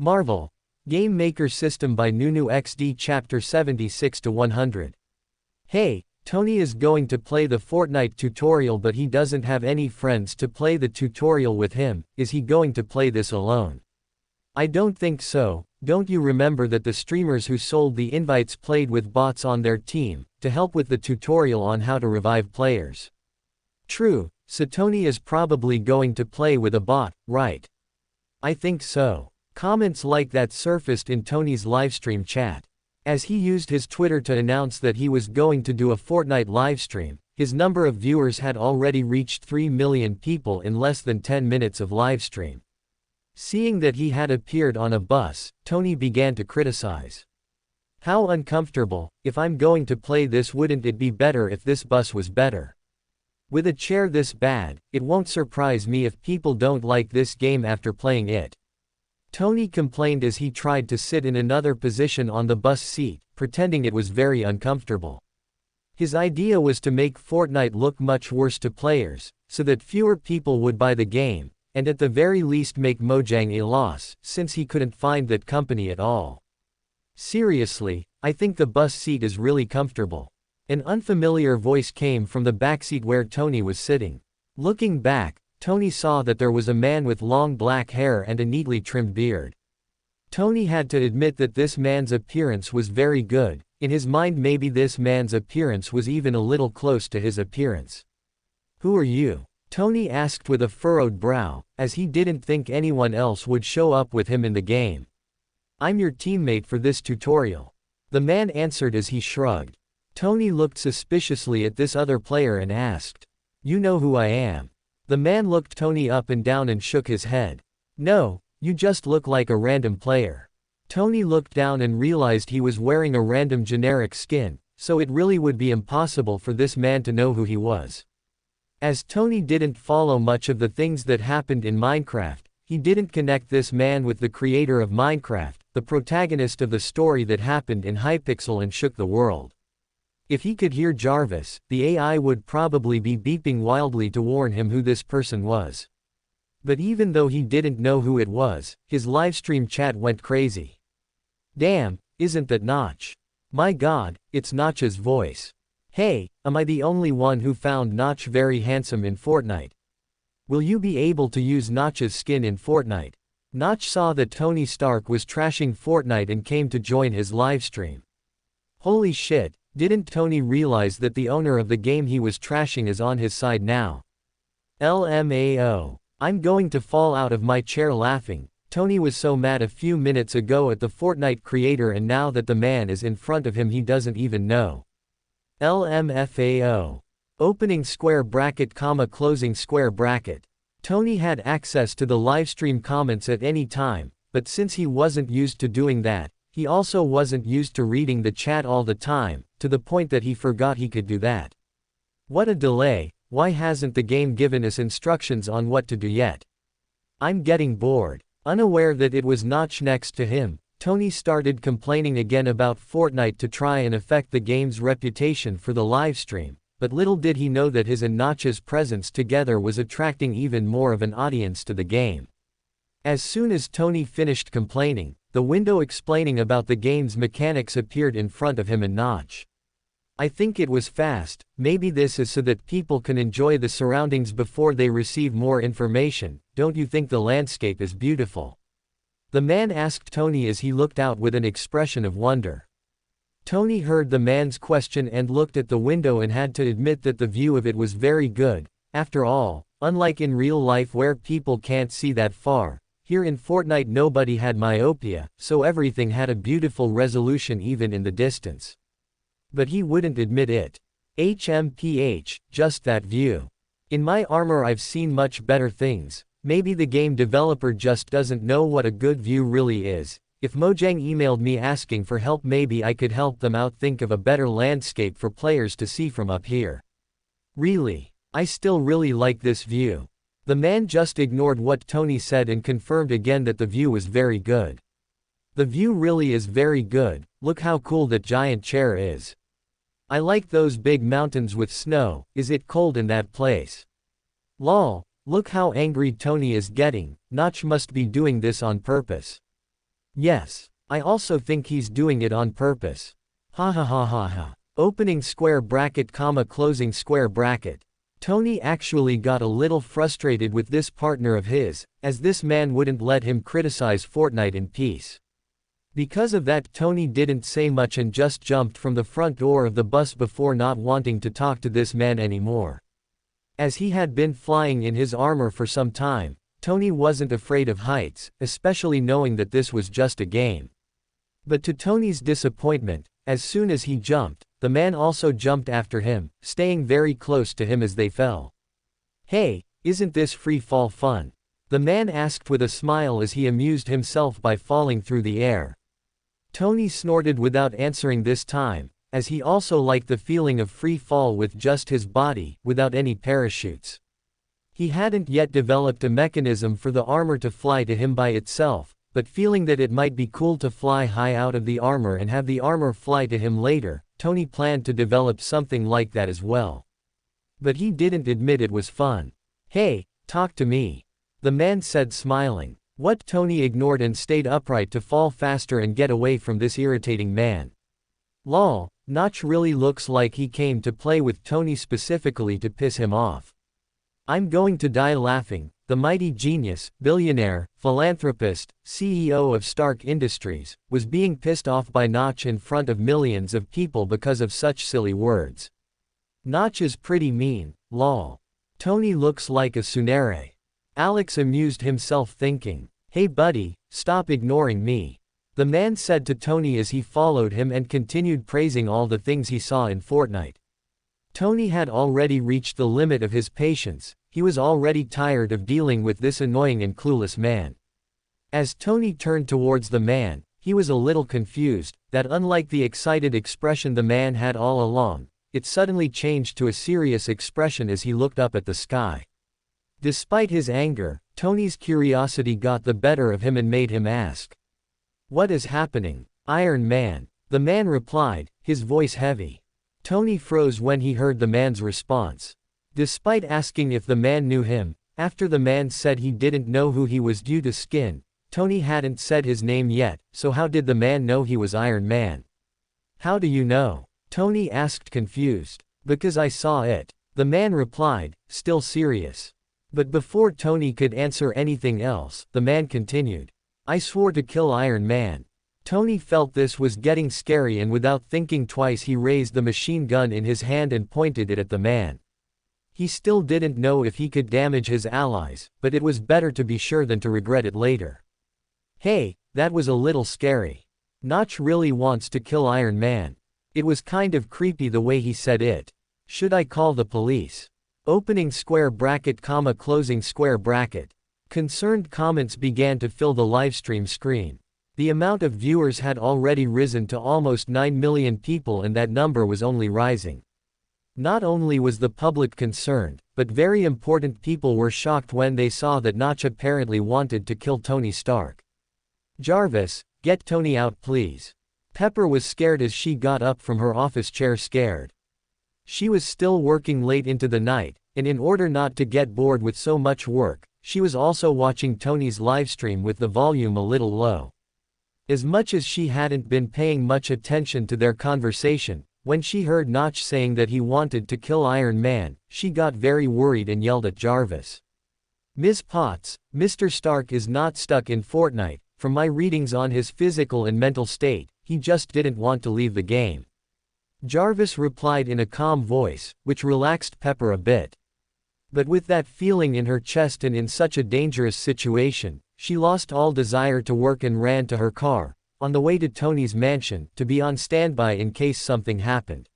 Marvel. Game Maker System by NunuXD Chapter 76-100. Hey, Tony is going to play the Fortnite tutorial but he doesn't have any friends to play the tutorial with him. Is he going to play this alone? I don't think so. Don't you remember that the streamers who sold the invites played with bots on their team, to help with the tutorial on how to revive players? True, so Tony is probably going to play with a bot, right? I think so. Comments like that surfaced in Tony's livestream chat. As he used his Twitter to announce that he was going to do a Fortnite livestream, his number of viewers had already reached 3 million people in less than 10 minutes of livestream. Seeing that he had appeared on a bus, Tony began to criticize. How uncomfortable. If I'm going to play this, wouldn't it be better if this bus was better? With a chair this bad, it won't surprise me if people don't like this game after playing it. Tony complained as he tried to sit in another position on the bus seat, pretending it was very uncomfortable. His idea was to make Fortnite look much worse to players, so that fewer people would buy the game, and at the very least make Mojang a loss, since he couldn't find that company at all. Seriously, I think the bus seat is really comfortable. An unfamiliar voice came from the backseat where Tony was sitting. Looking back, Tony saw that there was a man with long black hair and a neatly trimmed beard. Tony had to admit that this man's appearance was very good. In his mind, maybe this man's appearance was even a little close to his appearance. "Who are you?" Tony asked with a furrowed brow, as he didn't think anyone else would show up with him in the game. "I'm your teammate for this tutorial," the man answered as he shrugged. Tony looked suspiciously at this other player and asked, "You know who I am?" The man looked Tony up and down and shook his head. "No, you just look like a random player." Tony looked down and realized he was wearing a random generic skin, so it really would be impossible for this man to know who he was. As Tony didn't follow much of the things that happened in Minecraft, he didn't connect this man with the creator of Minecraft, the protagonist of the story that happened in Hypixel and shook the world. If he could hear Jarvis, the AI would probably be beeping wildly to warn him who this person was. But even though he didn't know who it was, his livestream chat went crazy. "Damn, isn't that Notch? My god, it's Notch's voice. Hey, am I the only one who found Notch very handsome in Fortnite? Will you be able to use Notch's skin in Fortnite?" Notch saw that Tony Stark was trashing Fortnite and came to join his livestream. Holy shit. Didn't Tony realize that the owner of the game he was trashing is on his side now? LMAO. I'm going to fall out of my chair laughing. Tony was so mad a few minutes ago at the Fortnite creator, and now that the man is in front of him he doesn't even know. LMFAO. Opening square bracket comma closing square bracket. Tony had access to the livestream comments at any time, but since he wasn't used to doing that, he also wasn't used to reading the chat all the time, to the point that he forgot he could do that. What a delay. Why hasn't the game given us instructions on what to do yet? I'm getting bored. Unaware that it was Notch next to him, Tony started complaining again about Fortnite to try and affect the game's reputation for the livestream, but little did he know that his and Notch's presence together was attracting even more of an audience to the game. As soon as Tony finished complaining, the window explaining about the game's mechanics appeared in front of him and Notch. I think it was fast. Maybe this is so that people can enjoy the surroundings before they receive more information. Don't you think the landscape is beautiful? The man asked Tony as he looked out with an expression of wonder. Tony heard the man's question and looked at the window and had to admit that the view of it was very good. After all, unlike in real life where people can't see that far, here in Fortnite nobody had myopia, so everything had a beautiful resolution even in the distance. But he wouldn't admit it. HMPH, just that view. In my armor I've seen much better things. Maybe the game developer just doesn't know what a good view really is. If Mojang emailed me asking for help, maybe I could help them out think of a better landscape for players to see from up here. Really. I still really like this view. The man just ignored what Tony said and confirmed again that the view was very good. The view really is very good. Look how cool that giant chair is. I like those big mountains with snow. Is it cold in that place? Lol, look how angry Tony is getting. Notch must be doing this on purpose. Yes, I also think he's doing it on purpose. Ha ha ha ha ha. Opening square bracket comma closing square bracket. Tony actually got a little frustrated with this partner of his, as this man wouldn't let him criticize Fortnite in peace. Because of that, Tony didn't say much and just jumped from the front door of the bus before not wanting to talk to this man anymore. As he had been flying in his armor for some time, Tony wasn't afraid of heights, especially knowing that this was just a game. But to Tony's disappointment, as soon as he jumped, the man also jumped after him, staying very close to him as they fell. "Hey, isn't this free fall fun?" the man asked with a smile as he amused himself by falling through the air. Tony snorted without answering this time, as he also liked the feeling of free fall with just his body, without any parachutes. He hadn't yet developed a mechanism for the armor to fly to him by itself, but feeling that it might be cool to fly high out of the armor and have the armor fly to him later, Tony planned to develop something like that as well. But he didn't admit it was fun. "Hey, talk to me," the man said, smiling. What? Tony ignored and stayed upright to fall faster and get away from this irritating man. Lol, Notch really looks like he came to play with Tony specifically to piss him off. "I'm going to die laughing." The mighty genius, billionaire, philanthropist, CEO of Stark Industries, was being pissed off by Notch in front of millions of people because of such silly words. "Notch is pretty mean, lol. Tony looks like a tsundere." Alex amused himself thinking, "Hey buddy, stop ignoring me," the man said to Tony as he followed him and continued praising all the things he saw in Fortnite. Tony had already reached the limit of his patience. He was already tired of dealing with this annoying and clueless man. As Tony turned towards the man, he was a little confused, that unlike the excited expression the man had all along, it suddenly changed to a serious expression as he looked up at the sky. Despite his anger, Tony's curiosity got the better of him and made him ask, "What is happening, Iron Man?" The man replied, his voice heavy. Tony froze when he heard the man's response. Despite asking if the man knew him, after the man said he didn't know who he was due to skin, Tony hadn't said his name yet, so how did the man know he was Iron Man? "How do you know?" Tony asked confused. "Because I saw it," the man replied, still serious. But before Tony could answer anything else, the man continued, "I swore to kill Iron Man." Tony felt this was getting scary and without thinking twice he raised the machine gun in his hand and pointed it at the man. He still didn't know if he could damage his allies, but it was better to be sure than to regret it later. "Hey, that was a little scary. Notch really wants to kill Iron Man." It was kind of creepy the way he said it. "Should I call the police?" Opening square bracket comma closing square bracket. Concerned comments began to fill the livestream screen. The amount of viewers had already risen to almost 9 million people and that number was only rising. Not only was the public concerned, but very important people were shocked when they saw that Notch apparently wanted to kill Tony Stark. "Jarvis, get Tony out please." Pepper was scared as she got up from her office chair scared. She was still working late into the night, and in order not to get bored with so much work, she was also watching Tony's livestream with the volume a little low. As much as she hadn't been paying much attention to their conversation, when she heard Notch saying that he wanted to kill Iron Man, she got very worried and yelled at Jarvis. "Ms. Potts, Mr. Stark is not stuck in Fortnite. From my readings on his physical and mental state, he just didn't want to leave the game." Jarvis replied in a calm voice, which relaxed Pepper a bit. But with that feeling in her chest and in such a dangerous situation, she lost all desire to work and ran to her car, on the way to Tony's mansion, to be on standby in case something happened.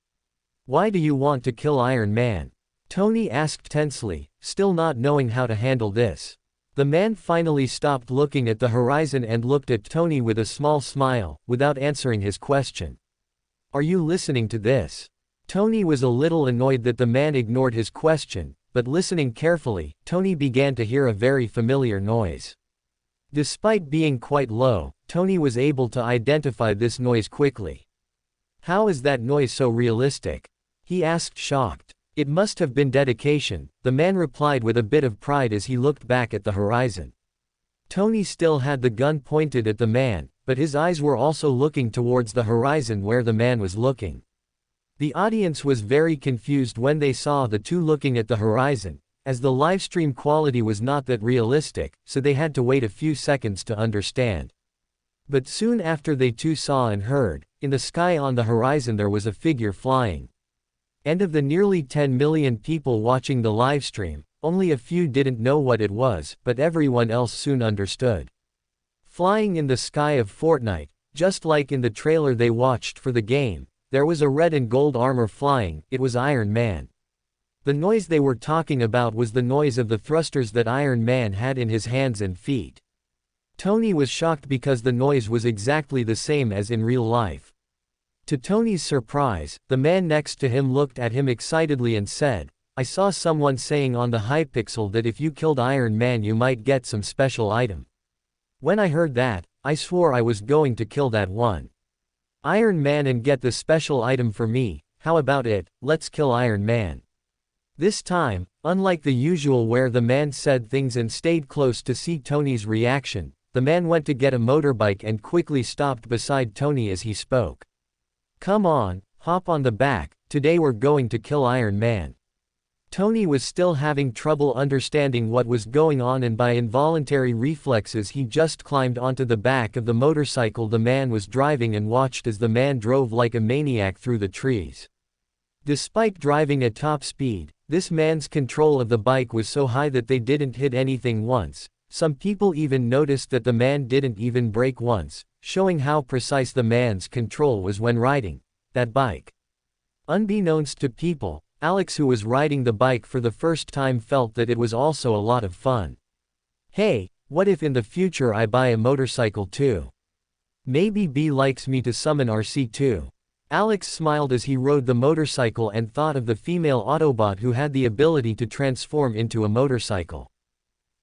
"Why do you want to kill Iron Man?" Tony asked tensely, still not knowing how to handle this. The man finally stopped looking at the horizon and looked at Tony with a small smile, without answering his question. "Are you listening to this?" Tony was a little annoyed that the man ignored his question, but listening carefully, Tony began to hear a very familiar noise. Despite being quite low, Tony was able to identify this noise quickly. "How is that noise so realistic?" he asked shocked. "It must have been dedication," the man replied with a bit of pride as he looked back at the horizon. Tony still had the gun pointed at the man, but his eyes were also looking towards the horizon where the man was looking. The audience was very confused when they saw the two looking at the horizon, as the livestream quality was not that realistic, so they had to wait a few seconds to understand. But soon after they too saw and heard, in the sky on the horizon there was a figure flying. And of the nearly 10 million people watching the livestream, only a few didn't know what it was, but everyone else soon understood. Flying in the sky of Fortnite, just like in the trailer they watched for the game, there was a red and gold armor flying. It was Iron Man. The noise they were talking about was the noise of the thrusters that Iron Man had in his hands and feet. Tony was shocked because the noise was exactly the same as in real life. To Tony's surprise, the man next to him looked at him excitedly and said, "I saw someone saying on the Hypixel that if you killed Iron Man you might get some special item. When I heard that, I swore I was going to kill that one. Iron Man and get the special item for me. How about it, let's kill Iron Man." This time, unlike the usual where the man said things and stayed close to see Tony's reaction, the man went to get a motorbike and quickly stopped beside Tony as he spoke. "Come on, hop on the back, today we're going to kill Iron Man." Tony was still having trouble understanding what was going on, and by involuntary reflexes he just climbed onto the back of the motorcycle the man was driving and watched as the man drove like a maniac through the trees. Despite driving at top speed, this man's control of the bike was so high that they didn't hit anything once. Some people even noticed that the man didn't even brake once, showing how precise the man's control was when riding that bike. Unbeknownst to people, Alex, who was riding the bike for the first time, felt that it was also a lot of fun. "Hey, what if in the future I buy a motorcycle too? Maybe B likes me to summon RC too." Alex smiled as he rode the motorcycle and thought of the female Autobot who had the ability to transform into a motorcycle.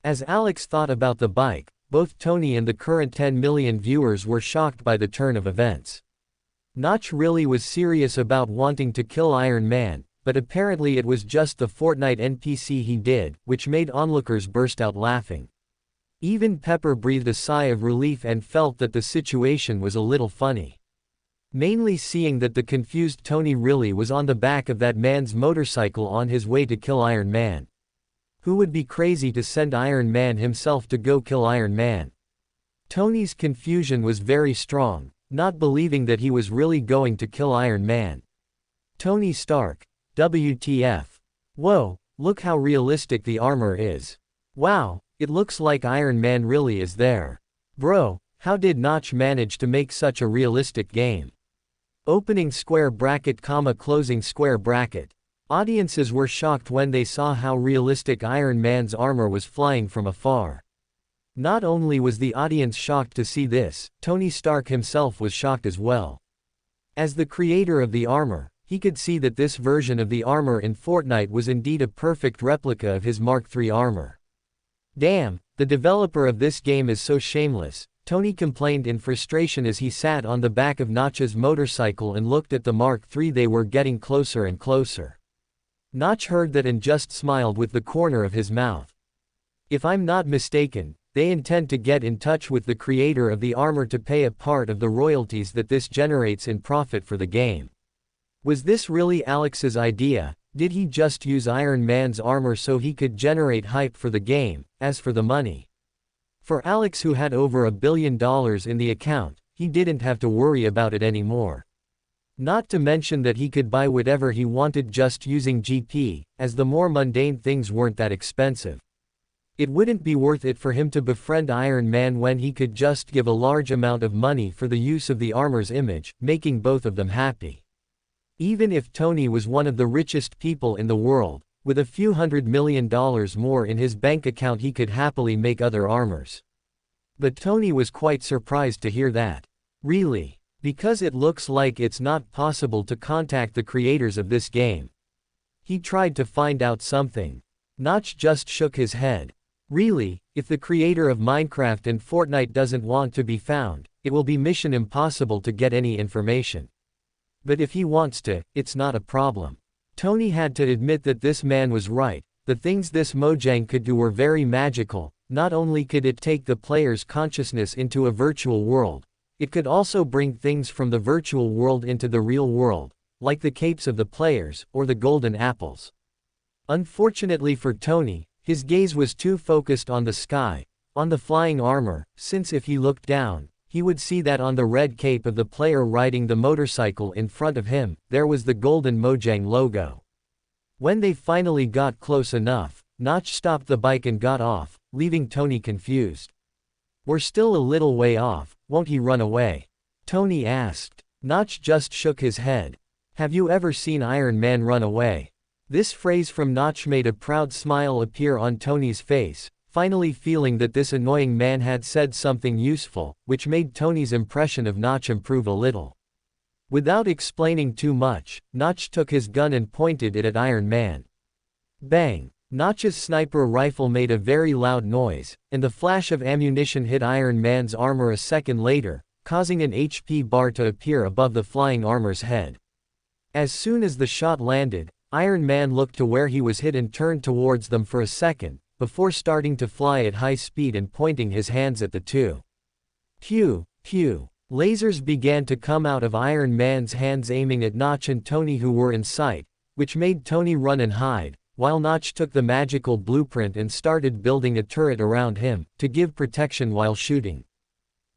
As Alex thought about the bike, both Tony and the current 10 million viewers were shocked by the turn of events. Notch really was serious about wanting to kill Iron Man, but apparently it was just the Fortnite NPC he did, which made onlookers burst out laughing. Even Pepper breathed a sigh of relief and felt that the situation was a little funny. Mainly seeing that the confused Tony really was on the back of that man's motorcycle on his way to kill Iron Man. Who would be crazy to send Iron Man himself to go kill Iron Man? Tony's confusion was very strong, not believing that he was really going to kill Iron Man. Tony Stark. WTF. Whoa, look how realistic the armor is. Wow, it looks like Iron Man really is there. Bro, how did Notch manage to make such a realistic game? Opening square bracket, closing square bracket. Audiences were shocked when they saw how realistic Iron Man's armor was flying from afar. Not only was the audience shocked to see this, Tony Stark himself was shocked as well. As the creator of the armor, he could see that this version of the armor in Fortnite was indeed a perfect replica of his Mark III armor. Damn, the developer of this game is so shameless, Tony complained in frustration as he sat on the back of Notch's motorcycle and looked at the Mark III. They were getting closer and closer. Notch heard that and just smiled with the corner of his mouth. If I'm not mistaken, they intend to get in touch with the creator of the armor to pay a part of the royalties that this generates in profit for the game. Was this really Alex's idea? Did he just use Iron Man's armor so he could generate hype for the game? As for the money, for Alex, who had over $1 billion in the account, he didn't have to worry about it anymore. Not to mention that he could buy whatever he wanted just using GP, as the more mundane things weren't that expensive. It wouldn't be worth it for him to befriend Iron Man when he could just give a large amount of money for the use of the armor's image, making both of them happy. Even if Tony was one of the richest people in the world, with a few $100 million more in his bank account, he could happily make other armors. But Tony was quite surprised to hear that. Really? Because it looks like it's not possible to contact the creators of this game. He tried to find out something. Notch just shook his head. Really, if the creator of Minecraft and Fortnite doesn't want to be found, it will be mission impossible to get any information. But if he wants to, it's not a problem. Tony had to admit that this man was right. The things this Mojang could do were very magical. Not only could it take the player's consciousness into a virtual world, It could also bring things from the virtual world into the real world, like the capes of the players, or the golden apples. Unfortunately for Tony, his gaze was too focused on the sky, on the flying armor, since if he looked down, he would see that on the red cape of the player riding the motorcycle in front of him, there was the golden Mojang logo. When they finally got close enough, Notch stopped the bike and got off, leaving Tony confused. "We're still a little way off, won't he run away?" Tony asked. Notch just shook his head. "Have you ever seen Iron Man run away?" This phrase from Notch made a proud smile appear on Tony's face, finally feeling that this annoying man had said something useful, which made Tony's impression of Notch improve a little. Without explaining too much, Notch took his gun and pointed it at Iron Man. Bang! Notch's sniper rifle made a very loud noise, and the flash of ammunition hit Iron Man's armor a second later, causing an HP bar to appear above the flying armor's head. As soon as the shot landed, Iron Man looked to where he was hit and turned towards them for a second, before starting to fly at high speed and pointing his hands at the two. Pew, pew. Lasers began to come out of Iron Man's hands aiming at Notch and Tony who were in sight, which made Tony run and hide, while Notch took the magical blueprint and started building a turret around him, to give protection while shooting.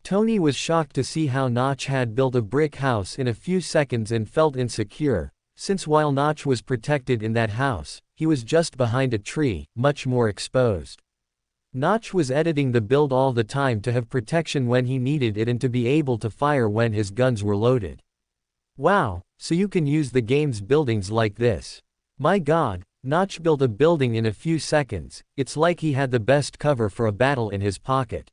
Tony was shocked to see how Notch had built a brick house in a few seconds and felt insecure, since while Notch was protected in that house, he was just behind a tree, much more exposed. Notch was editing the build all the time to have protection when he needed it and to be able to fire when his guns were loaded. Wow, so you can use the game's buildings like this. My god, Notch built a building in a few seconds, it's like he had the best cover for a battle in his pocket.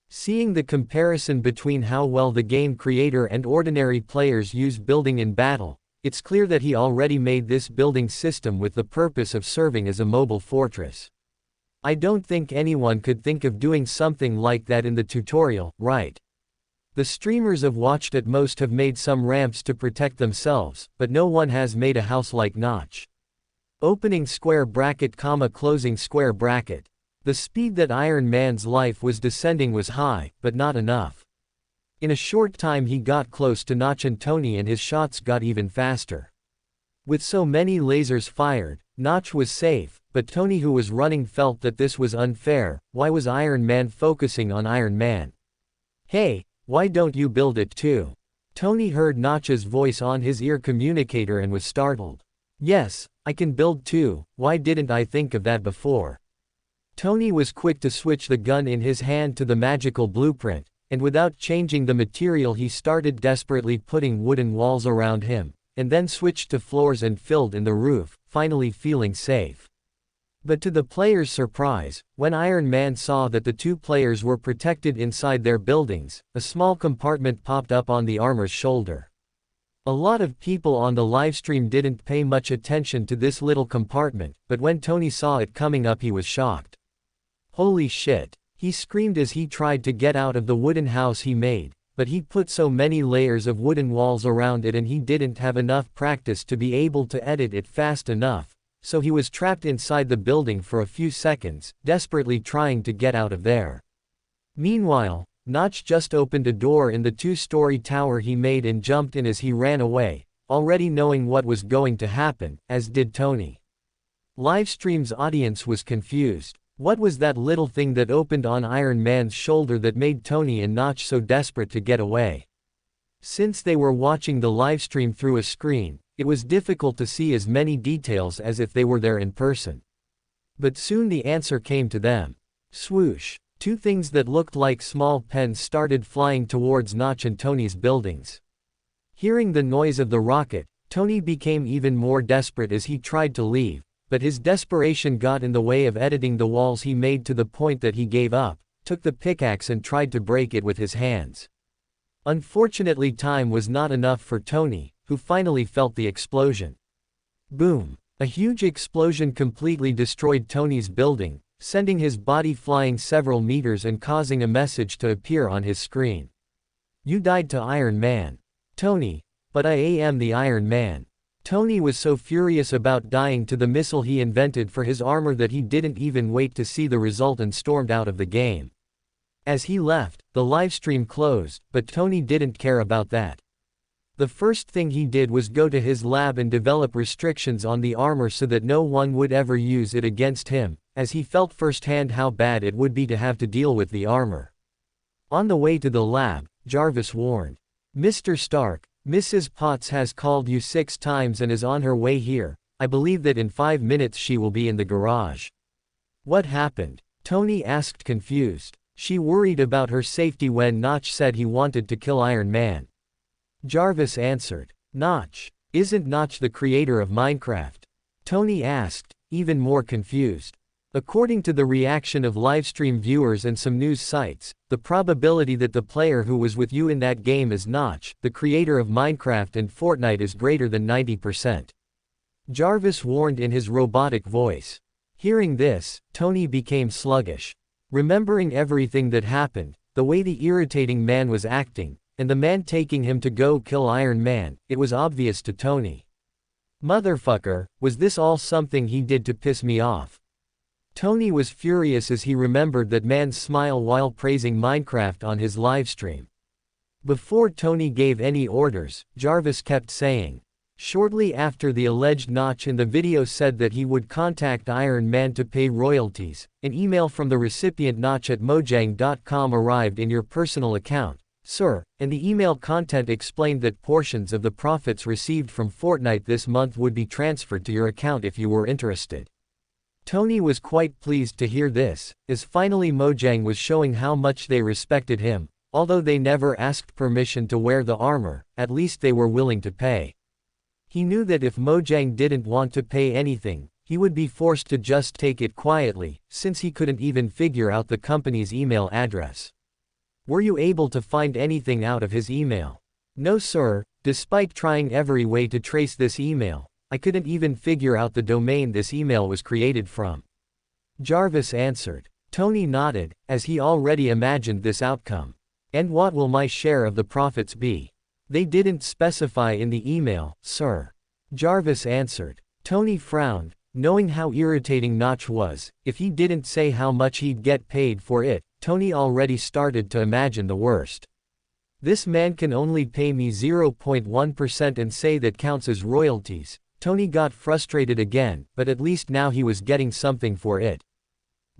Seeing the comparison between how well the game creator and ordinary players use building in battle, it's clear that he already made this building system with the purpose of serving as a mobile fortress. I don't think anyone could think of doing something like that in the tutorial, right? The streamers I've watched at most have made some ramps to protect themselves, but no one has made a house like Notch. Opening square bracket, closing square bracket. The speed that Iron Man's life was descending was high, but not enough. In a short time he got close to Notch and Tony and his shots got even faster. With so many lasers fired, Notch was safe, but Tony who was running felt that this was unfair. Why was Iron Man focusing on Iron Man? Hey, why don't you build it too? Tony heard Notch's voice on his ear communicator and was startled. Yes, I can build too, why didn't I think of that before? Tony was quick to switch the gun in his hand to the magical blueprint, and without changing the material he started desperately putting wooden walls around him, and then switched to floors and filled in the roof, finally feeling safe. But to the player's surprise, when Iron Man saw that the two players were protected inside their buildings, a small compartment popped up on the armor's shoulder. A lot of people on the livestream didn't pay much attention to this little compartment, but when Tony saw it coming up he was shocked. Holy shit, he screamed as he tried to get out of the wooden house he made, but he put so many layers of wooden walls around it and he didn't have enough practice to be able to edit it fast enough, so he was trapped inside the building for a few seconds, desperately trying to get out of there. Meanwhile, Notch just opened a door in the two-story tower he made and jumped in as he ran away, already knowing what was going to happen, as did Tony. Livestream's audience was confused. What was that little thing that opened on Iron Man's shoulder that made Tony and Notch so desperate to get away? Since they were watching the livestream through a screen, it was difficult to see as many details as if they were there in person. But soon the answer came to them. Swoosh! Two things that looked like small pens started flying towards Notch and Tony's buildings. Hearing the noise of the rocket, Tony became even more desperate as he tried to leave, but his desperation got in the way of editing the walls he made to the point that he gave up, took the pickaxe and tried to break it with his hands. Unfortunately, time was not enough for Tony, who finally felt the explosion. Boom! A huge explosion completely destroyed Tony's building, sending his body flying several meters and causing a message to appear on his screen. You died to Iron Man. Tony, but I am the Iron Man. Tony was so furious about dying to the missile he invented for his armor that he didn't even wait to see the result and stormed out of the game. As he left, the livestream closed, but Tony didn't care about that. The first thing he did was go to his lab and develop restrictions on the armor so that no one would ever use it against him, as he felt firsthand how bad it would be to have to deal with the armor. On the way to the lab, Jarvis warned, "Mr. Stark, Mrs. Potts has called you 6 times and is on her way here. I believe that in 5 minutes she will be in the garage." "What happened?" Tony asked, confused. "She worried about her safety when Notch said he wanted to kill Iron Man." Jarvis answered. "Notch? Isn't Notch the creator of Minecraft?" Tony asked, even more confused. According to the reaction of livestream viewers and some news sites, the probability that the player who was with you in that game is Notch, the creator of Minecraft and Fortnite, is greater than 90%. Jarvis warned in his robotic voice. Hearing this, Tony became sluggish. Remembering everything that happened, the way the irritating man was acting, and the man taking him to go kill Iron Man, it was obvious to Tony. Motherfucker, was this all something he did to piss me off? Tony was furious as he remembered that man's smile while praising Minecraft on his livestream. Before Tony gave any orders, Jarvis kept saying. Shortly after the alleged Notch in the video said that he would contact Iron Man to pay royalties, an email from the recipient Notch@mojang.com arrived in your personal account, sir, and the email content explained that portions of the profits received from Fortnite this month would be transferred to your account if you were interested. Tony was quite pleased to hear this, as finally Mojang was showing how much they respected him. Although they never asked permission to wear the armor, at least they were willing to pay. He knew that if Mojang didn't want to pay anything, he would be forced to just take it quietly, since he couldn't even figure out the company's email address. "Were you able to find anything out of his email?" "No sir, despite trying every way to trace this email, I couldn't even figure out the domain this email was created from." Jarvis answered. Tony nodded, as he already imagined this outcome. "And what will my share of the profits be?" "They didn't specify in the email, sir." Jarvis answered. Tony frowned, knowing how irritating Notch was. If he didn't say how much he'd get paid for it, Tony already started to imagine the worst. "This man can only pay me 0.1% and say that counts as royalties." Tony got frustrated again, but at least now he was getting something for it.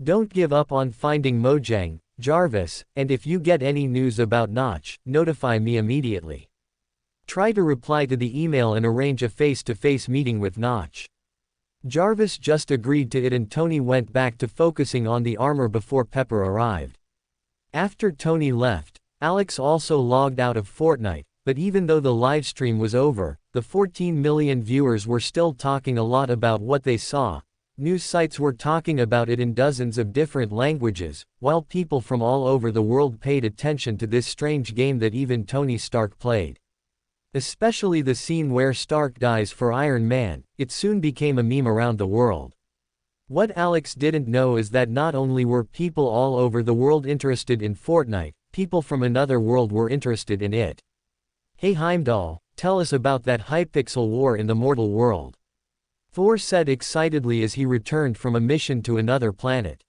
"Don't give up on finding Mojang, Jarvis, and if you get any news about Notch, notify me immediately. Try to reply to the email and arrange a face-to-face meeting with Notch." Jarvis just agreed to it and Tony went back to focusing on the armor before Pepper arrived. After Tony left, Alex also logged out of Fortnite, but even though the livestream was over, the 14 million viewers were still talking a lot about what they saw. News sites were talking about it in dozens of different languages, while people from all over the world paid attention to this strange game that even Tony Stark played. Especially the scene where Stark dies for Iron Man, it soon became a meme around the world. What Alex didn't know is that not only were people all over the world interested in Fortnite, people from another world were interested in it. "Hey Heimdall, tell us about that Hypixel war in the mortal world," Thor said excitedly as he returned from a mission to another planet.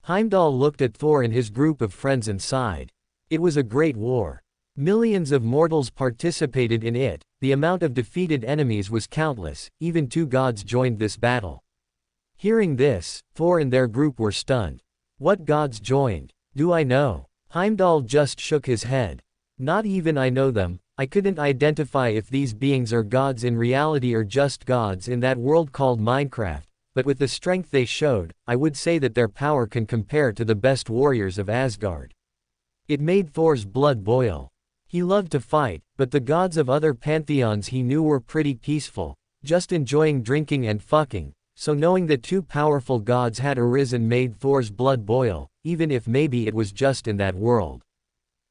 Heimdall looked at Thor and his group of friends and sighed. It was a great war. Millions of mortals participated in it, the amount of defeated enemies was countless, even 2 gods joined this battle. Hearing this, Thor and their group were stunned. "What gods joined? Do I know?" Heimdall just shook his head. "Not even I know them. I couldn't identify if these beings are gods in reality or just gods in that world called Minecraft, but with the strength they showed, I would say that their power can compare to the best warriors of Asgard." It made Thor's blood boil. He loved to fight, but the gods of other pantheons he knew were pretty peaceful, just enjoying drinking and fucking, so knowing that 2 powerful gods had arisen made Thor's blood boil, even if maybe it was just in that world.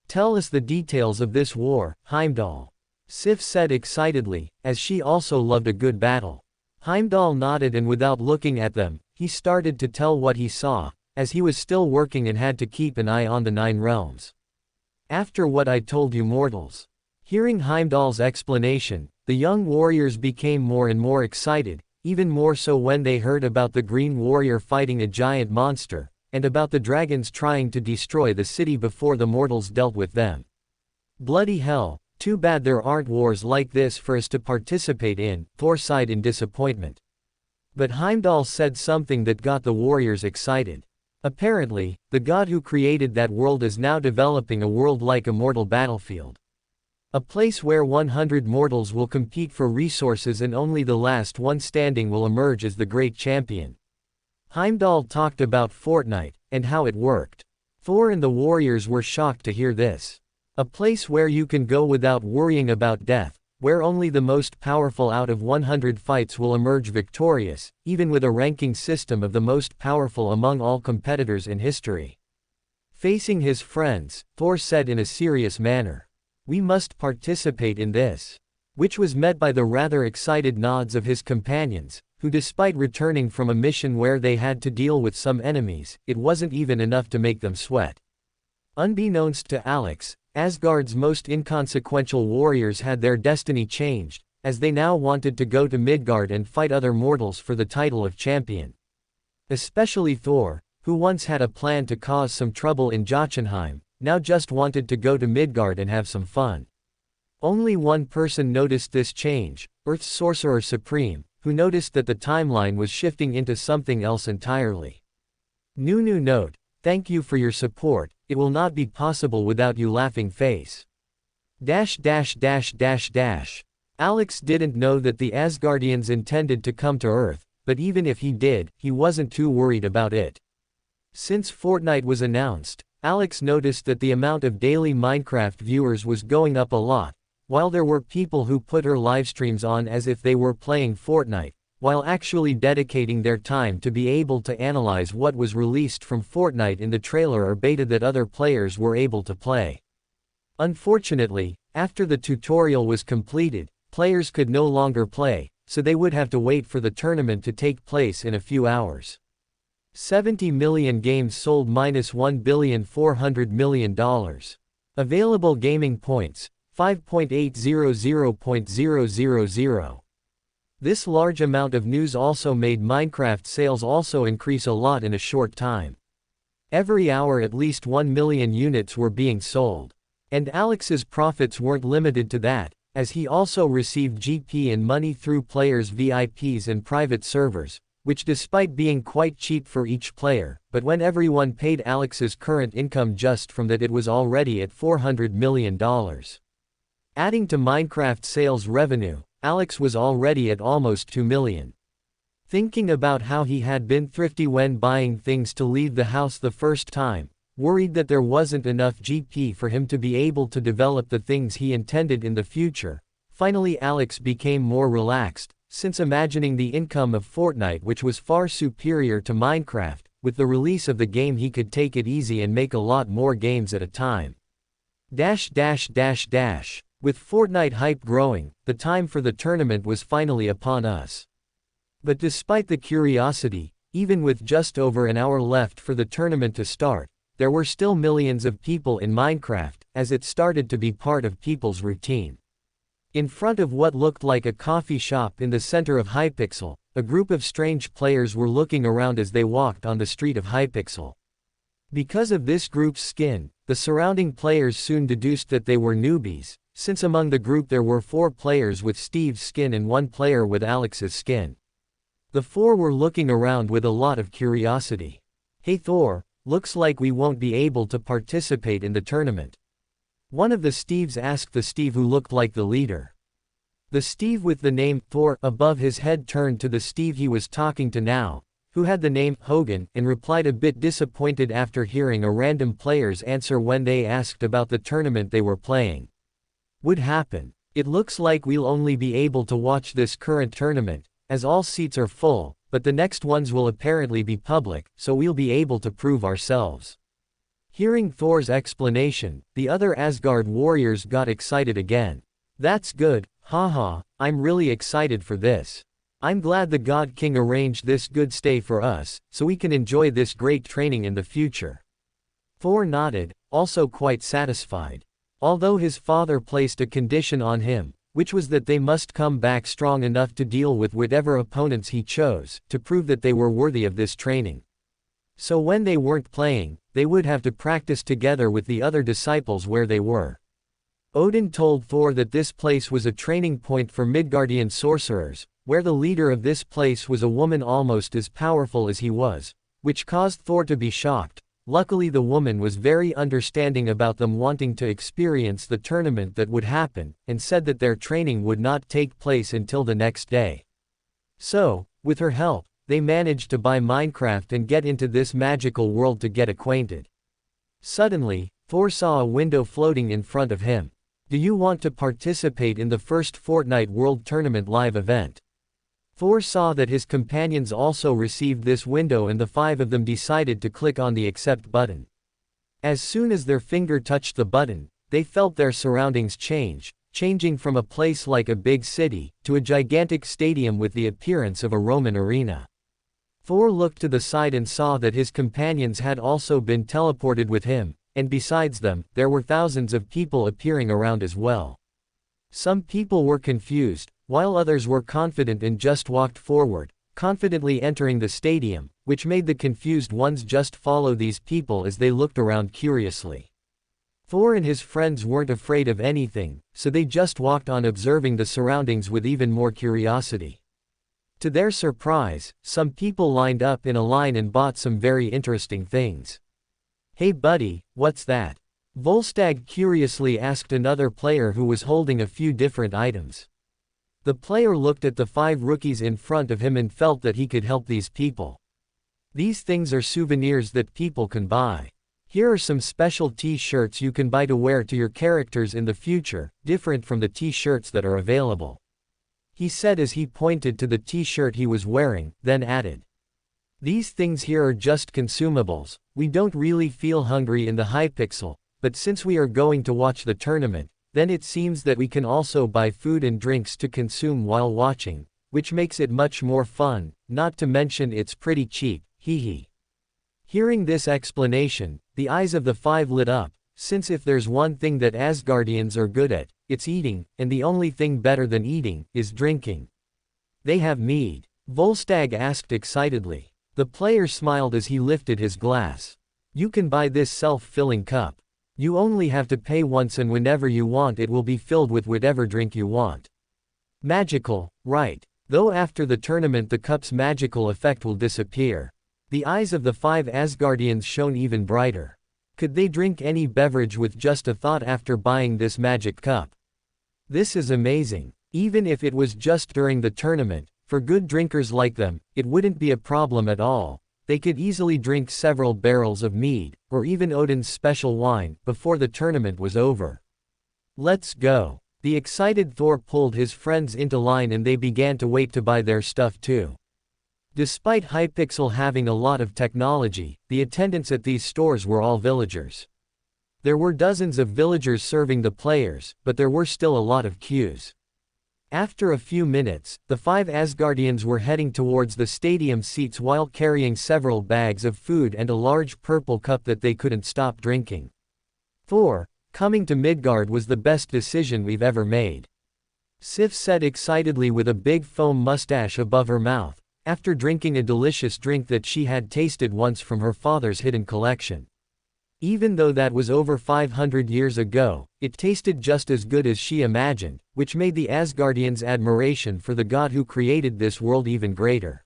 "Tell us the details of this war, Heimdall," Sif said excitedly, as she also loved a good battle. Heimdall nodded and without looking at them, he started to tell what he saw, as he was still working and had to keep an eye on the 9 realms. "After what I told you mortals." Hearing Heimdall's explanation, the young warriors became more and more excited, even more so when they heard about the Green Warrior fighting a giant monster, and about the dragons trying to destroy the city before the mortals dealt with them. Bloody hell, too bad there aren't wars like this for us to participate in, Thor sighed in disappointment. But Heimdall said something that got the warriors excited. Apparently, the god who created that world is now developing a world like a mortal battlefield. A place where 100 mortals will compete for resources and only the last one standing will emerge as the great champion. Heimdall talked about Fortnite, and how it worked. Thor and the warriors were shocked to hear this. A place where you can go without worrying about death, where only the most powerful out of 100 fights will emerge victorious, even with a ranking system of the most powerful among all competitors in history. Facing his friends, Thor said in a serious manner, "We must participate in this." Which was met by the rather excited nods of his companions, who despite returning from a mission where they had to deal with some enemies, it wasn't even enough to make them sweat. Unbeknownst to Alex, Asgard's most inconsequential warriors had their destiny changed, as they now wanted to go to Midgard and fight other mortals for the title of champion. Especially Thor, who once had a plan to cause some trouble in Jotunheim, now just wanted to go to Midgard and have some fun. Only one person noticed this change, Earth's Sorcerer Supreme, who noticed that the timeline was shifting into something else entirely. Nunu note, thank you for your support, it will not be possible without you laughing face. Alex didn't know that the Asgardians intended to come to Earth, but even if he did, he wasn't too worried about it. Since Fortnite was announced, Alex noticed that the amount of daily Minecraft viewers was going up a lot, while there were people who put her livestreams on as if they were playing Fortnite, while actually dedicating their time to be able to analyze what was released from Fortnite in the trailer or beta that other players were able to play. Unfortunately, after the tutorial was completed, players could no longer play, so they would have to wait for the tournament to take place in a few hours. 70 million games sold minus $1,400,000,000. Available gaming points, 5.800.000. This large amount of news also made Minecraft sales also increase a lot in a short time. Every hour at least 1 million units were being sold. And Alex's profits weren't limited to that, as he also received GP and money through players' VIPs and private servers, which despite being quite cheap for each player, but when everyone paid Alex's current income just from that it was already at $400 million. Adding to Minecraft sales revenue, Alex was already at almost 2 million. Thinking about how he had been thrifty when buying things to leave the house the first time, worried that there wasn't enough GP for him to be able to develop the things he intended in the future, finally Alex became more relaxed, since imagining the income of Fortnite, which was far superior to Minecraft, with the release of the game he could take it easy and make a lot more games at a time. With Fortnite hype growing, the time for the tournament was finally upon us. But despite the curiosity, even with just over an hour left for the tournament to start, there were still millions of people in Minecraft, as it started to be part of people's routine. In front of what looked like a coffee shop in the center of Hypixel, a group of strange players were looking around as they walked on the street of Hypixel. Because of this group's skin, the surrounding players soon deduced that they were newbies, since among the group there were 4 players with Steve's skin and 1 player with Alex's skin. The 4 were looking around with a lot of curiosity. "Hey Thor, looks like we won't be able to participate in the tournament." One of the Steves asked the Steve who looked like the leader. The Steve with the name Thor above his head turned to the Steve he was talking to now, who had the name Hogan, and replied a bit disappointed after hearing a random player's answer when they asked about the tournament they were playing. Would happen. It looks like we'll only be able to watch this current tournament, as all seats are full, but the next ones will apparently be public, so we'll be able to prove ourselves. Hearing Thor's explanation, the other Asgard warriors got excited again. That's good, haha, I'm really excited for this. I'm glad the God King arranged this good stay for us, so we can enjoy this great training in the future. Thor nodded, also quite satisfied. Although his father placed a condition on him, which was that they must come back strong enough to deal with whatever opponents he chose, to prove that they were worthy of this training. So when they weren't playing, they would have to practice together with the other disciples where they were. Odin told Thor that this place was a training point for Midgardian sorcerers, where the leader of this place was a woman almost as powerful as he was, which caused Thor to be shocked. Luckily the woman was very understanding about them wanting to experience the tournament that would happen, and said that their training would not take place until the next day. So, with her help, they managed to buy Minecraft and get into this magical world to get acquainted. Suddenly, Thor saw a window floating in front of him. Do you want to participate in the first Fortnite World Tournament live event? Thor saw that his companions also received this window and the 5 of them decided to click on the accept button. As soon as their finger touched the button, they felt their surroundings change, changing from a place like a big city, to a gigantic stadium with the appearance of a Roman arena. Thor looked to the side and saw that his companions had also been teleported with him, and besides them, there were thousands of people appearing around as well. Some people were confused, while others were confident and just walked forward, confidently entering the stadium, which made the confused ones just follow these people as they looked around curiously. Thor and his friends weren't afraid of anything, so they just walked on observing the surroundings with even more curiosity. To their surprise, some people lined up in a line and bought some very interesting things. Hey buddy, what's that? Volstagg curiously asked another player who was holding a few different items. The player looked at the 5 rookies in front of him and felt that he could help these people. These things are souvenirs that people can buy. Here are some special t-shirts you can buy to wear to your characters in the future, different from the t-shirts that are available. He said as he pointed to the t-shirt he was wearing, then added. These things here are just consumables. We don't really feel hungry in the Hypixel, but since we are going to watch the tournament, then it seems that we can also buy food and drinks to consume while watching, which makes it much more fun, not to mention it's pretty cheap, hee. Hearing this explanation, the eyes of the 5 lit up, since if there's one thing that Asgardians are good at, it's eating, and the only thing better than eating, is drinking. They have mead? Volstagg asked excitedly. The player smiled as he lifted his glass. You can buy this self-filling cup. You only have to pay once and whenever you want it will be filled with whatever drink you want. Magical, right? Though after the tournament the cup's magical effect will disappear. The eyes of the 5 Asgardians shone even brighter. Could they drink any beverage with just a thought after buying this magic cup? This is amazing. Even if it was just during the tournament, for good drinkers like them, it wouldn't be a problem at all. They could easily drink several barrels of mead, or even Odin's special wine, before the tournament was over. Let's go. The excited Thor pulled his friends into line and they began to wait to buy their stuff too. Despite Hypixel having a lot of technology, the attendants at these stores were all villagers. There were dozens of villagers serving the players, but there were still a lot of queues. After a few minutes, the 5 Asgardians were heading towards the stadium seats while carrying several bags of food and a large purple cup that they couldn't stop drinking. Thor, coming to Midgard was the best decision we've ever made. Sif said excitedly with a big foam mustache above her mouth, after drinking a delicious drink that she had tasted once from her father's hidden collection. Even though that was over 500 years ago, it tasted just as good as she imagined, which made the Asgardians' admiration for the god who created this world even greater.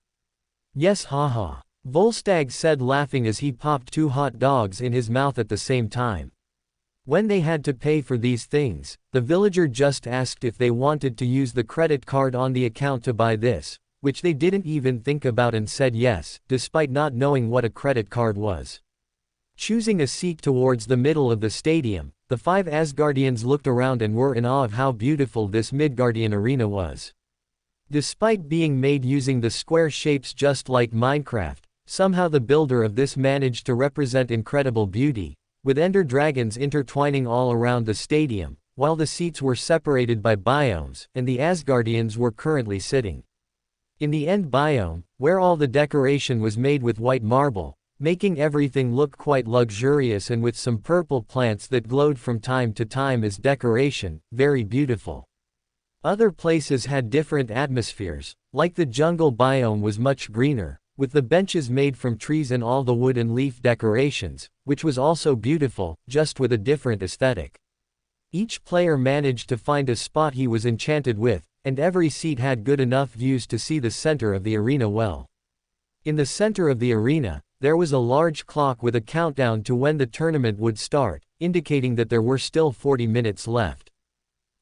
Yes, haha. Volstagg said laughing as he popped 2 hot dogs in his mouth at the same time. When they had to pay for these things, the villager just asked if they wanted to use the credit card on the account to buy this, which they didn't even think about and said yes, despite not knowing what a credit card was. Choosing a seat towards the middle of the stadium, the 5 Asgardians looked around and were in awe of how beautiful this Midgardian arena was. Despite being made using the square shapes just like Minecraft, somehow the builder of this managed to represent incredible beauty, with ender dragons intertwining all around the stadium, while the seats were separated by biomes, and the Asgardians were currently sitting in the end biome, where all the decoration was made with white marble, making everything look quite luxurious and with some purple plants that glowed from time to time as decoration, very beautiful. Other places had different atmospheres, like the jungle biome was much greener, with the benches made from trees and all the wood and leaf decorations, which was also beautiful, just with a different aesthetic. Each player managed to find a spot he was enchanted with, and every seat had good enough views to see the center of the arena well. In the center of the arena, there was a large clock with a countdown to when the tournament would start, indicating that there were still 40 minutes left.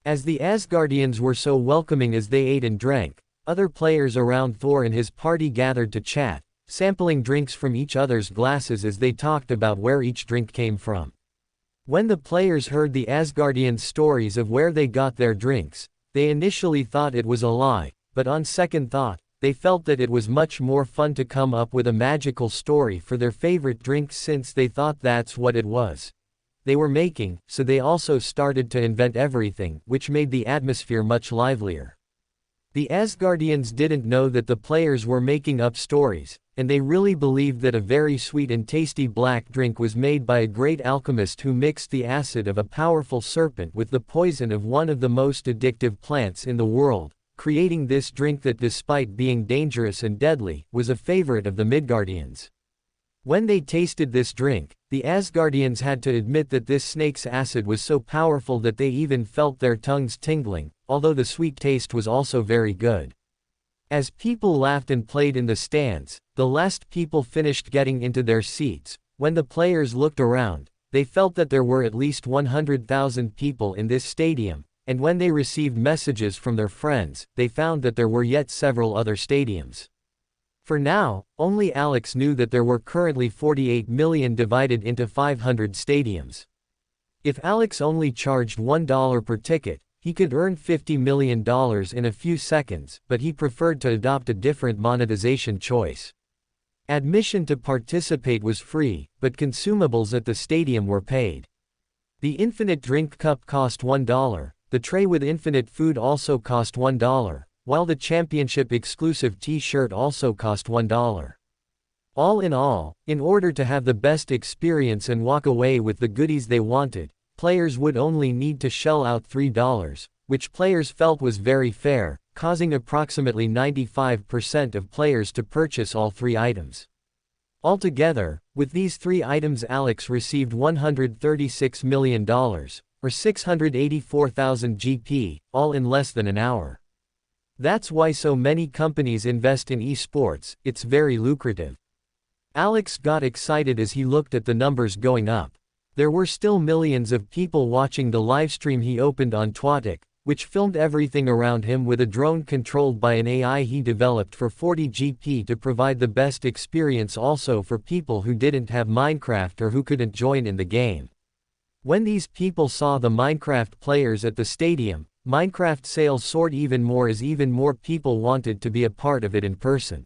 As the Asgardians were so welcoming as they ate and drank, other players around Thor and his party gathered to chat, sampling drinks from each other's glasses as they talked about where each drink came from. When the players heard the Asgardians' stories of where they got their drinks, they initially thought it was a lie, but on second thought, they felt that it was much more fun to come up with a magical story for their favorite drink since they thought that's what it was they were making, so they also started to invent everything, which made the atmosphere much livelier. The Asgardians didn't know that the players were making up stories, and they really believed that a very sweet and tasty black drink was made by a great alchemist who mixed the acid of a powerful serpent with the poison of one of the most addictive plants in the world, creating this drink that, despite being dangerous and deadly, was a favorite of the Midgardians. When they tasted this drink, the Asgardians had to admit that this snake's acid was so powerful that they even felt their tongues tingling, although the sweet taste was also very good. As people laughed and played in the stands, the last people finished getting into their seats. When the players looked around, they felt that there were at least 100,000 people in this stadium, and when they received messages from their friends, they found that there were yet several other stadiums. For now, only Alex knew that there were currently 48 million divided into 500 stadiums. If Alex only charged $1 per ticket, he could earn $50 million in a few seconds, but he preferred to adopt a different monetization choice. Admission to participate was free, but consumables at the stadium were paid. The infinite drink cup cost $1, the tray with infinite food also cost $1, while the championship exclusive t-shirt also cost $1. All in all, in order to have the best experience and walk away with the goodies they wanted, players would only need to shell out $3, which players felt was very fair, causing approximately 95% of players to purchase all three items. Altogether, with these three items Alex received $136 million, or 684,000 GP, all in less than an hour. That's why so many companies invest in esports, it's very lucrative. Alex got excited as he looked at the numbers going up. There were still millions of people watching the livestream he opened on Twatic, which filmed everything around him with a drone controlled by an AI he developed for 40 GP to provide the best experience also for people who didn't have Minecraft or who couldn't join in the game. When these people saw the Minecraft players at the stadium, Minecraft sales soared even more as even more people wanted to be a part of it in person.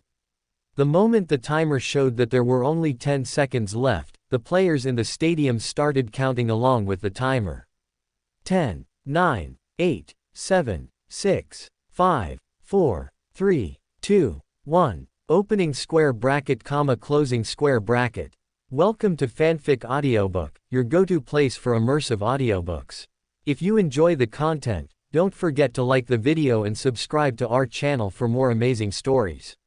The moment the timer showed that there were only 10 seconds left, the players in the stadium started counting along with the timer. 10, 9, 8, 7, 6, 5, 4, 3, 2, 1. Opening square bracket, closing square bracket. Welcome to Fanfic Audiobook, your go-to place for immersive audiobooks. If you enjoy the content, don't forget to like the video and subscribe to our channel for more amazing stories.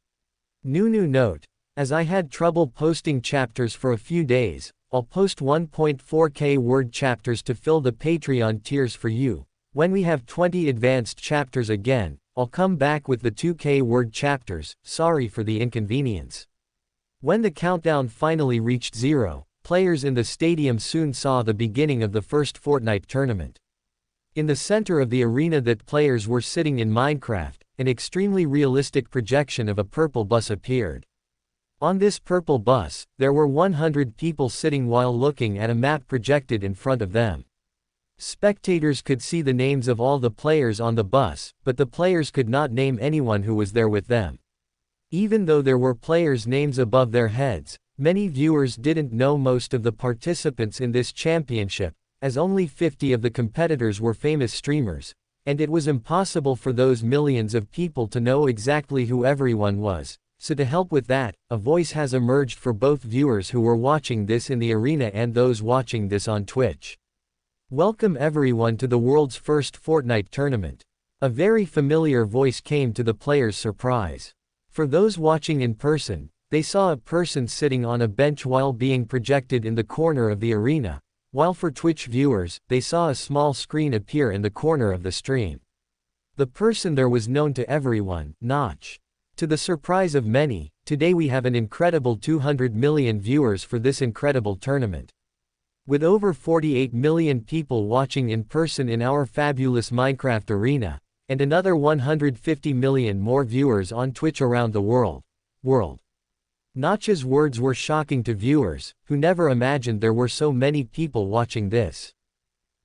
Nunu note: as I had trouble posting chapters for a few days, I'll post 1.4k word chapters to fill the Patreon tiers for you. When we have 20 advanced chapters again, I'll come back with the 2k word chapters. Sorry for the inconvenience. When the countdown finally reached 0, players in the stadium soon saw the beginning of the first Fortnite tournament. In the center of the arena that players were sitting in Minecraft, an extremely realistic projection of a purple bus appeared. On this purple bus, there were 100 people sitting while looking at a map projected in front of them. Spectators could see the names of all the players on the bus, but the players could not name anyone who was there with them. Even though there were players' names above their heads, many viewers didn't know most of the participants in this championship, as only 50 of the competitors were famous streamers, and it was impossible for those millions of people to know exactly who everyone was. So to help with that, a voice has emerged for both viewers who were watching this in the arena and those watching this on Twitch. Welcome everyone to the world's first Fortnite tournament. A very familiar voice came to the players' surprise. For those watching in person, they saw a person sitting on a bench while being projected in the corner of the arena, while for Twitch viewers, they saw a small screen appear in the corner of the stream. The person there was known to everyone, Notch. To the surprise of many, today we have an incredible 200 million viewers for this incredible tournament. With over 48 million people watching in person in our fabulous Minecraft arena, and another 150 million more viewers on Twitch around the world. Notch's words were shocking to viewers, who never imagined there were so many people watching this.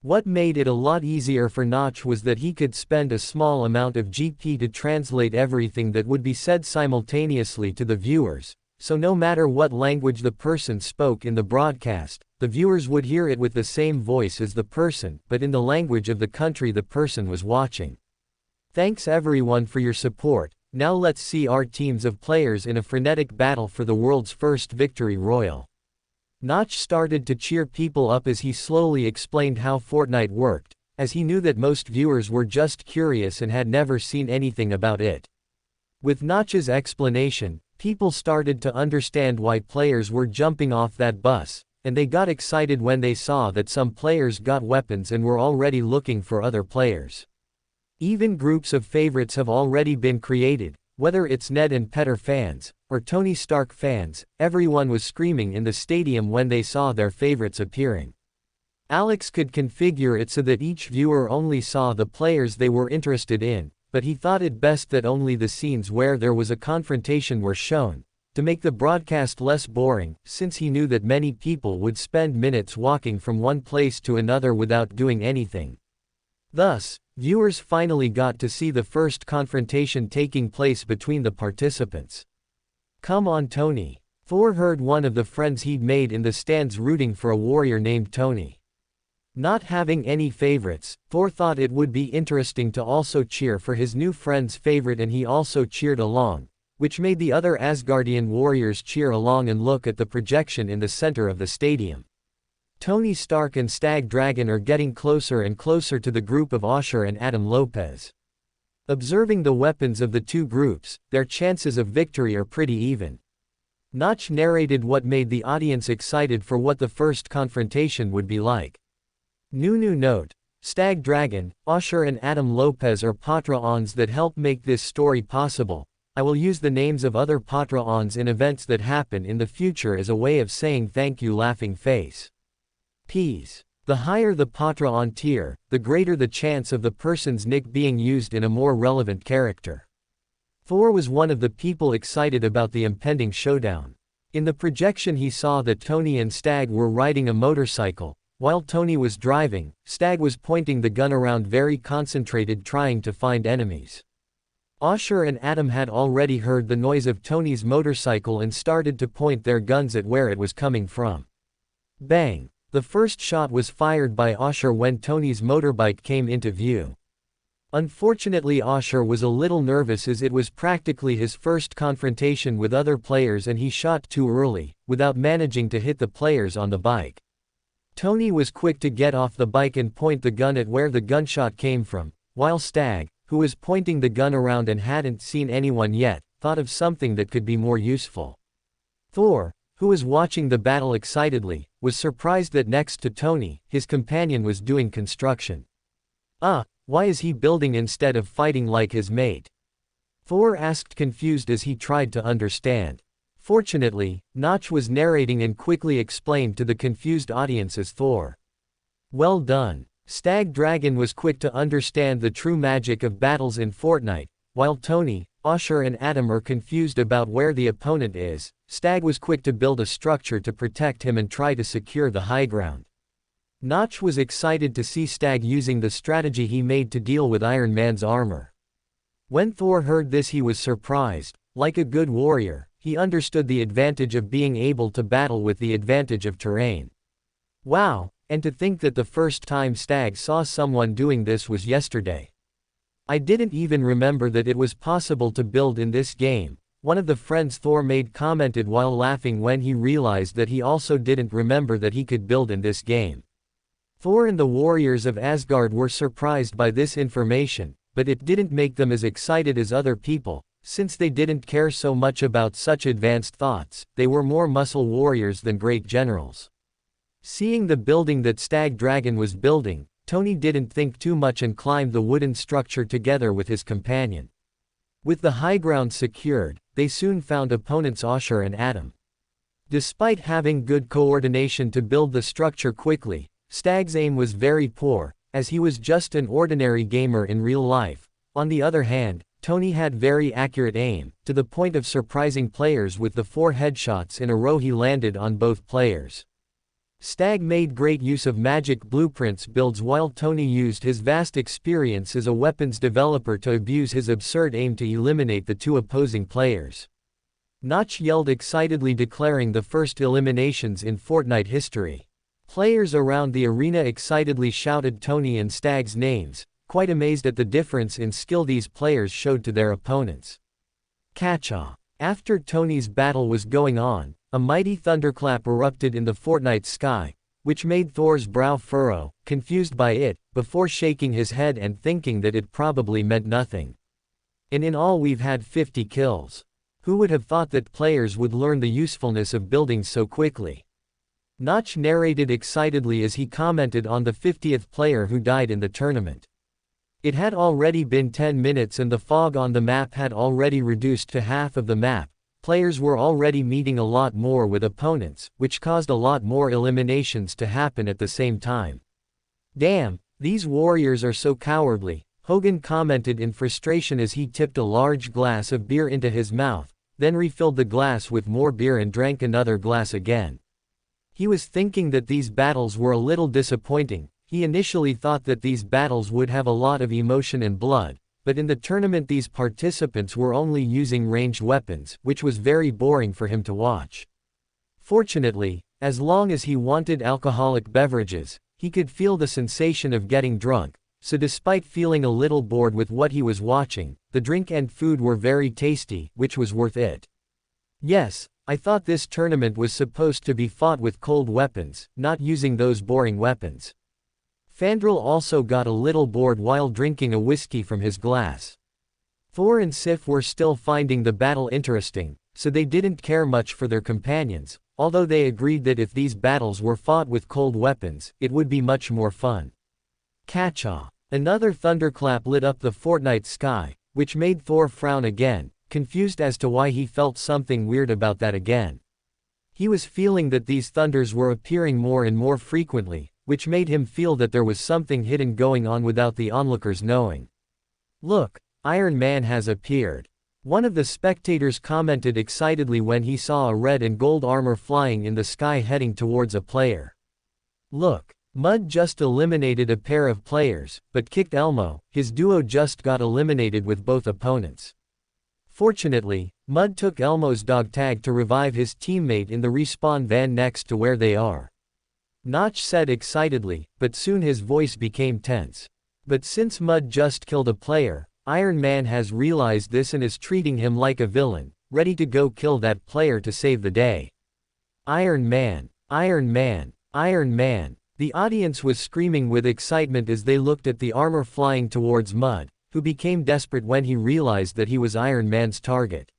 What made it a lot easier for Notch was that he could spend a small amount of GP to translate everything that would be said simultaneously to the viewers, so no matter what language the person spoke in the broadcast, the viewers would hear it with the same voice as the person, but in the language of the country the person was watching. Thanks everyone for your support. Now let's see our teams of players in a frenetic battle for the world's first victory royal. Notch started to cheer people up as he slowly explained how Fortnite worked, as he knew that most viewers were just curious and had never seen anything about it. With Notch's explanation, people started to understand why players were jumping off that bus, and they got excited when they saw that some players got weapons and were already looking for other players. Even groups of favorites have already been created, whether it's Ned and Peter fans, or Tony Stark fans. Everyone was screaming in the stadium when they saw their favorites appearing. Alex could configure it so that each viewer only saw the players they were interested in, but he thought it best that only the scenes where there was a confrontation were shown, to make the broadcast less boring, since he knew that many people would spend minutes walking from one place to another without doing anything. Thus, viewers finally got to see the first confrontation taking place between the participants. "Come on Tony." Thor heard one of the friends he'd made in the stands rooting for a warrior named Tony. Not having any favorites, Thor thought it would be interesting to also cheer for his new friend's favorite, and he also cheered along, which made the other Asgardian warriors cheer along and look at the projection in the center of the stadium. Tony Stark and Stag Dragon are getting closer and closer to the group of Asher and Adam Lopez. Observing the weapons of the two groups, their chances of victory are pretty even. Notch narrated what made the audience excited for what the first confrontation would be like. Nunu note: Stag Dragon, Asher and Adam Lopez are Patreons that help make this story possible. I will use the names of other Patreons in events that happen in the future as a way of saying thank you. Laughing face. Peas. The higher the Patreon tier, the greater the chance of the person's nick being used in a more relevant character. Thor was one of the people excited about the impending showdown. In the projection he saw that Tony and Stag were riding a motorcycle. While Tony was driving, Stag was pointing the gun around very concentrated, trying to find enemies. Asher and Adam had already heard the noise of Tony's motorcycle and started to point their guns at where it was coming from. Bang! The first shot was fired by Asher when Tony's motorbike came into view. Unfortunately, Asher was a little nervous as it was practically his first confrontation with other players and he shot too early, without managing to hit the players on the bike. Tony was quick to get off the bike and point the gun at where the gunshot came from, while Stag, who was pointing the gun around and hadn't seen anyone yet, thought of something that could be more useful. Thor, who was watching the battle excitedly, was surprised that next to Tony, his companion was doing construction. Why is he building instead of fighting like his mate? Thor asked, confused as he tried to understand. Fortunately, Notch was narrating and quickly explained to the confused audience as Thor. Well done. Stag Dragon was quick to understand the true magic of battles in Fortnite, while Tony, Asher and Adam are confused about where the opponent is. Stag was quick to build a structure to protect him and try to secure the high ground. Notch was excited to see Stag using the strategy he made to deal with Iron Man's armor. When Thor heard this he was surprised. Like a good warrior, he understood the advantage of being able to battle with the advantage of terrain. Wow, and to think that the first time Stag saw someone doing this was yesterday. I didn't even remember that it was possible to build in this game, one of the friends Thor made commented while laughing when he realized that he also didn't remember that he could build in this game. Thor and the warriors of Asgard were surprised by this information, but it didn't make them as excited as other people, Since they didn't care so much about such advanced thoughts, they were more muscle warriors than great generals. Seeing the building that Stag Dragon was building, Tony didn't think too much and climbed the wooden structure together with his companion. With the high ground secured, they soon found opponents Osher and Adam. Despite having good coordination to build the structure quickly, Stag's aim was very poor, as he was just an ordinary gamer in real life. On the other hand, Tony had very accurate aim, to the point of surprising players with the 4 headshots in a row he landed on both players. Stag made great use of magic blueprints builds while Tony used his vast experience as a weapons developer to abuse his absurd aim to eliminate the 2 opposing players. Notch yelled excitedly, declaring the first eliminations in Fortnite history. Players around the arena excitedly shouted Tony and Stag's names, quite amazed at the difference in skill these players showed to their opponents. Catch-all. After Tony's battle was going on, a mighty thunderclap erupted in the Fortnite sky, which made Thor's brow furrow, confused by it, before shaking his head and thinking that it probably meant nothing. And in all we've had 50 kills. Who would have thought that players would learn the usefulness of buildings so quickly? Notch narrated excitedly as he commented on the 50th player who died in the tournament. It had already been 10 minutes and the fog on the map had already reduced to half of the map. Players were already meeting a lot more with opponents, which caused a lot more eliminations to happen at the same time. Damn, these warriors are so cowardly, Hogan commented in frustration as he tipped a large glass of beer into his mouth, then refilled the glass with more beer and drank another glass again. He was thinking that these battles were a little disappointing. He initially thought that these battles would have a lot of emotion and blood, but in the tournament these participants were only using ranged weapons, which was very boring for him to watch. Fortunately, as long as he wanted alcoholic beverages, he could feel the sensation of getting drunk, so despite feeling a little bored with what he was watching, the drink and food were very tasty, which was worth it. Yes, I thought this tournament was supposed to be fought with cold weapons, not using those boring weapons. Fandral also got a little bored while drinking a whiskey from his glass. Thor and Sif were still finding the battle interesting, so they didn't care much for their companions, although they agreed that if these battles were fought with cold weapons, it would be much more fun. Catch-all. Another thunderclap lit up the Fortnite sky, which made Thor frown again, confused as to why he felt something weird about that again. He was feeling that these thunders were appearing more and more frequently, which made him feel that there was something hidden going on without the onlookers knowing. Look, Iron Man has appeared. One of the spectators commented excitedly when he saw a red and gold armor flying in the sky heading towards a player. Look, Mud just eliminated a pair of players, but kicked Elmo. His duo just got eliminated with both opponents. Fortunately, Mud took Elmo's dog tag to revive his teammate in the respawn van next to where they are. Notch said excitedly, but soon his voice became tense. But since Mud just killed a player, Iron Man has realized this and is treating him like a villain, ready to go kill that player to save the day. Iron Man! Iron Man! Iron Man! The audience was screaming with excitement as they looked at the armor flying towards Mud, who became desperate when he realized that he was Iron Man's target.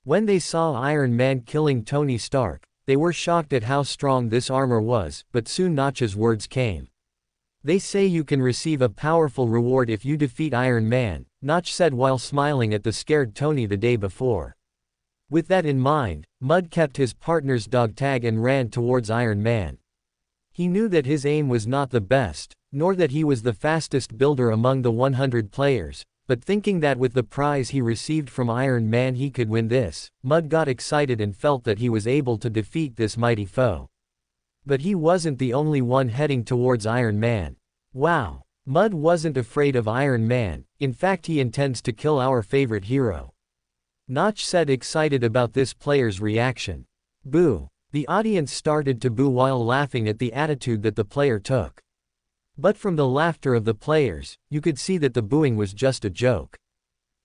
When they saw Iron Man killing Tony Stark, they were shocked at how strong this armor was, but soon Notch's words came. They say you can receive a powerful reward if you defeat Iron Man, Notch said while smiling at the scared Tony the day before. With that in mind, Mud kept his partner's dog tag and ran towards Iron Man. He knew that his aim was not the best, nor that he was the fastest builder among the 100 players, but thinking that with the prize he received from Iron Man he could win this, Mud got excited and felt that he was able to defeat this mighty foe. But he wasn't the only one heading towards Iron Man. Wow! Mud wasn't afraid of Iron Man, in fact he intends to kill our favorite hero. Notch said excited about this player's reaction. Boo! The audience started to boo while laughing at the attitude that the player took. But from the laughter of the players, you could see that the booing was just a joke.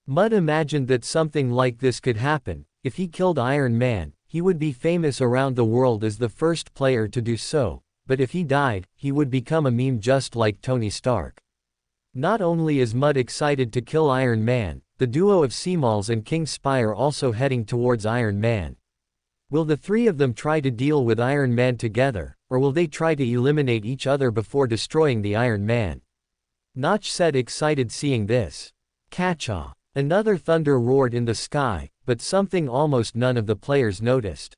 Mud imagined that something like this could happen. If he killed Iron Man, he would be famous around the world as the first player to do so, but if he died, he would become a meme just like Tony Stark. Not only is Mud excited to kill Iron Man, the the duo of Seamals and King Spy are also heading towards Iron Man. Will the three of them try to deal with Iron Man together, or will they try to eliminate each other before destroying the Iron Man? Notch said, excited seeing this. Catch-a. Another thunder roared in the sky, but something almost none of the players noticed.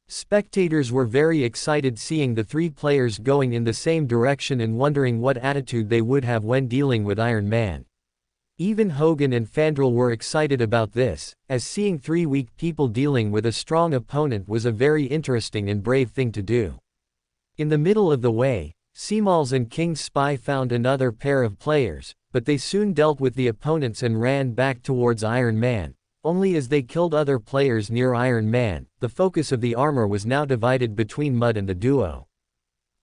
Spectators were very excited seeing the three players going in the same direction and wondering what attitude they would have when dealing with Iron Man. Even Hogan and Fandral were excited about this, as seeing three weak people dealing with a strong opponent was a very interesting and brave thing to do. In the middle of the way, Seamals and King Spy found another pair of players, but they soon dealt with the opponents and ran back towards Iron Man. Only as they killed other players near Iron Man, the focus of the armor was now divided between Mud and the duo.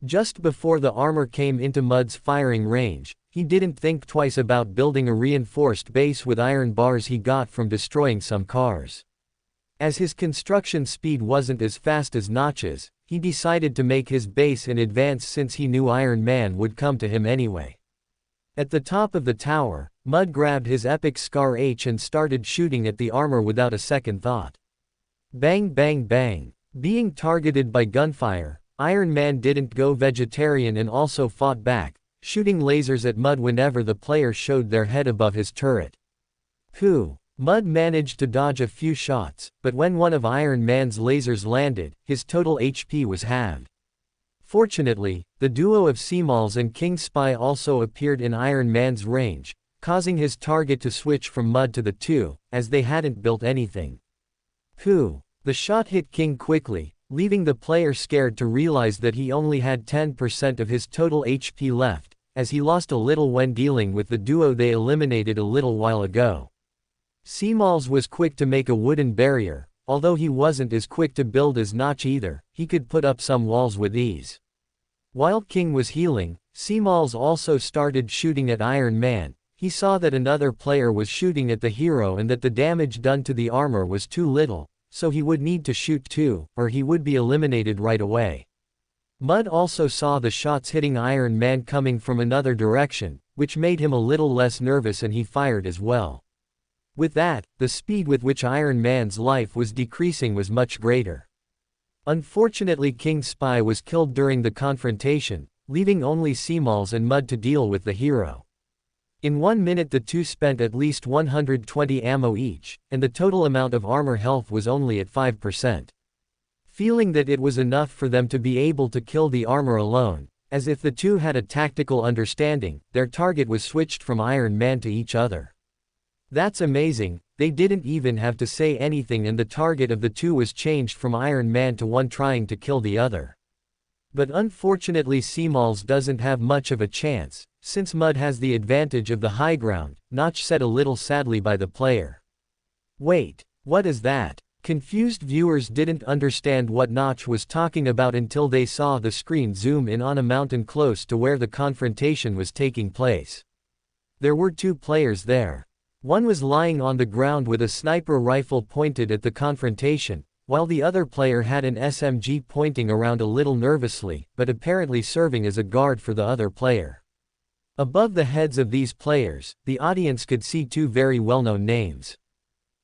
Just before the armor came into Mud's firing range, he didn't think twice about building a reinforced base with iron bars he got from destroying some cars. As his construction speed wasn't as fast as Notch's, he decided to make his base in advance since he knew Iron Man would come to him anyway. At the top of the tower, Mud grabbed his epic Scar H and started shooting at the armor without a second thought. Bang bang bang. Being targeted by gunfire, Iron Man didn't go vegetarian and also fought back, shooting lasers at Mud whenever the player showed their head above his turret. Mud managed to dodge a few shots, but when one of Iron Man's lasers landed, his total HP was halved. Fortunately, the duo of Seamals and King Spy also appeared in Iron Man's range, causing his target to switch from Mud to the two, as they hadn't built anything. The shot hit King quickly, leaving the player scared to realize that he only had 10% of his total HP left, as he lost a little when dealing with the duo they eliminated a little while ago. Seamals was quick to make a wooden barrier, although he wasn't as quick to build as Notch either. He could put up some walls with ease. While King was healing, Seamals also started shooting at Iron Man. He saw that another player was shooting at the hero and that the damage done to the armor was too little, so he would need to shoot too, or he would be eliminated right away. Mud also saw the shots hitting Iron Man coming from another direction, which made him a little less nervous, and he fired as well. With that, the speed with which Iron Man's life was decreasing was much greater. Unfortunately, King Spy was killed during the confrontation, leaving only Seamals and Mud to deal with the hero. In 1 minute the two spent at least 120 ammo each, and the total amount of armor health was only at 5%. Feeling that it was enough for them to be able to kill the armor alone, as if the two had a tactical understanding, their target was switched from Iron Man to each other. That's amazing, they didn't even have to say anything and the target of the two was changed from Iron Man to one trying to kill the other. But unfortunately Seamals doesn't have much of a chance, since Mud has the advantage of the high ground, Notch said a little sadly by the player. Wait, what is that? Confused viewers didn't understand what Notch was talking about until they saw the screen zoom in on a mountain close to where the confrontation was taking place. There were two players there. One was lying on the ground with a sniper rifle pointed at the confrontation, while the other player had an SMG pointing around a little nervously, but apparently serving as a guard for the other player. Above the heads of these players, the audience could see two very well-known names.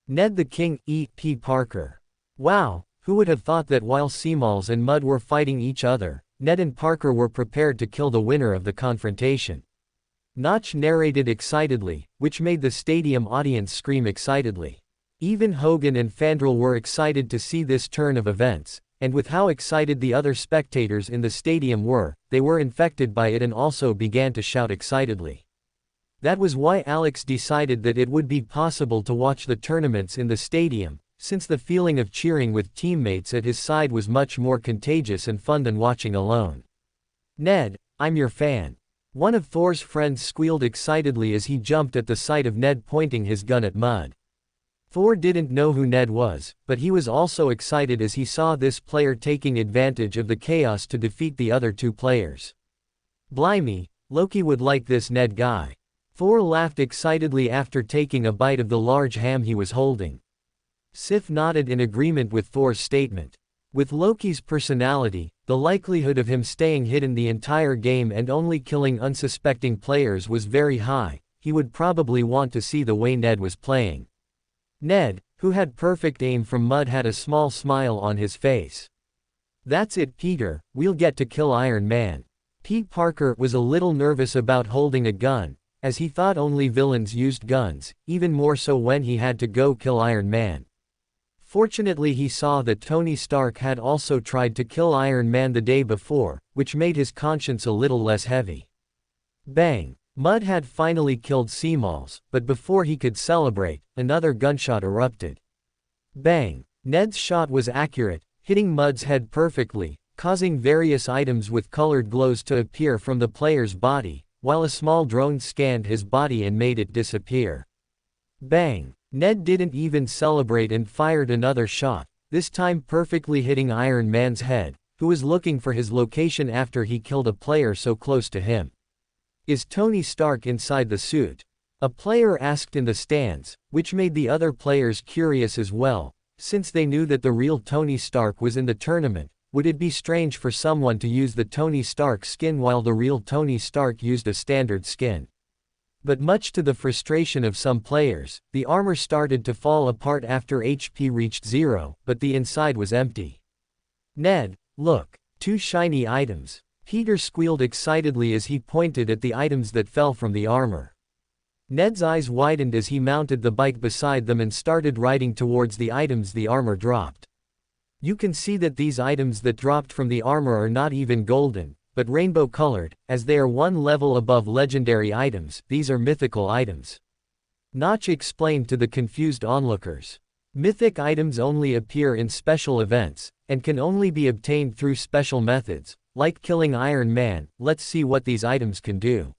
Ned the King, E.P. Parker. Wow, who would have thought that while Seamals and Mud were fighting each other, Ned and Parker were prepared to kill the winner of the confrontation. Notch narrated excitedly, which made the stadium audience scream excitedly. Even Hogan and Fandral were excited to see this turn of events, and with how excited the other spectators in the stadium were, they were infected by it and also began to shout excitedly. That was why Alex decided that it would be possible to watch the tournaments in the stadium, since the feeling of cheering with teammates at his side was much more contagious and fun than watching alone. Ned, I'm your fan. One of Thor's friends squealed excitedly as he jumped at the sight of Ned pointing his gun at Mud. Thor didn't know who Ned was, but he was also excited as he saw this player taking advantage of the chaos to defeat the other two players. Blimey, Loki would like this Ned guy. Thor laughed excitedly after taking a bite of the large ham he was holding. Sif nodded in agreement with Thor's statement. With Loki's personality, the likelihood of him staying hidden the entire game and only killing unsuspecting players was very high. he would probably want to see the way Ned was playing. Ned, who had perfect aim from mud, had a small smile on his face. "That's it, Peter, we'll get to kill Iron Man." Pete Parker was a little nervous about holding a gun, as he thought only villains used guns, even more so when he had to go kill Iron Man. Fortunately, he saw that Tony Stark had also tried to kill Iron Man the day before, which made his conscience a little less heavy. Bang! Mud had finally killed Seamalls, but before he could celebrate, another gunshot erupted. Bang! Ned's shot was accurate, hitting Mud's head perfectly, causing various items with colored glows to appear from the player's body, while a small drone scanned his body and made it disappear. Bang! Ned didn't even celebrate and fired another shot, this time perfectly hitting Iron Man's head, who was looking for his location after he killed a player so close to him. "Is Tony Stark inside the suit?" a player asked in the stands, which made the other players curious as well, since they knew that the real Tony Stark was in the tournament. Would it be strange for someone to use the Tony Stark skin while the real Tony Stark used a standard skin? But much to the frustration of some players, the armor started to fall apart after HP reached 0, but the inside was empty. "Ned, look, 2 shiny items." Peter squealed excitedly as he pointed at the items that fell from the armor. Ned's eyes widened as he mounted the bike beside them and started riding towards the items the armor dropped. You can see that these items that dropped from the armor are not even golden, but rainbow colored, as they are one level above legendary items. These are mythical items. Notch explained to the confused onlookers. Mythic items only appear in special events, and can only be obtained through special methods, like killing Iron Man. Let's see what these items can do.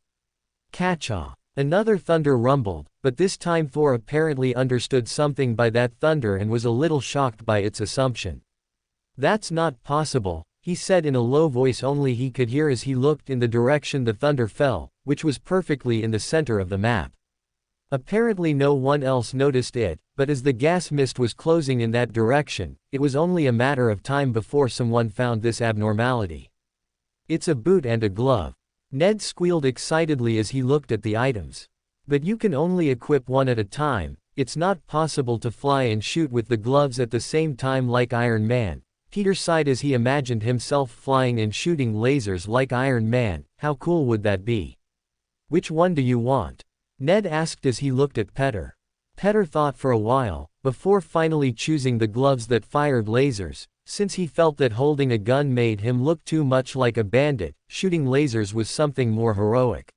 Catch-all. Another thunder rumbled, but this time Thor apparently understood something by that thunder and was a little shocked by its assumption. "That's not possible," he said in a low voice only he could hear as he looked in the direction the thunder fell, which was perfectly in the center of the map. Apparently no one else noticed it, but as the gas mist was closing in that direction, it was only a matter of time before someone found this abnormality. "It's a boot and a glove." Ned squealed excitedly as he looked at the items. "But you can only equip one at a time, it's not possible to fly and shoot with the gloves at the same time like Iron Man." Peter sighed as he imagined himself flying and shooting lasers like Iron Man. How cool would that be? "Which one do you want?" Ned asked as he looked at Peter. Peter thought for a while, before finally choosing the gloves that fired lasers, since he felt that holding a gun made him look too much like a bandit. Shooting lasers was something more heroic.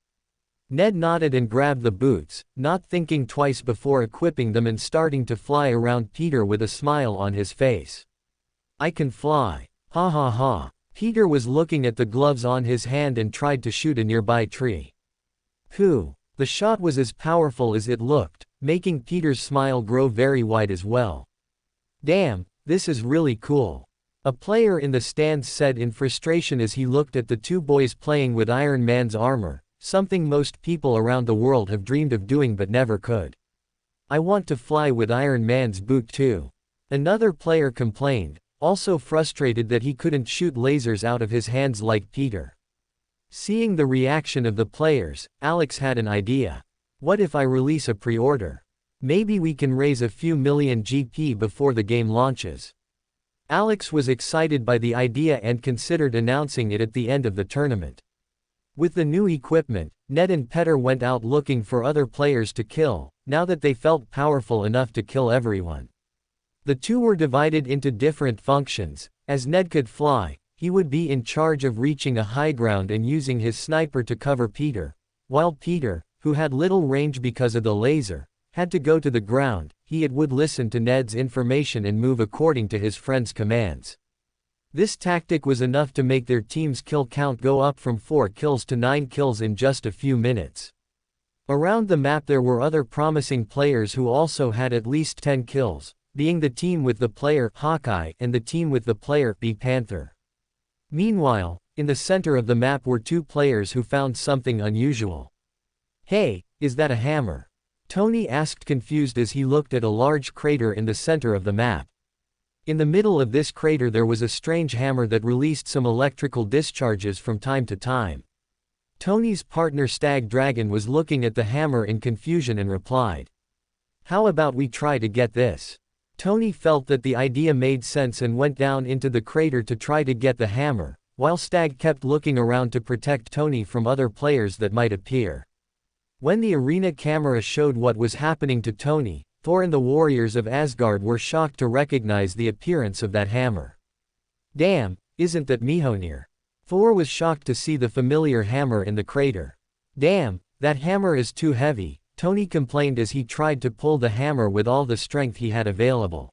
Ned nodded and grabbed the boots, not thinking twice before equipping them and starting to fly around Peter with a smile on his face. "I can fly. Ha ha ha." Peter was looking at the gloves on his hand and tried to shoot a nearby tree. Phew. The shot was as powerful as it looked, making Peter's smile grow very wide as well. "Damn, this is really cool." A player in the stands said in frustration as he looked at the 2 boys playing with Iron Man's armor, something most people around the world have dreamed of doing but never could. "I want to fly with Iron Man's boot too." Another player complained, also frustrated that he couldn't shoot lasers out of his hands like Peter. Seeing the reaction of the players, Alex had an idea. "What if I release a pre-order? Maybe we can raise a few million GP before the game launches." Alex was excited by the idea and considered announcing it at the end of the tournament. With the new equipment, Ned and Peter went out looking for other players to kill, now that they felt powerful enough to kill everyone. The 2 were divided into different functions. As Ned could fly, he would be in charge of reaching a high ground and using his sniper to cover Peter, while Peter, who had little range because of the laser, had to go to the ground. He would listen to Ned's information and move according to his friend's commands. This tactic was enough to make their team's kill count go up from 4 kills to 9 kills in just a few minutes. Around the map there were other promising players who also had at least 10 kills, being the team with the player Hawkeye and the team with the player Panther. Meanwhile, in the center of the map were 2 players who found something unusual. "Hey, is that a hammer?" Tony asked confused as he looked at a large crater in the center of the map. In the middle of this crater there was a strange hammer that released some electrical discharges from time to time. Tony's partner Stag Dragon was looking at the hammer in confusion and replied, "How about we try to get this?" Tony felt that the idea made sense and went down into the crater to try to get the hammer, while Stag kept looking around to protect Tony from other players that might appear. When the arena camera showed what was happening to Tony, Thor and the warriors of Asgard were shocked to recognize the appearance of that hammer. "Damn, isn't that Mjolnir?" Thor was shocked to see the familiar hammer in the crater. "Damn, that hammer is too heavy," Tony complained as he tried to pull the hammer with all the strength he had available.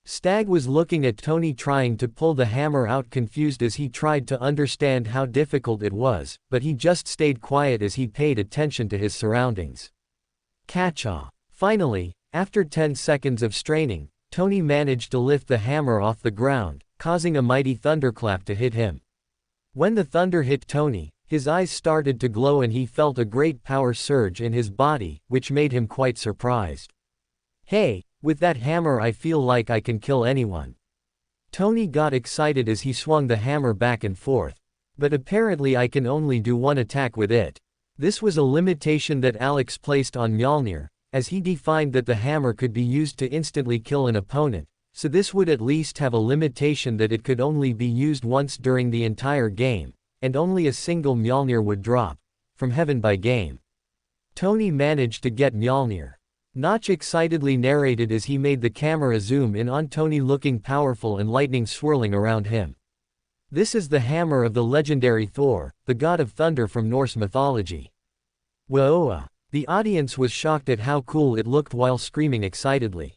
Stag was looking at Tony trying to pull the hammer out, confused as he tried to understand how difficult it was, but he just stayed quiet as he paid attention to his surroundings. Catch-all. Finally, after 10 seconds of straining, Tony managed to lift the hammer off the ground, causing a mighty thunderclap to hit him. When the thunder hit Tony, his eyes started to glow and he felt a great power surge in his body, which made him quite surprised. "Hey, with that hammer I feel like I can kill anyone." Tony got excited as he swung the hammer back and forth. "But apparently I can only do one attack with it." This was a limitation that Alex placed on Mjolnir, as he defined that the hammer could be used to instantly kill an opponent, so this would at least have a limitation that it could only be used once during the entire game, and only a single Mjolnir would drop from heaven by game. Tony managed to get Mjolnir. Notch excitedly narrated as he made the camera zoom in on Tony looking powerful and lightning swirling around him. "This is the hammer of the legendary Thor, the god of thunder from Norse mythology." Whoa! The audience was shocked at how cool it looked while screaming excitedly.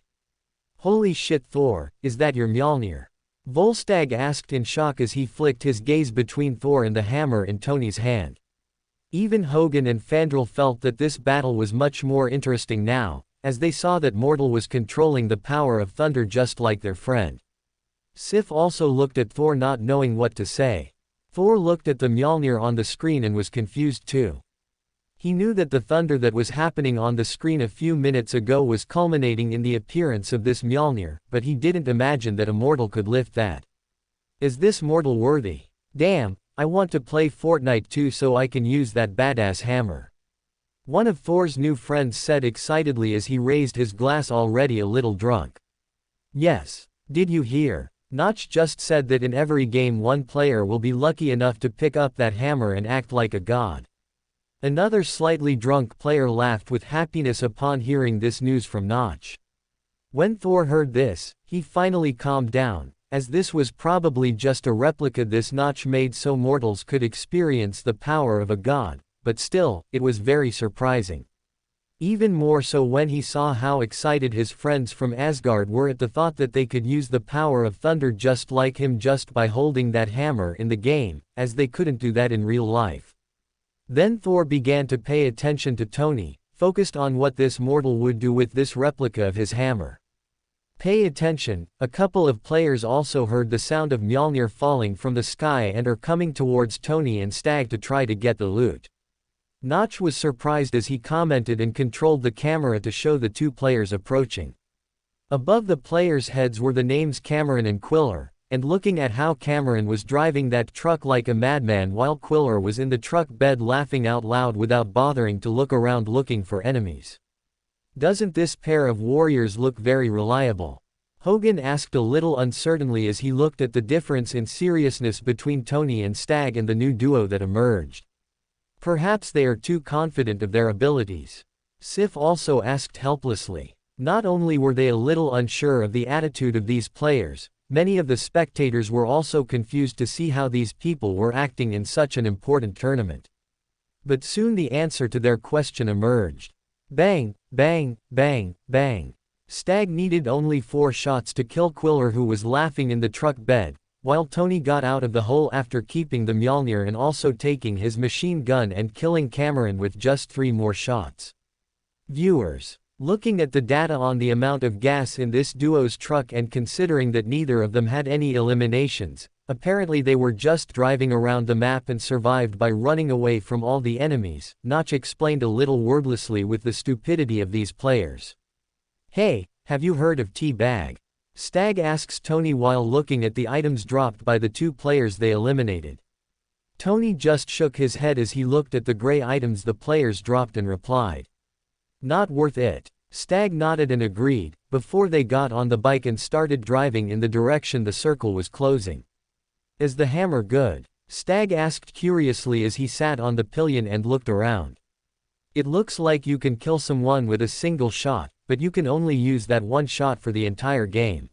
"Holy shit, Thor, is that your Mjolnir?" Volstagg asked in shock as he flicked his gaze between Thor and the hammer in Tony's hand. Even Hogan and Fandral felt that this battle was much more interesting now, as they saw that mortal was controlling the power of thunder just like their friend. Sif also looked at Thor not knowing what to say. Thor looked at the Mjolnir on the screen and was confused too. He knew that the thunder that was happening on the screen a few minutes ago was culminating in the appearance of this Mjolnir, but he didn't imagine that a mortal could lift that. "Is this mortal worthy? Damn, I want to play Fortnite too so I can use that badass hammer," one of Thor's new friends said excitedly as he raised his glass, already a little drunk. "Yes. Did you hear? Notch just said that in every game one player will be lucky enough to pick up that hammer and act like a god." Another slightly drunk player laughed with happiness upon hearing this news from Notch. When Thor heard this, he finally calmed down, as this was probably just a replica this Notch made so mortals could experience the power of a god, but still, it was very surprising. Even more so when he saw how excited his friends from Asgard were at the thought that they could use the power of thunder just like him just by holding that hammer in the game, as they couldn't do that in real life. Then Thor began to pay attention to Tony, focused on what this mortal would do with this replica of his hammer. Pay attention, a couple of players also heard the sound of Mjolnir falling from the sky and are coming towards Tony and Stag to try to get the loot. Notch was surprised as he commented and controlled the camera to show the two players approaching. Above the players' heads were the names Cameron and Quiller, and looking at how Cameron was driving that truck like a madman while Quiller was in the truck bed laughing out loud without bothering to look around looking for enemies. "Doesn't this pair of warriors look very reliable?" Hogan asked a little uncertainly as he looked at the difference in seriousness between Tony and Stag and the new duo that emerged. "Perhaps they are too confident of their abilities." Sif also asked helplessly. Not only were they a little unsure of the attitude of these players, many of the spectators were also confused to see how these people were acting in such an important tournament. But soon the answer to their question emerged. Bang, bang, bang, bang. Stag needed only 4 shots to kill Quiller, who was laughing in the truck bed, while Tony got out of the hole after keeping the Mjolnir and also taking his machine gun and killing Cameron with just 3 more shots. Viewers, looking at the data on the amount of gas in this duo's truck and considering that neither of them had any eliminations, apparently they were just driving around the map and survived by running away from all the enemies, Notch explained a little wordlessly with the stupidity of these players. "Hey, have you heard of T-Bag?" Stag asks Tony while looking at the items dropped by the 2 players they eliminated. Tony just shook his head as he looked at the gray items the players dropped and replied, "Not worth it." Stag nodded and agreed, before they got on the bike and started driving in the direction the circle was closing. "Is the hammer good?" Stag asked curiously as he sat on the pillion and looked around. "It looks like you can kill someone with a single shot, but you can only use that one shot for the entire game,"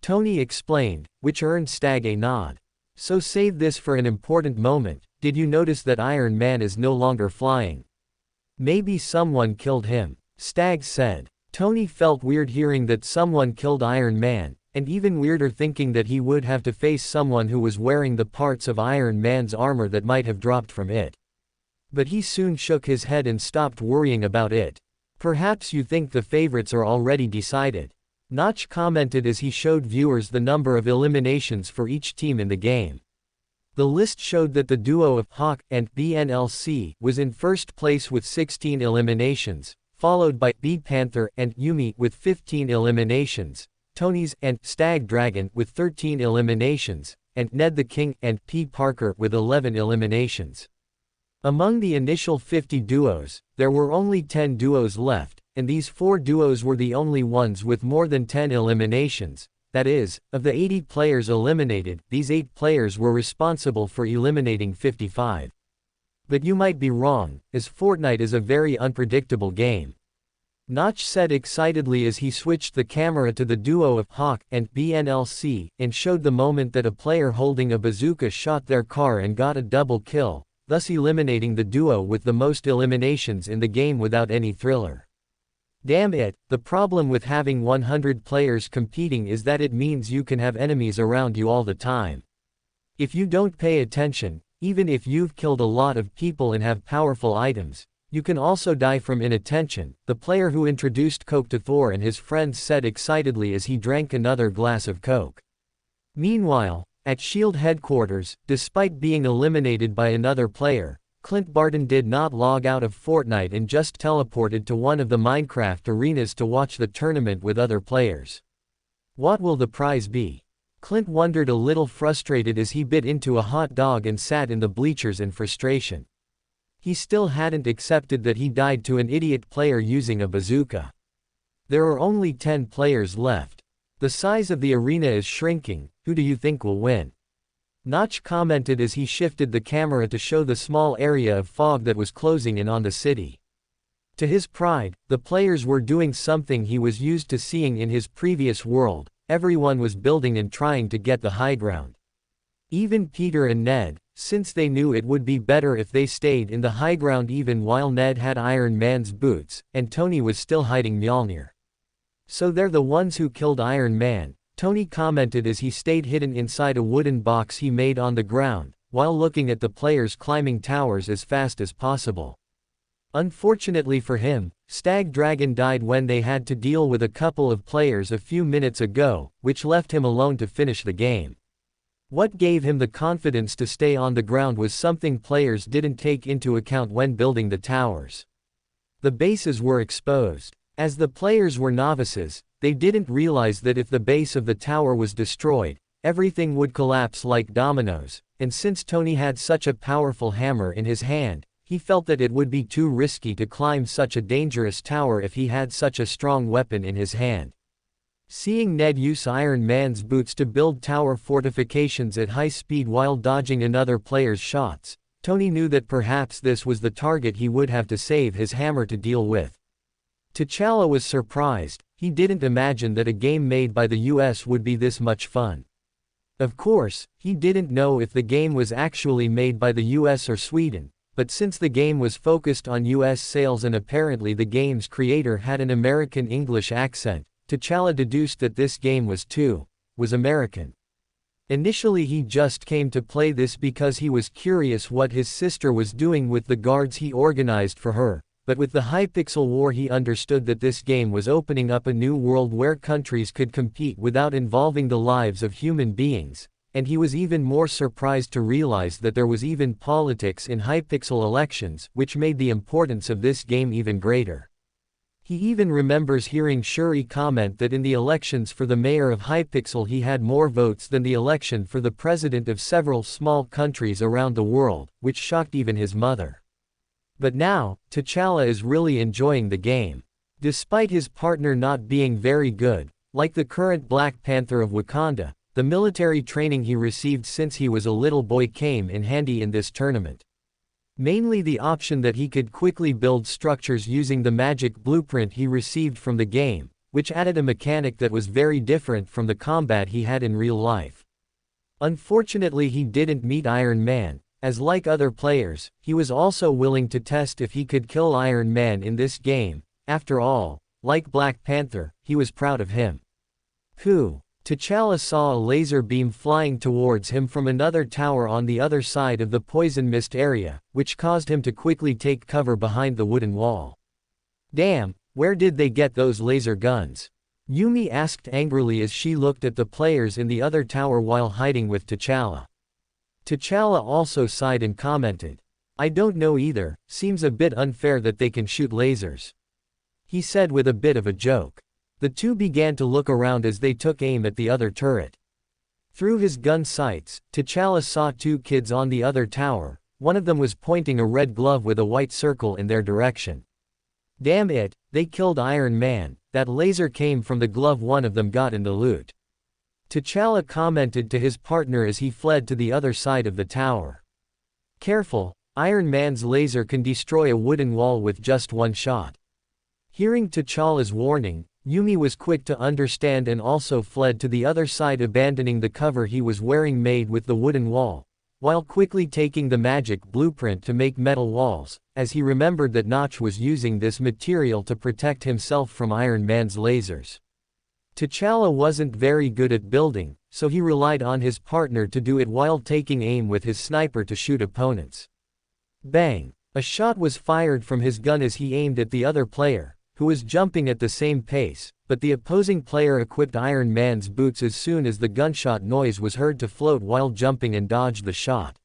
Tony explained, which earned Stag a nod. "So save this for an important moment. Did you notice that Iron Man is no longer flying? Maybe someone killed him," Stag said. Tony felt weird hearing that someone killed Iron Man, and even weirder thinking that he would have to face someone who was wearing the parts of Iron Man's armor that might have dropped from it. But he soon shook his head and stopped worrying about it. "Perhaps you think the favorites are already decided," Notch commented as he showed viewers the number of eliminations for each team in the game. The list showed that the duo of Hawk and BNLC was in first place with 16 eliminations, followed by B Panther and Yumi with 15 eliminations, Tony's and Stag Dragon with 13 eliminations, and Ned the King and P Parker with 11 eliminations. Among the initial 50 duos, there were only 10 duos left, and these 4 duos were the only ones with more than 10 eliminations. That is, of the 80 players eliminated, these 8 players were responsible for eliminating 55. But you might be wrong, as Fortnite is a very unpredictable game, Notch said excitedly as he switched the camera to the duo of Hawk and BNLC and showed the moment that a player holding a bazooka shot their car and got a double kill, thus eliminating the duo with the most eliminations in the game without any thriller. "Damn it, the problem with having 100 players competing is that it means you can have enemies around you all the time. If you don't pay attention, even if you've killed a lot of people and have powerful items, you can also die from inattention," the player who introduced Coke to Thor and his friends said excitedly as he drank another glass of Coke. Meanwhile, at SHIELD headquarters, despite being eliminated by another player, Clint Barton did not log out of Fortnite and just teleported to one of the Minecraft arenas to watch the tournament with other players. What will the prize be? Clint wondered, a little frustrated as he bit into a hot dog and sat in the bleachers in frustration. He still hadn't accepted that he died to an idiot player using a bazooka. There are only 10 players left. The size of the arena is shrinking. Who do you think will win? Notch commented as he shifted the camera to show the small area of fog that was closing in on the city. To his pride, the players were doing something he was used to seeing in his previous world. Everyone was building and trying to get the high ground. Even Peter and Ned, since they knew it would be better if they stayed in the high ground even while Ned had Iron Man's boots, and Tony was still hiding Mjolnir. "So they're the ones who killed Iron Man," Tony commented as he stayed hidden inside a wooden box he made on the ground, while looking at the players climbing towers as fast as possible. Unfortunately for him, Stag Dragon died when they had to deal with a couple of players a few minutes ago, which left him alone to finish the game. What gave him the confidence to stay on the ground was something players didn't take into account when building the towers. The bases were exposed. As the players were novices, they didn't realize that if the base of the tower was destroyed, everything would collapse like dominoes, and since Tony had such a powerful hammer in his hand, he felt that it would be too risky to climb such a dangerous tower if he had such a strong weapon in his hand. Seeing Ned use Iron Man's boots to build tower fortifications at high speed while dodging another player's shots, Tony knew that perhaps this was the target he would have to save his hammer to deal with. T'Challa was surprised. He didn't imagine that a game made by the US would be this much fun. Of course, he didn't know if the game was actually made by the US or Sweden, but since the game was focused on US sales and apparently the game's creator had an American English accent, T'Challa deduced that this game was American. Initially he just came to play this because he was curious what his sister was doing with the guards he organized for her, but with the Hypixel War he understood that this game was opening up a new world where countries could compete without involving the lives of human beings, and he was even more surprised to realize that there was even politics in Hypixel elections, which made the importance of this game even greater. He even remembers hearing Shuri comment that in the elections for the mayor of Hypixel he had more votes than the election for the president of several small countries around the world, which shocked even his mother. But now, T'Challa is really enjoying the game. Despite his partner not being very good, like the current Black Panther of Wakanda, the military training he received since he was a little boy came in handy in this tournament. Mainly the option that he could quickly build structures using the magic blueprint he received from the game, which added a mechanic that was very different from the combat he had in real life. Unfortunately he didn't meet Iron Man, as like other players, he was also willing to test if he could kill Iron Man in this game. After all, like Black Panther, he was proud of him. T'Challa saw a laser beam flying towards him from another tower on the other side of the poison mist area, which caused him to quickly take cover behind the wooden wall. Damn, where did they get those laser guns? Yumi asked angrily as she looked at the players in the other tower while hiding with T'Challa. T'Challa also sighed and commented, "I don't know either, seems a bit unfair that they can shoot lasers," he said with a bit of a joke. The two began to look around as they took aim at the other turret. Through his gun sights, T'Challa saw two kids on the other tower. One of them was pointing a red glove with a white circle in their direction. Damn it, they killed Iron Man, that laser came from the glove one of them got in the loot. T'Challa commented to his partner as he fled to the other side of the tower. Careful, Iron Man's laser can destroy a wooden wall with just one shot. Hearing T'Challa's warning, Yumi was quick to understand and also fled to the other side, abandoning the cover he was wearing made with the wooden wall, while quickly taking the magic blueprint to make metal walls, as he remembered that Notch was using this material to protect himself from Iron Man's lasers. T'Challa wasn't very good at building, so he relied on his partner to do it while taking aim with his sniper to shoot opponents. Bang! A shot was fired from his gun as he aimed at the other player, who was jumping at the same pace, but the opposing player equipped Iron Man's boots as soon as the gunshot noise was heard to float while jumping and dodged the shot.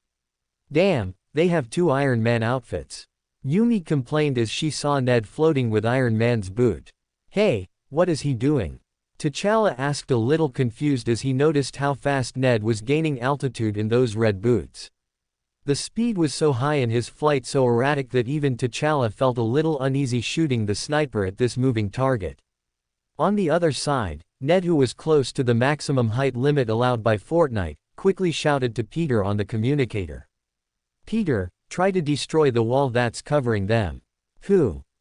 Damn, they have two Iron Man outfits. Yumi complained as she saw Ned floating with Iron Man's boot. Hey, what is he doing? T'Challa asked, a little confused as he noticed how fast Ned was gaining altitude in those red boots. The speed was so high and his flight so erratic that even T'Challa felt a little uneasy shooting the sniper at this moving target. On the other side, Ned, who was close to the maximum height limit allowed by Fortnite, quickly shouted to Peter on the communicator. "Peter, try to destroy the wall that's covering them."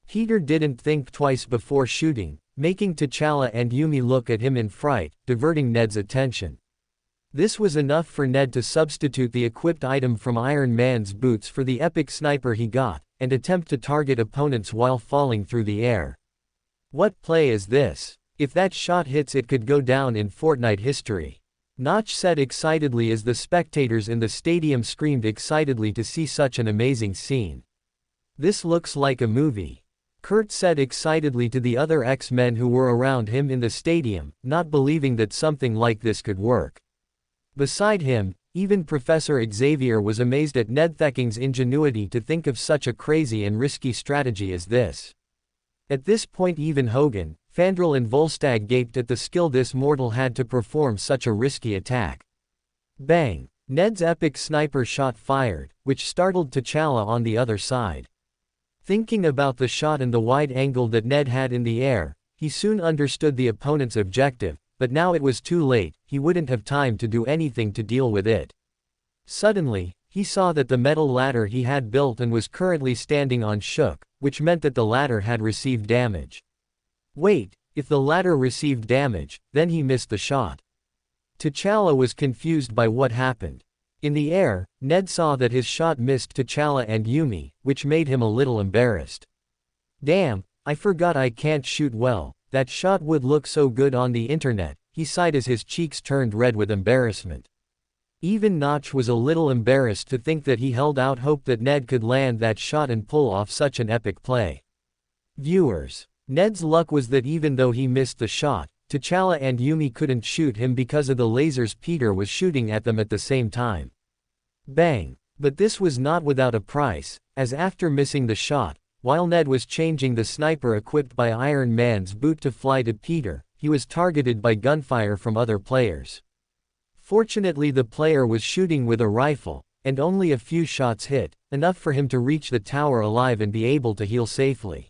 Peter didn't think twice before shooting, making T'Challa and Yumi look at him in fright, diverting Ned's attention. This was enough for Ned to substitute the equipped item from Iron Man's boots for the epic sniper he got, and attempt to target opponents while falling through the air. What play is this? If that shot hits, it could go down in Fortnite history. Notch said excitedly as the spectators in the stadium screamed excitedly to see such an amazing scene. This looks like a movie. Kurt said excitedly to the other X-Men who were around him in the stadium, not believing that something like this could work. Beside him, even Professor Xavier was amazed at Ned Thecking's ingenuity to think of such a crazy and risky strategy as this. At this point even Hogan, Fandral and Volstagg gaped at the skill this mortal had to perform such a risky attack. Bang! Ned's epic sniper shot fired, which startled T'Challa on the other side. Thinking about the shot and the wide angle that Ned had in the air, he soon understood the opponent's objective, but now it was too late, he wouldn't have time to do anything to deal with it. Suddenly, he saw that the metal ladder he had built and was currently standing on shook, which meant that the ladder had received damage. Wait, if the ladder received damage, then he missed the shot. T'Challa was confused by what happened. In the air, Ned saw that his shot missed T'Challa and Yumi, which made him a little embarrassed. Damn, I forgot I can't shoot well. That shot would look so good on the internet, he sighed as his cheeks turned red with embarrassment. Even Notch was a little embarrassed to think that he held out hope that Ned could land that shot and pull off such an epic play. Viewers, Ned's luck was that even though he missed the shot, T'Challa and Yumi couldn't shoot him because of the lasers Peter was shooting at them at the same time. Bang! But this was not without a price, as after missing the shot, while Ned was changing the sniper equipped by Iron Man's boot to fly to Peter, he was targeted by gunfire from other players. Fortunately, the player was shooting with a rifle, and only a few shots hit, enough for him to reach the tower alive and be able to heal safely.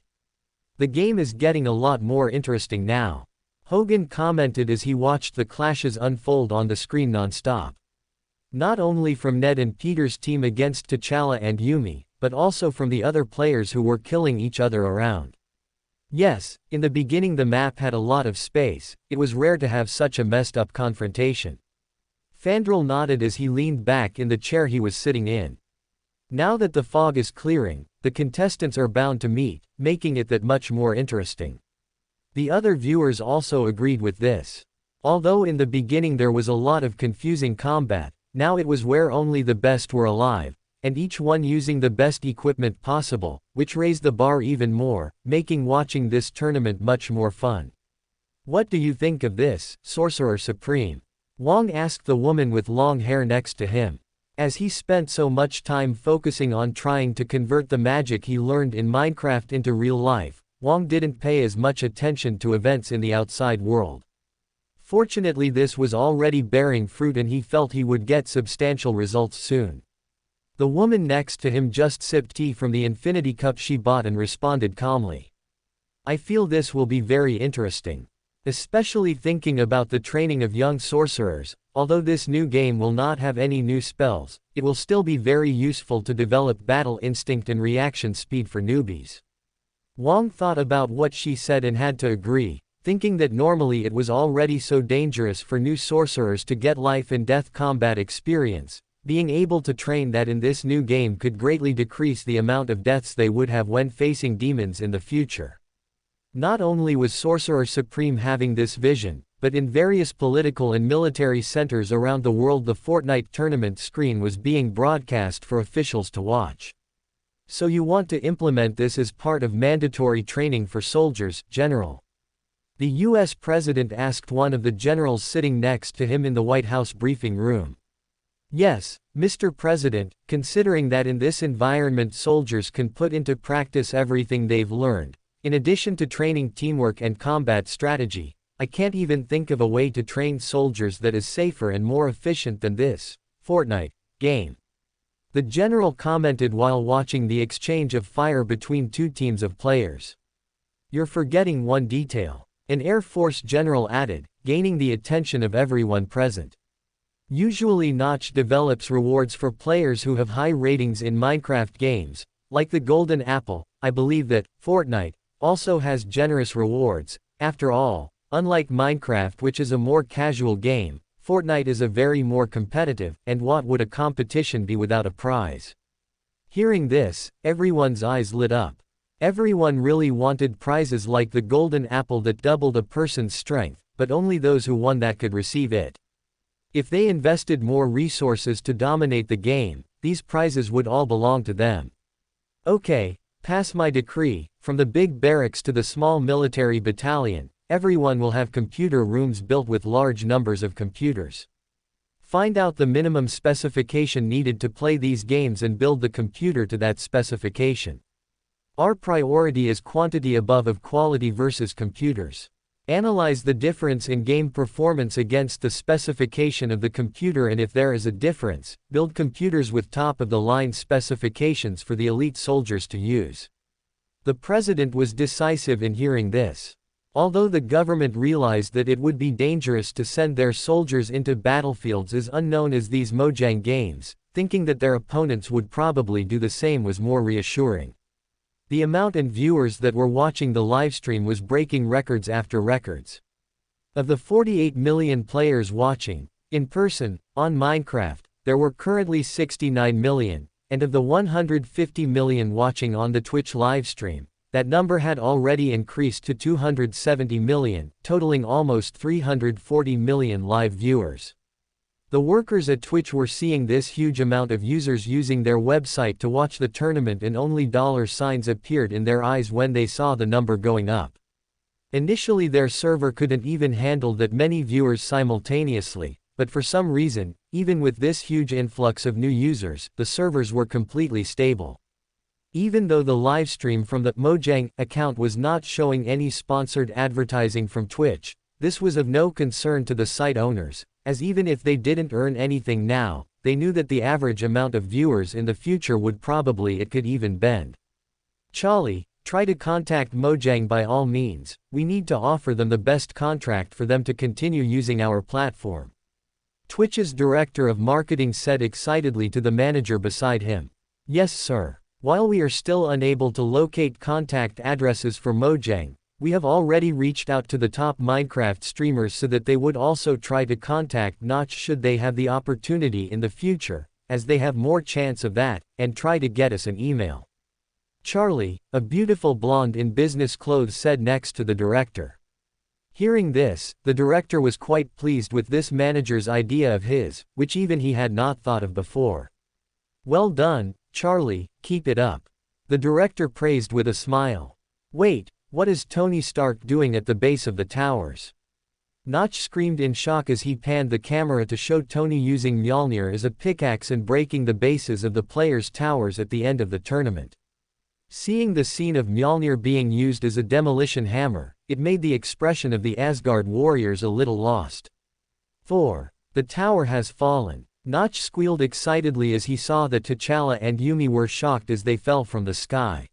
The game is getting a lot more interesting now. Hogan commented as he watched the clashes unfold on the screen non-stop. Not only from Ned and Peter's team against T'Challa and Yumi, but also from the other players who were killing each other around. Yes, in the beginning the map had a lot of space, it was rare to have such a messed up confrontation. Fandral nodded as he leaned back in the chair he was sitting in. Now that the fog is clearing, the contestants are bound to meet, making it that much more interesting. The other viewers also agreed with this. Although in the beginning there was a lot of confusing combat, now it was where only the best were alive, and each one using the best equipment possible, which raised the bar even more, making watching this tournament much more fun. What do you think of this, Sorcerer Supreme? Wong asked the woman with long hair next to him. As he spent so much time focusing on trying to convert the magic he learned in Minecraft into real life, Wong didn't pay as much attention to events in the outside world. Fortunately, this was already bearing fruit and he felt he would get substantial results soon. The woman next to him just sipped tea from the infinity cup she bought and responded calmly. I feel this will be very interesting. Especially thinking about the training of young sorcerers. Although this new game will not have any new spells, it will still be very useful to develop battle instinct and reaction speed for newbies. Wong thought about what she said and had to agree, thinking that normally it was already so dangerous for new sorcerers to get life and death combat experience. Being able to train that in this new game could greatly decrease the amount of deaths they would have when facing demons in the future. Not only was Sorcerer Supreme having this vision, but in various political and military centers around the world the Fortnite tournament screen was being broadcast for officials to watch. So you want to implement this as part of mandatory training for soldiers, General? The US President asked one of the generals sitting next to him in the White House briefing room. Yes, Mr. President, considering that in this environment soldiers can put into practice everything they've learned, in addition to training teamwork and combat strategy, I can't even think of a way to train soldiers that is safer and more efficient than this Fortnite game. The general commented while watching the exchange of fire between two teams of players. You're forgetting one detail, an Air Force general added, gaining the attention of everyone present. Usually Notch develops rewards for players who have high ratings in Minecraft games, like the Golden Apple. I believe that Fortnite also has generous rewards. After all, unlike Minecraft, which is a more casual game, Fortnite is a very more competitive, and what would a competition be without a prize? Hearing this, everyone's eyes lit up. Everyone really wanted prizes like the Golden Apple that doubled a person's strength, but only those who won that could receive it. If they invested more resources to dominate the game, these prizes would all belong to them. Okay, pass my decree. From the big barracks to the small military battalion, everyone will have computer rooms built with large numbers of computers. Find out the minimum specification needed to play these games and build the computer to that specification. Our priority is quantity above of quality versus computers. Analyze the difference in game performance against the specification of the computer, and if there is a difference, build computers with top-of-the-line specifications for the elite soldiers to use. The president was decisive in hearing this. Although the government realized that it would be dangerous to send their soldiers into battlefields as unknown as these Mojang games, thinking that their opponents would probably do the same was more reassuring. The amount and viewers that were watching the livestream was breaking records after records. Of the 48 million players watching, in person, on Minecraft, there were currently 69 million, and of the 150 million watching on the Twitch livestream, that number had already increased to 270 million, totaling almost 340 million live viewers. The workers at Twitch were seeing this huge amount of users using their website to watch the tournament, and only dollar signs appeared in their eyes when they saw the number going up. Initially their server couldn't even handle that many viewers simultaneously, but for some reason, even with this huge influx of new users, the servers were completely stable. Even though the livestream from the Mojang account was not showing any sponsored advertising from Twitch, this was of no concern to the site owners, as even if they didn't earn anything now, they knew that the average amount of viewers in the future would probably it could even bend. Charlie, try to contact Mojang by all means, we need to offer them the best contract for them to continue using our platform. Twitch's director of marketing said excitedly to the manager beside him. Yes sir. While we are still unable to locate contact addresses for Mojang, we have already reached out to the top Minecraft streamers so that they would also try to contact Notch should they have the opportunity in the future, as they have more chance of that, and try to get us an email. Charlie, a beautiful blonde in business clothes said next to the director. Hearing this, the director was quite pleased with this manager's idea of his, which even he had not thought of before. Well done, Charlie, keep it up. The director praised with a smile. Wait, what is Tony Stark doing at the base of the towers? Notch screamed in shock as he panned the camera to show Tony using Mjolnir as a pickaxe and breaking the bases of the players' towers at the end of the tournament. Seeing the scene of Mjolnir being used as a demolition hammer, it made the expression of the Asgard warriors a little lost. Thor, the tower has fallen. Notch squealed excitedly as he saw that T'Challa and Yumi were shocked as they fell from the sky.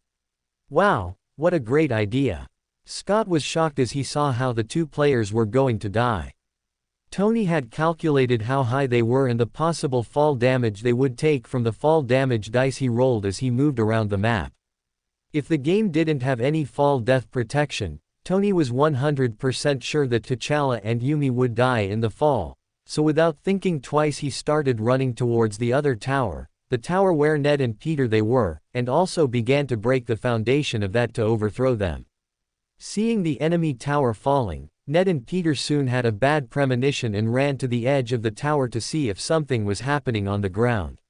Wow, what a great idea. Scott was shocked as he saw how the two players were going to die. Tony had calculated how high they were and the possible fall damage they would take from the fall damage dice he rolled as he moved around the map. If the game didn't have any fall death protection, Tony was 100% sure that T'Challa and Yumi would die in the fall. So without thinking twice he started running towards the other tower, the tower where Ned and Peter they were, and also began to break the foundation of that to overthrow them. Seeing the enemy tower falling, Ned and Peter soon had a bad premonition and ran to the edge of the tower to see if something was happening on the ground.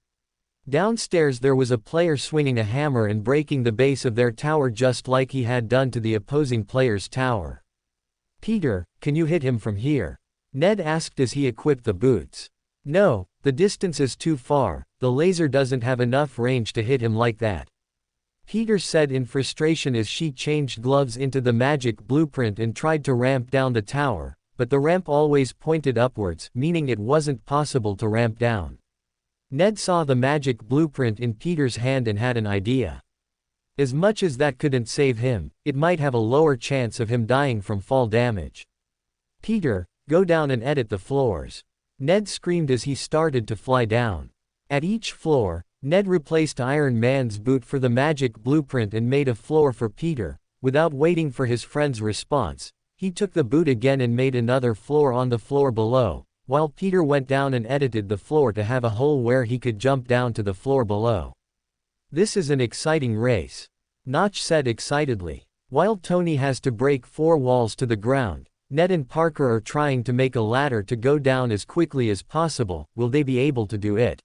Downstairs there was a player swinging a hammer and breaking the base of their tower just like he had done to the opposing player's tower. Peter, can you hit him from here? Ned asked as he equipped the boots. No, the distance is too far, the laser doesn't have enough range to hit him like that. Peter said in frustration as she changed gloves into the magic blueprint and tried to ramp down the tower, but the ramp always pointed upwards, meaning it wasn't possible to ramp down. Ned saw the magic blueprint in Peter's hand and had an idea. As much as that couldn't save him, it might have a lower chance of him dying from fall damage. Peter, go down and edit the floors. Ned screamed as he started to fly down. At each floor, Ned replaced Iron Man's boot for the magic blueprint and made a floor for Peter. Without waiting for his friend's response, he took the boot again and made another floor on the floor below, while Peter went down and edited the floor to have a hole where he could jump down to the floor below. This is an exciting race. Notch said excitedly. While Tony has to break 4 walls to the ground, Ned and Parker are trying to make a ladder to go down as quickly as possible. Will they be able to do it?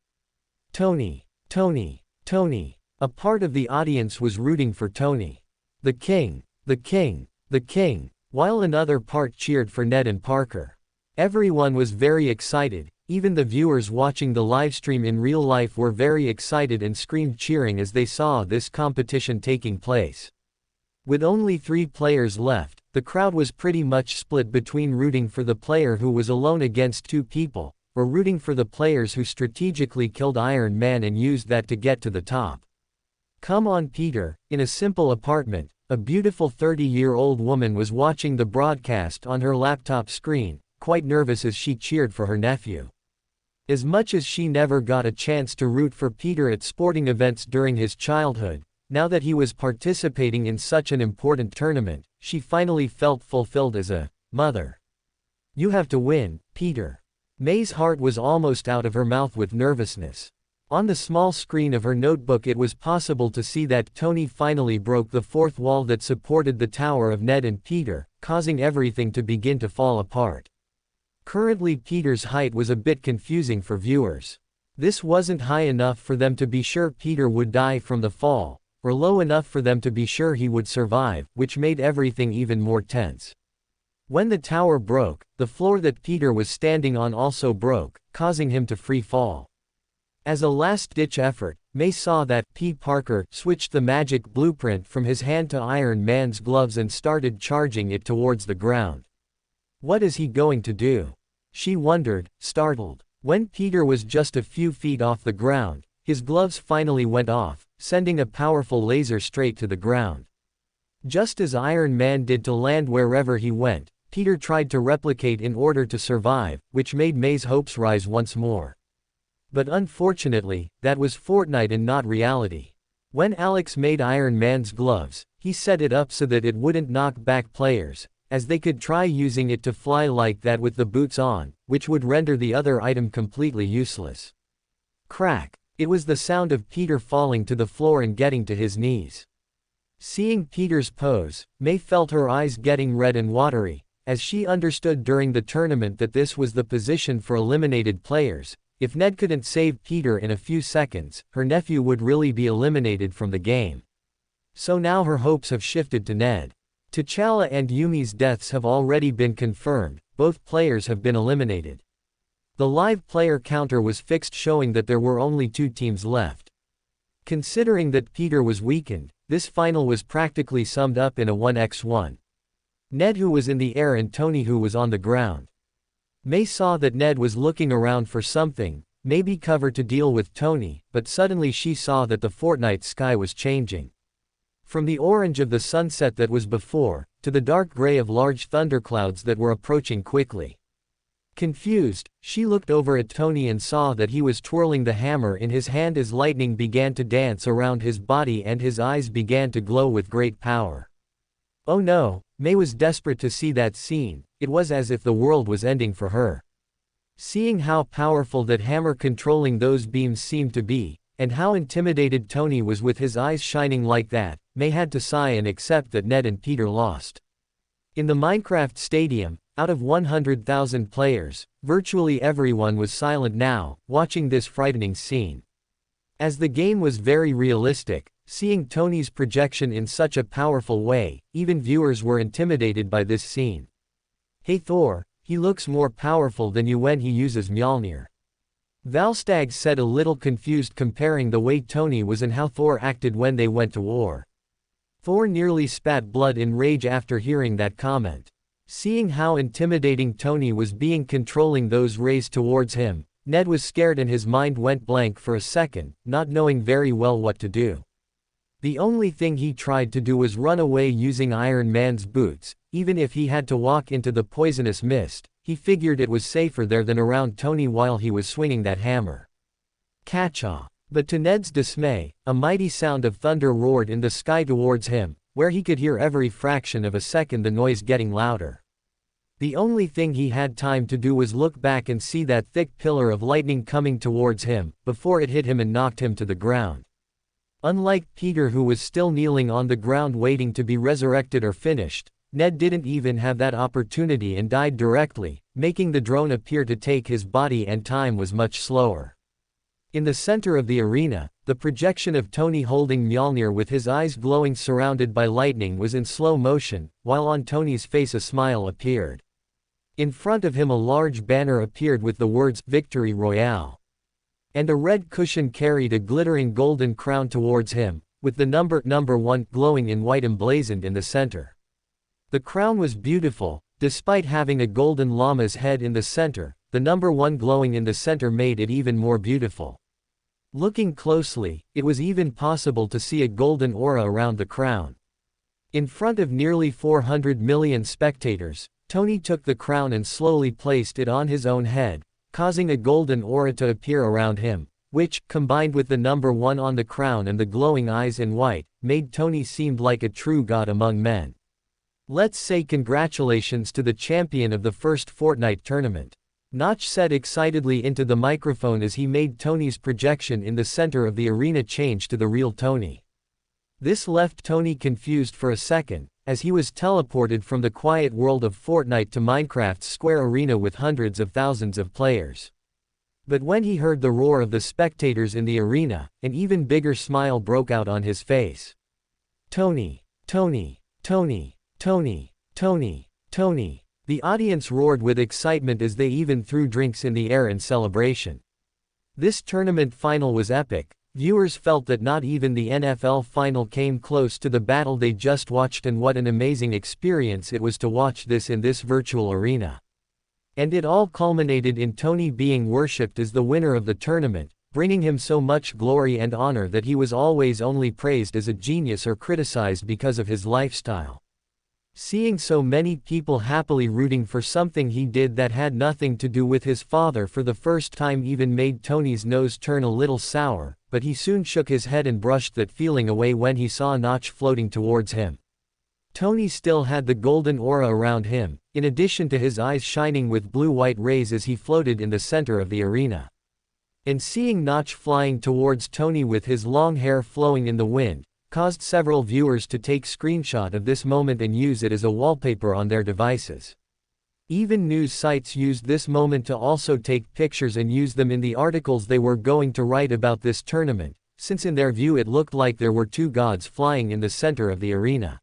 Tony, Tony, Tony. A part of the audience was rooting for Tony. The king, the king, the king, while another part cheered for Ned and Parker. Everyone was very excited, even the viewers watching the livestream in real life were very excited and screamed cheering as they saw this competition taking place. With only 3 players left, the crowd was pretty much split between rooting for the player who was alone against 2 people, or rooting for the players who strategically killed Iron Man and used that to get to the top. Come on Peter. In a simple apartment, a beautiful 30-year-old woman was watching the broadcast on her laptop screen, quite nervous as she cheered for her nephew. As much as she never got a chance to root for Peter at sporting events during his childhood, now that he was participating in such an important tournament, she finally felt fulfilled as a mother. You have to win, Peter. May's heart was almost out of her mouth with nervousness. On the small screen of her notebook it was possible to see that Tony finally broke the 4th wall that supported the tower of Ned and Peter, causing everything to begin to fall apart. Currently Peter's height was a bit confusing for viewers. This wasn't high enough for them to be sure Peter would die from the fall, or low enough for them to be sure he would survive, which made everything even more tense. When the tower broke, the floor that Peter was standing on also broke, causing him to free fall. As a last-ditch effort, May saw that P. Parker switched the magic blueprint from his hand to Iron Man's gloves and started charging it towards the ground. What is he going to do? She wondered, startled. When Peter was just a few feet off the ground, his gloves finally went off, sending a powerful laser straight to the ground. Just as Iron Man did to land wherever he went, Peter tried to replicate in order to survive, which made May's hopes rise once more. But unfortunately, that was Fortnite and not reality. When Alex made Iron Man's gloves, he set it up so that it wouldn't knock back players, as they could try using it to fly like that with the boots on, which would render the other item completely useless. Crack! It was the sound of Peter falling to the floor and getting to his knees. Seeing Peter's pose, May felt her eyes getting red and watery, as she understood during the tournament that this was the position for eliminated players. If Ned couldn't save Peter in a few seconds, her nephew would really be eliminated from the game. So now her hopes have shifted to Ned. T'Challa and Yumi's deaths have already been confirmed, both players have been eliminated. The live player counter was fixed, showing that there were only 2 teams left. Considering that Peter was weakened, this final was practically summed up in a 1x1. Ned, who was in the air, and Tony, who was on the ground. May saw that Ned was looking around for something, maybe cover to deal with Tony, but suddenly she saw that the Fortnite sky was changing. From the orange of the sunset that was before, to the dark gray of large thunderclouds that were approaching quickly. Confused, she looked over at Tony and saw that he was twirling the hammer in his hand as lightning began to dance around his body and his eyes began to glow with great power. Oh no, May was desperate to see that scene. It was as if the world was ending for her. Seeing how powerful that hammer controlling those beams seemed to be, and how intimidated Tony was with his eyes shining like that, May had to sigh and accept that Ned and Peter lost. In the Minecraft stadium, out of 100,000 players, virtually everyone was silent now, watching this frightening scene. As the game was very realistic, seeing Tony's projection in such a powerful way, even viewers were intimidated by this scene. Hey Thor, he looks more powerful than you when he uses Mjolnir. Valstag said, a little confused, comparing the way Tony was and how Thor acted when they went to war. Thor nearly spat blood in rage after hearing that comment. Seeing how intimidating Tony was being controlling those rays towards him, Ned was scared and his mind went blank for a second, not knowing very well what to do. The only thing he tried to do was run away using Iron Man's boots. Even if he had to walk into the poisonous mist, he figured it was safer there than around Tony while he was swinging that hammer. Catch-all. But to Ned's dismay, a mighty sound of thunder roared in the sky towards him, where he could hear every fraction of a second the noise getting louder. The only thing he had time to do was look back and see that thick pillar of lightning coming towards him, before it hit him and knocked him to the ground. Unlike Peter, who was still kneeling on the ground waiting to be resurrected or finished, Ned didn't even have that opportunity and died directly, making the drone appear to take his body, and time was much slower. In the center of the arena, the projection of Tony holding Mjolnir with his eyes glowing surrounded by lightning was in slow motion, while on Tony's face a smile appeared. In front of him a large banner appeared with the words, "Victory Royale." And a red cushion carried a glittering golden crown towards him, with the number 1 glowing in white emblazoned in the center. The crown was beautiful, despite having a golden llama's head in the center, the number 1 glowing in the center made it even more beautiful. Looking closely, it was even possible to see a golden aura around the crown. In front of nearly 400 million spectators, Tony took the crown and slowly placed it on his own head, causing a golden aura to appear around him, which, combined with the number 1 on the crown and the glowing eyes in white, made Tony seem like a true god among men. Let's say congratulations to the champion of the first Fortnite tournament. Notch said excitedly into the microphone as he made Tony's projection in the center of the arena change to the real Tony. This left Tony confused for a second, as he was teleported from the quiet world of Fortnite to Minecraft's square arena with hundreds of thousands of players. But when he heard the roar of the spectators in the arena, an even bigger smile broke out on his face. Tony, Tony, Tony, Tony, Tony, Tony. The audience roared with excitement as they even threw drinks in the air in celebration. This tournament final was epic, Viewers felt that not even the NFL final came close to the battle they just watched, and what an amazing experience it was to watch this in this virtual arena. And it all culminated in Tony being worshipped as the winner of the tournament, bringing him so much glory and honor that he was always only praised as a genius or criticized because of his lifestyle. Seeing so many people happily rooting for something he did that had nothing to do with his father for the first time even made Tony's nose turn a little sour, but he soon shook his head and brushed that feeling away when he saw Notch floating towards him. Tony still had the golden aura around him, in addition to his eyes shining with blue-white rays as he floated in the center of the arena. And seeing Notch flying towards Tony with his long hair flowing in the wind, caused several viewers to take screenshot of this moment and use it as a wallpaper on their devices. Even news sites used this moment to also take pictures and use them in the articles they were going to write about this tournament, since in their view it looked like there were two gods flying in the center of the arena.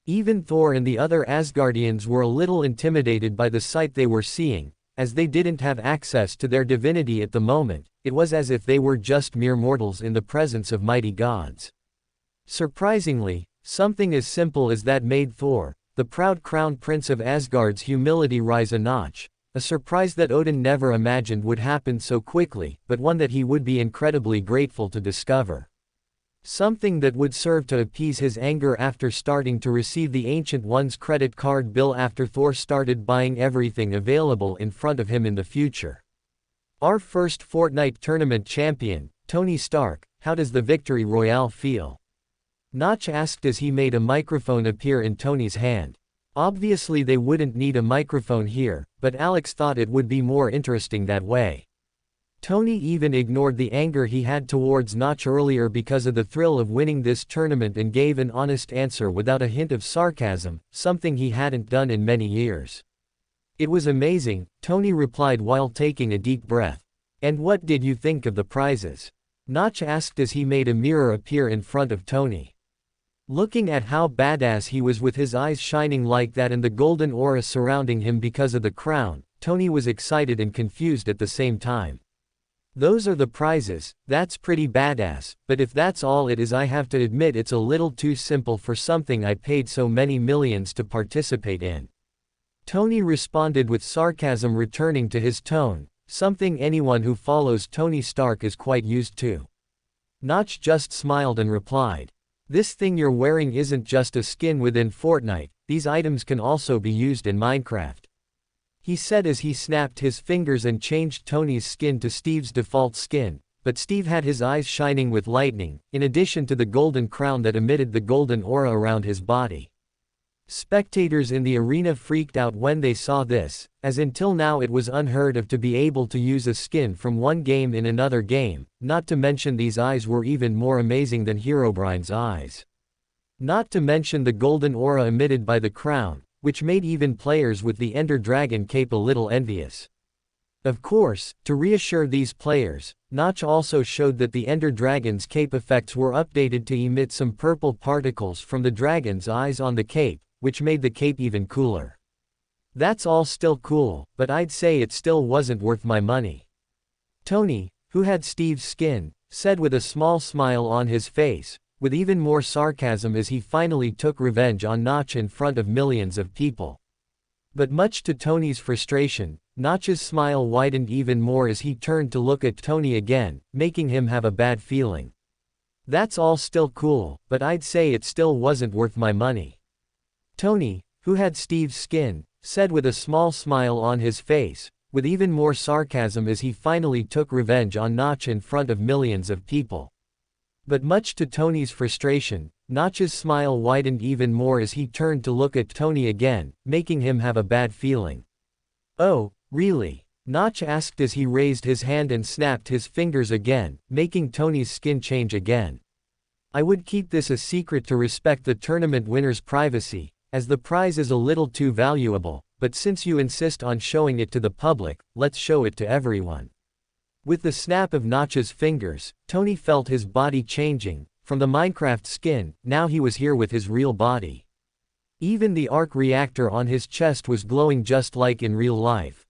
Even Thor and the other Asgardians were a little intimidated by the sight they were seeing, as they didn't have access to their divinity at the moment. It was as if they were just mere mortals in the presence of mighty gods. Surprisingly, something as simple as that made Thor, the proud crown prince of Asgard's humility rise a notch, a surprise that Odin never imagined would happen so quickly, but one that he would be incredibly grateful to discover. Something that would serve to appease his anger after starting to receive the Ancient One's credit card bill after Thor started buying everything available in front of him in the future. Our first Fortnite tournament champion, Tony Stark, how does the victory royale feel? Notch asked as he made a microphone appear in Tony's hand. Obviously they wouldn't need a microphone here, but Alex thought it would be more interesting that way. Tony even ignored the anger he had towards Notch earlier because of the thrill of winning this tournament and gave an honest answer without a hint of sarcasm, something he hadn't done in many years. It was amazing, Tony replied while taking a deep breath. And what did you think of the prizes? Notch asked as he made a mirror appear in front of Tony. Looking at how badass he was with his eyes shining like that and the golden aura surrounding him because of the crown, Tony was excited and confused at the same time. Those are the prizes, that's pretty badass, but if that's all it is, I have to admit it's a little too simple for something I paid so many millions to participate in. Tony responded with sarcasm returning to his tone, something anyone who follows Tony Stark is quite used to. Notch just smiled and replied, "This thing you're wearing isn't just a skin within Fortnite, these items can also be used in Minecraft," he said as he snapped his fingers and changed Tony's skin to Steve's default skin, but Steve had his eyes shining with lightning, in addition to the golden crown that emitted the golden aura around his body. Spectators in the arena freaked out when they saw this, as until now it was unheard of to be able to use a skin from one game in another game, not to mention these eyes were even more amazing than Herobrine's eyes. Not to mention the golden aura emitted by the crown, which made even players with the Ender Dragon cape a little envious. Of course, to reassure these players, Notch also showed that the Ender Dragon's cape effects were updated to emit some purple particles from the dragon's eyes on the cape, which made the cape even cooler. That's all still cool, but I'd say it still wasn't worth my money. Tony, who had Steve's skin, said with a small smile on his face, with even more sarcasm as he finally took revenge on Notch in front of millions of people. But much to Tony's frustration, Notch's smile widened even more as he turned to look at Tony again, making him have a bad feeling. That's all still cool, but I'd say it still wasn't worth my money. Tony, who had Steve's skin, said with a small smile on his face, with even more sarcasm as he finally took revenge on Notch in front of millions of people. But much to Tony's frustration, Notch's smile widened even more as he turned to look at Tony again, making him have a bad feeling. "Oh, really?" Notch asked as he raised his hand and snapped his fingers again, making Tony's skin change again. "I would keep this a secret to respect the tournament winner's privacy, as the prize is a little too valuable, but since you insist on showing it to the public, let's show it to everyone." With the snap of Notch's fingers, Tony felt his body changing. From the Minecraft skin, now he was here with his real body. Even the arc reactor on his chest was glowing just like in real life.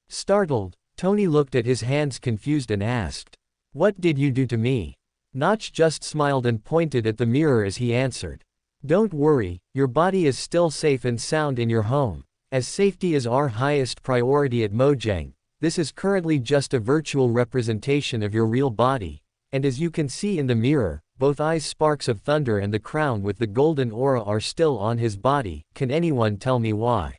Startled, Tony looked at his hands confused and asked, "What did you do to me?" Notch just smiled and pointed at the mirror as he answered. Don't worry, your body is still safe and sound in your home, as safety is our highest priority at Mojang. This is currently just a virtual representation of your real body, and as you can see in the mirror, both eyes sparks of thunder and the crown with the golden aura are still on his body. Can anyone tell me why?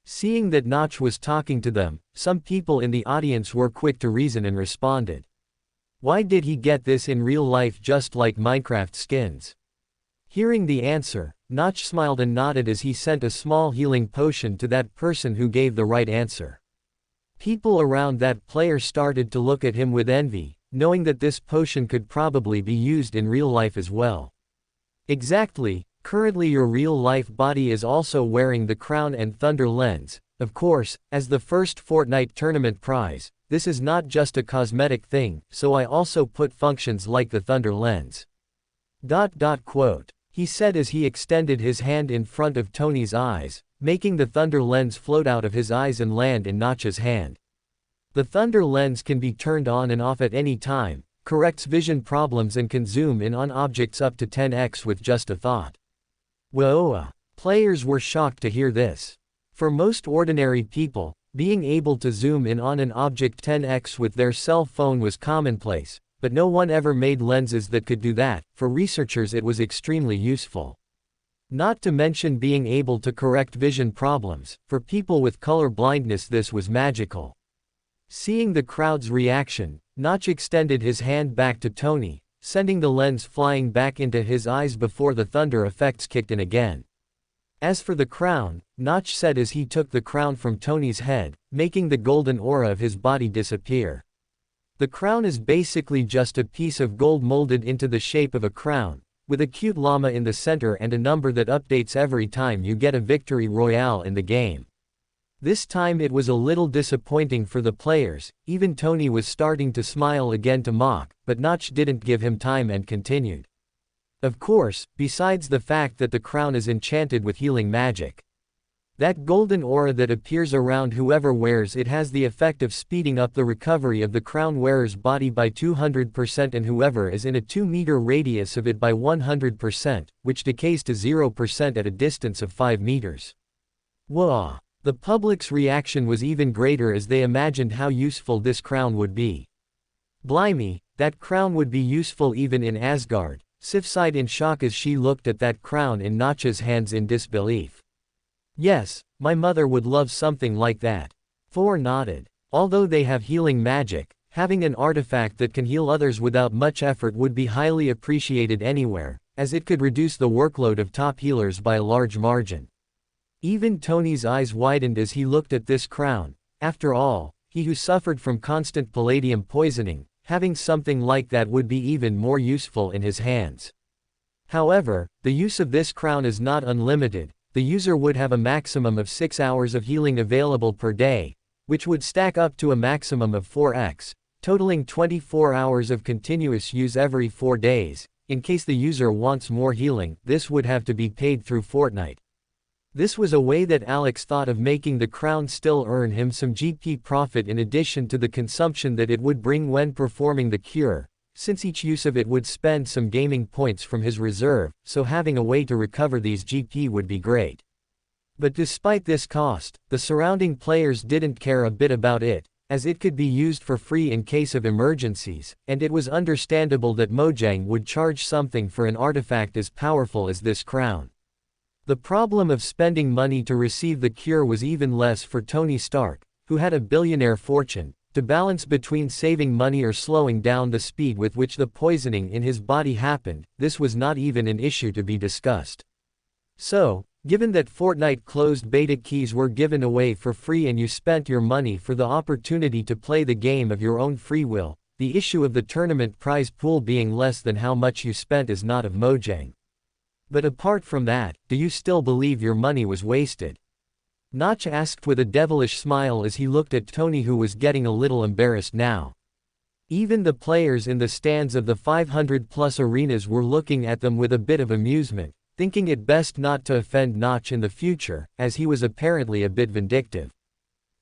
Seeing that Notch was talking to them, some people in the audience were quick to reason and responded. Why did he get this in real life just like Minecraft skins? Hearing the answer, Notch smiled and nodded as he sent a small healing potion to that person who gave the right answer. People around that player started to look at him with envy, knowing that this potion could probably be used in real life as well. Exactly, currently your real-life body is also wearing the crown and thunder lens. Of course, as the first Fortnite tournament prize, this is not just a cosmetic thing, so I also put functions like the thunder lens. Quote. He said as he extended his hand in front of Tony's eyes, making the thunder lens float out of his eyes and land in Notch's hand. The thunder lens can be turned on and off at any time, corrects vision problems and can zoom in on objects up to 10x with just a thought. Whoa! Players were shocked to hear this. For most ordinary people, being able to zoom in on an object 10x with their cell phone was commonplace, but no one ever made lenses that could do that. For researchers it was extremely useful. Not to mention being able to correct vision problems. For people with color blindness this was magical. Seeing the crowd's reaction, Notch extended his hand back to Tony, sending the lens flying back into his eyes before the thunder effects kicked in again. As for the crown, Notch said as he took the crown from Tony's head, making the golden aura of his body disappear. The crown is basically just a piece of gold molded into the shape of a crown, with a cute llama in the center and a number that updates every time you get a victory royale in the game. This time it was a little disappointing for the players. Even Tony was starting to smile again to mock, but Notch didn't give him time and continued. Of course, besides the fact that the crown is enchanted with healing magic. That golden aura that appears around whoever wears it has the effect of speeding up the recovery of the crown wearer's body by 200% and whoever is in a 2-meter radius of it by 100%, which decays to 0% at a distance of 5 meters. Whoa! The public's reaction was even greater as they imagined how useful this crown would be. Blimey, that crown would be useful even in Asgard. Sif sighed in shock as she looked at that crown in Notch's hands in disbelief. Yes, my mother would love something like that. Thor nodded. Although they have healing magic, having an artifact that can heal others without much effort would be highly appreciated anywhere, as it could reduce the workload of top healers by a large margin. Even Tony's eyes widened as he looked at this crown. After all, he who suffered from constant palladium poisoning, having something like that would be even more useful in his hands. However, the use of this crown is not unlimited. The user would have a maximum of 6 hours of healing available per day, which would stack up to a maximum of 4x, totaling 24 hours of continuous use every 4 days. In case the user wants more healing, this would have to be paid through Fortnite. This was a way that Alex thought of making the crown still earn him some GP profit in addition to the consumption that it would bring when performing the cure, since each use of it would spend some gaming points from his reserve, so having a way to recover these GP would be great. But despite this cost, the surrounding players didn't care a bit about it, as it could be used for free in case of emergencies, and it was understandable that Mojang would charge something for an artifact as powerful as this crown. The problem of spending money to receive the cure was even less for Tony Stark, who had a billionaire fortune, to balance between saving money or slowing down the speed with which the poisoning in his body happened. This was not even an issue to be discussed. So, given that Fortnite closed beta keys were given away for free and you spent your money for the opportunity to play the game of your own free will, the issue of the tournament prize pool being less than how much you spent is not of Mojang. But apart from that, do you still believe your money was wasted? Notch asked with a devilish smile as he looked at Tony, who was getting a little embarrassed now. Even the players in the stands of the 500+ arenas were looking at them with a bit of amusement, thinking it best not to offend Notch in the future, as he was apparently a bit vindictive.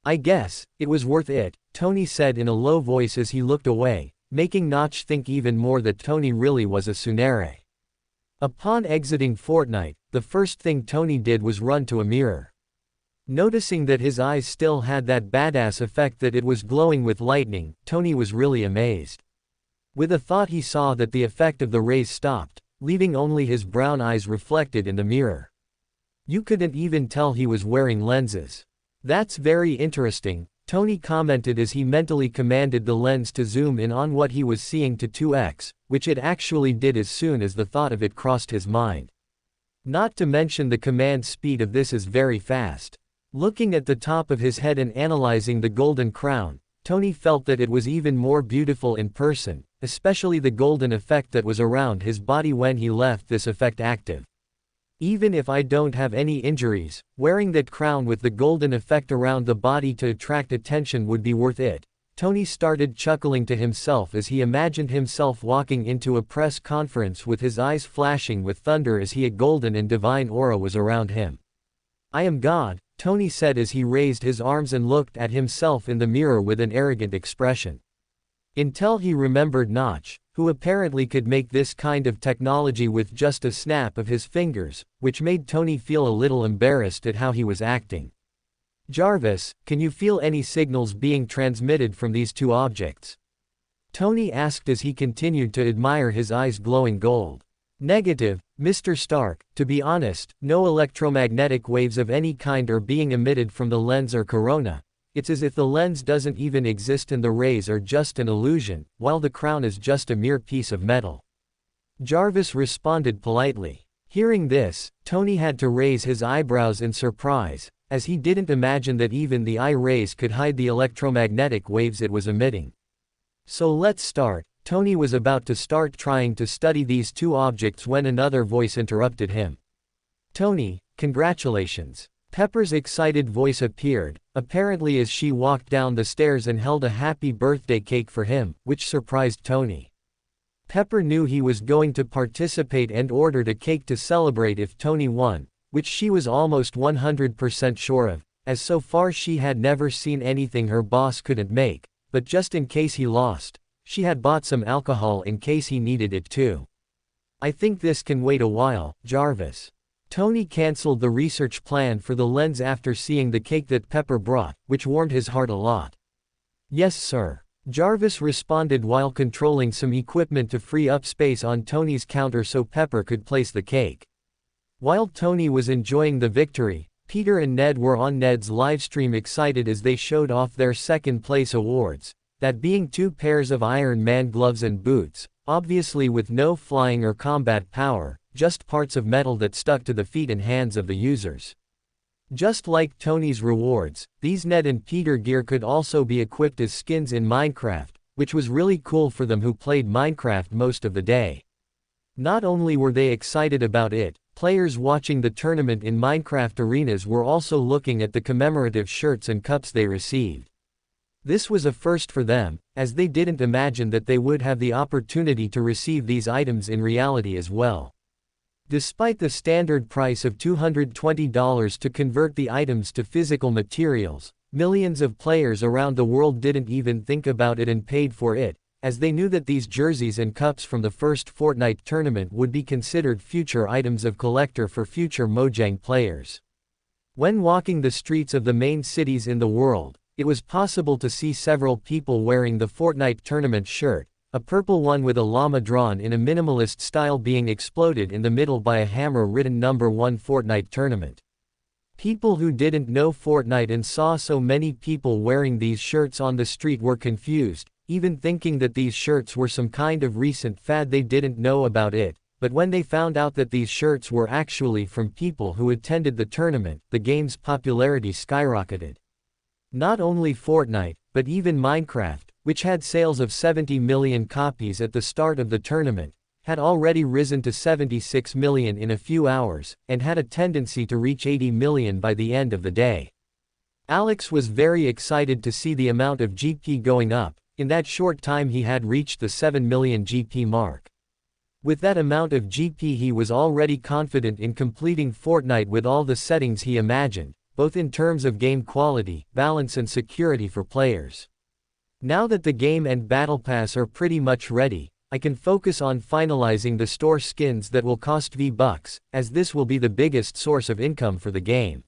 I guess, it was worth it, Tony said in a low voice as he looked away, making Notch think even more that Tony really was a tsundere. Upon exiting Fortnite, the first thing Tony did was run to a mirror. Noticing that his eyes still had that badass effect that it was glowing with lightning, Tony was really amazed. With a thought he saw that the effect of the rays stopped, leaving only his brown eyes reflected in the mirror. You couldn't even tell he was wearing lenses. That's very interesting, Tony commented as he mentally commanded the lens to zoom in on what he was seeing to 2x, which it actually did as soon as the thought of it crossed his mind. Not to mention the command speed of this is very fast. Looking at the top of his head and analyzing the golden crown, Tony felt that it was even more beautiful in person, especially the golden effect that was around his body when he left this effect active. Even if I don't have any injuries, wearing that crown with the golden effect around the body to attract attention would be worth it. Tony started chuckling to himself as he imagined himself walking into a press conference with his eyes flashing with thunder as a golden and divine aura was around him. I am God, Tony said as he raised his arms and looked at himself in the mirror with an arrogant expression. Until he remembered Notch, who apparently could make this kind of technology with just a snap of his fingers, which made Tony feel a little embarrassed at how he was acting. Jarvis, can you feel any signals being transmitted from these two objects? Tony asked as he continued to admire his eyes glowing gold. Negative, Mr. Stark, to be honest, no electromagnetic waves of any kind are being emitted from the lens or corona. It's as if the lens doesn't even exist and the rays are just an illusion, while the crown is just a mere piece of metal. Jarvis responded politely. Hearing this, Tony had to raise his eyebrows in surprise, as he didn't imagine that even the eye rays could hide the electromagnetic waves it was emitting. So let's start. Tony was about to start trying to study these two objects when another voice interrupted him. Tony, congratulations. Pepper's excited voice appeared, apparently as she walked down the stairs and held a happy birthday cake for him, which surprised Tony. Pepper knew he was going to participate and ordered a cake to celebrate if Tony won, which she was almost 100% sure of, as so far she had never seen anything her boss couldn't make, but just in case he lost, she had bought some alcohol in case he needed it too. I think this can wait a while, Jarvis. Tony cancelled the research plan for the lens after seeing the cake that Pepper brought, which warmed his heart a lot. Yes sir. Jarvis responded while controlling some equipment to free up space on Tony's counter so Pepper could place the cake. While Tony was enjoying the victory, Peter and Ned were on Ned's livestream excited as they showed off their second place awards, that being 2 pairs of Iron Man gloves and boots, obviously with no flying or combat power, just parts of metal that stuck to the feet and hands of the users. Just like Tony's rewards, these Ned and Peter gear could also be equipped as skins in Minecraft, which was really cool for them who played Minecraft most of the day. Not only were they excited about it, players watching the tournament in Minecraft arenas were also looking at the commemorative shirts and cups they received. This was a first for them, as they didn't imagine that they would have the opportunity to receive these items in reality as well. Despite the standard price of $220 to convert the items to physical materials, millions of players around the world didn't even think about it and paid for it, as they knew that these jerseys and cups from the first Fortnite tournament would be considered future items of collector for future Mojang players. When walking the streets of the main cities in the world, it was possible to see several people wearing the Fortnite tournament shirt, a purple one with a llama drawn in a minimalist style being exploded in the middle by a hammer written number 1 Fortnite tournament. People who didn't know Fortnite and saw so many people wearing these shirts on the street were confused, even thinking that these shirts were some kind of recent fad. They didn't know about it, but when they found out that these shirts were actually from people who attended the tournament, the game's popularity skyrocketed. Not only Fortnite, but even Minecraft, which had sales of 70 million copies at the start of the tournament, had already risen to 76 million in a few hours, and had a tendency to reach 80 million by the end of the day. Alex was very excited to see the amount of GP going up. In that short time he had reached the 7 million GP mark. With that amount of GP he was already confident in completing Fortnite with all the settings he imagined, both in terms of game quality, balance and security for players. Now that the game and Battle Pass are pretty much ready, I can focus on finalizing the store skins that will cost V-Bucks, as this will be the biggest source of income for the game.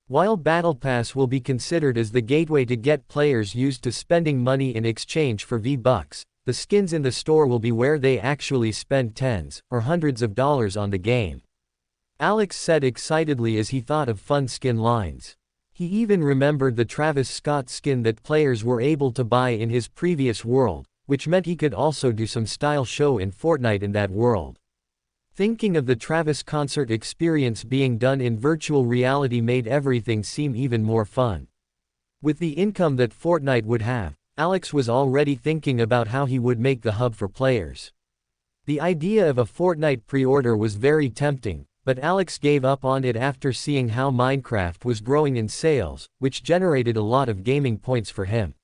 While Battle Pass will be considered as the gateway to get players used to spending money in exchange for V-Bucks, the skins in the store will be where they actually spend tens or hundreds of dollars on the game. Alex said excitedly as he thought of fun skin lines. He even remembered the Travis Scott skin that players were able to buy in his previous world, which meant he could also do some style show in Fortnite in that world. Thinking of the Travis concert experience being done in virtual reality made everything seem even more fun. With the income that Fortnite would have, Alex was already thinking about how he would make the hub for players. The idea of a Fortnite pre-order was very tempting, but Alex gave up on it after seeing how Minecraft was growing in sales, which generated a lot of gaming points for him.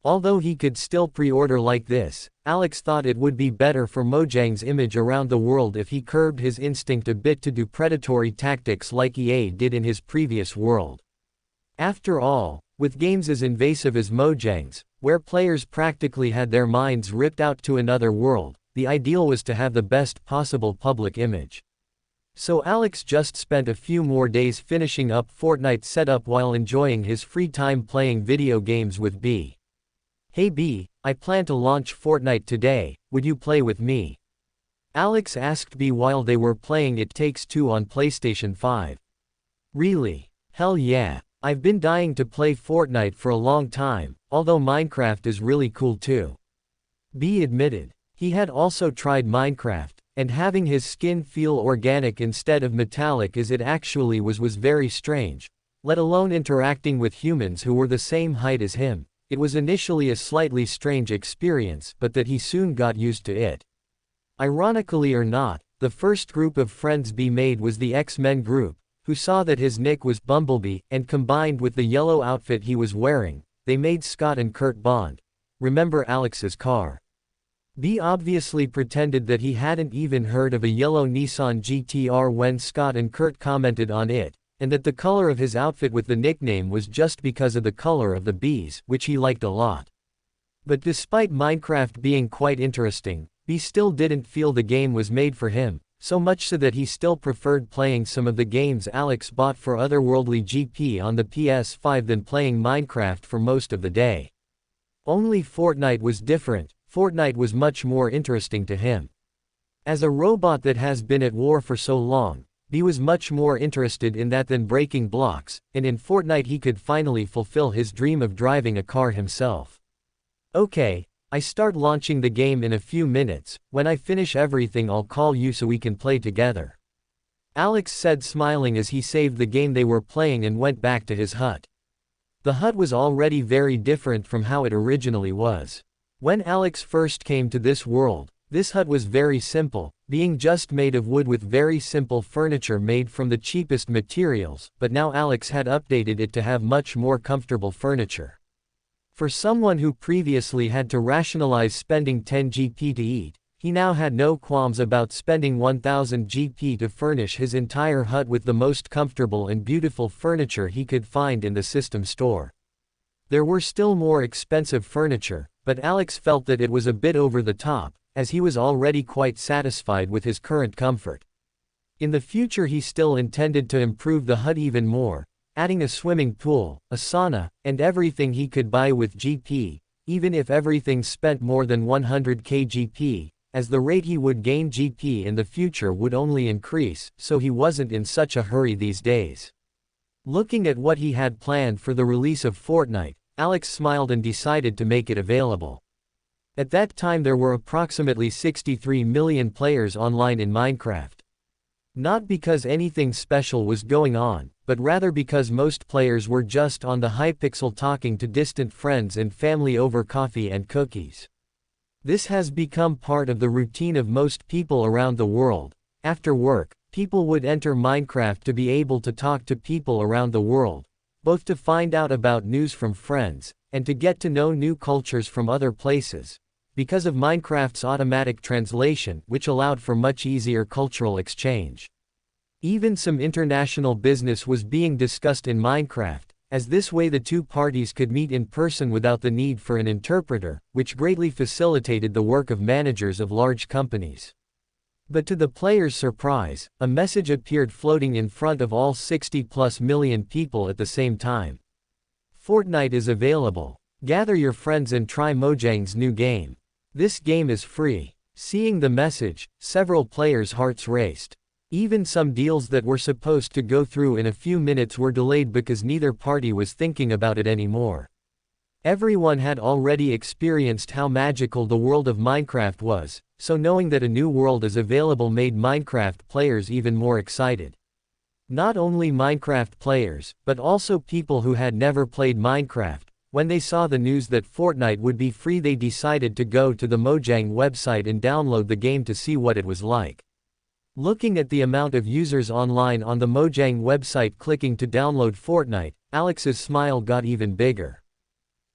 Although he could still pre-order like this, Alex thought it would be better for Mojang's image around the world if he curbed his instinct a bit to do predatory tactics like EA did in his previous world. After all, with games as invasive as Mojang's, where players practically had their minds ripped out to another world, the ideal was to have the best possible public image. So Alex just spent a few more days finishing up Fortnite's setup while enjoying his free time playing video games with B. "Hey B, I plan to launch Fortnite today, would you play with me?" Alex asked B while they were playing It Takes Two on PlayStation 5. "Really? Hell yeah, I've been dying to play Fortnite for a long time, although Minecraft is really cool too." B admitted. He had also tried Minecraft, and having his skin feel organic instead of metallic as it actually was very strange, let alone interacting with humans who were the same height as him. It was initially a slightly strange experience, but that he soon got used to it. Ironically or not, the first group of friends B made was the X-Men group, who saw that his nick was Bumblebee, and combined with the yellow outfit he was wearing, they made Scott and Kurt bond. Remember Alex's car? B obviously pretended that he hadn't even heard of a yellow Nissan GT-R when Scott and Kurt commented on it, and that the color of his outfit with the nickname was just because of the color of the bees, which he liked a lot. But despite Minecraft being quite interesting, B still didn't feel the game was made for him, so much so that he still preferred playing some of the games Alex bought for Otherworldly GP on the PS5 than playing Minecraft for most of the day. Only Fortnite was different. Fortnite was much more interesting to him. As a robot that has been at war for so long, B was much more interested in that than breaking blocks, and in Fortnite he could finally fulfill his dream of driving a car himself. "Okay, I start launching the game in a few minutes, when I finish everything I'll call you so we can play together," Alex said smiling as he saved the game they were playing and went back to his hut. The hut was already very different from how it originally was. When Alex first came to this world, this hut was very simple, being just made of wood with very simple furniture made from the cheapest materials, but now Alex had updated it to have much more comfortable furniture. For someone who previously had to rationalize spending 10 GP to eat, he now had no qualms about spending 1000 GP to furnish his entire hut with the most comfortable and beautiful furniture he could find in the system store. There were still more expensive furniture, but Alex felt that it was a bit over the top, as he was already quite satisfied with his current comfort. In the future he still intended to improve the hut even more, adding a swimming pool, a sauna, and everything he could buy with GP, even if everything spent more than 100k GP, as the rate he would gain GP in the future would only increase, so he wasn't in such a hurry these days. Looking at what he had planned for the release of Fortnite, Alex smiled and decided to make it available. At that time there were approximately 63 million players online in Minecraft. Not because anything special was going on, but rather because most players were just on the Hypixel talking to distant friends and family over coffee and cookies. This has become part of the routine of most people around the world. After work, people would enter Minecraft to be able to talk to people around the world, both to find out about news from friends, and to get to know new cultures from other places, because of Minecraft's automatic translation, which allowed for much easier cultural exchange. Even some international business was being discussed in Minecraft, as this way the two parties could meet in person without the need for an interpreter, which greatly facilitated the work of managers of large companies. But to the players' surprise, a message appeared floating in front of all 60+ million people at the same time. Fortnite is available. Gather your friends and try Mojang's new game. This game is free. Seeing the message, several players' hearts raced. Even some deals that were supposed to go through in a few minutes were delayed because neither party was thinking about it anymore. Everyone had already experienced how magical the world of Minecraft was, so knowing that a new world is available made Minecraft players even more excited. Not only Minecraft players, but also people who had never played Minecraft. When they saw the news that Fortnite would be free, they decided to go to the Mojang website and download the game to see what it was like. Looking at the amount of users online on the Mojang website clicking to download Fortnite, Alex's smile got even bigger.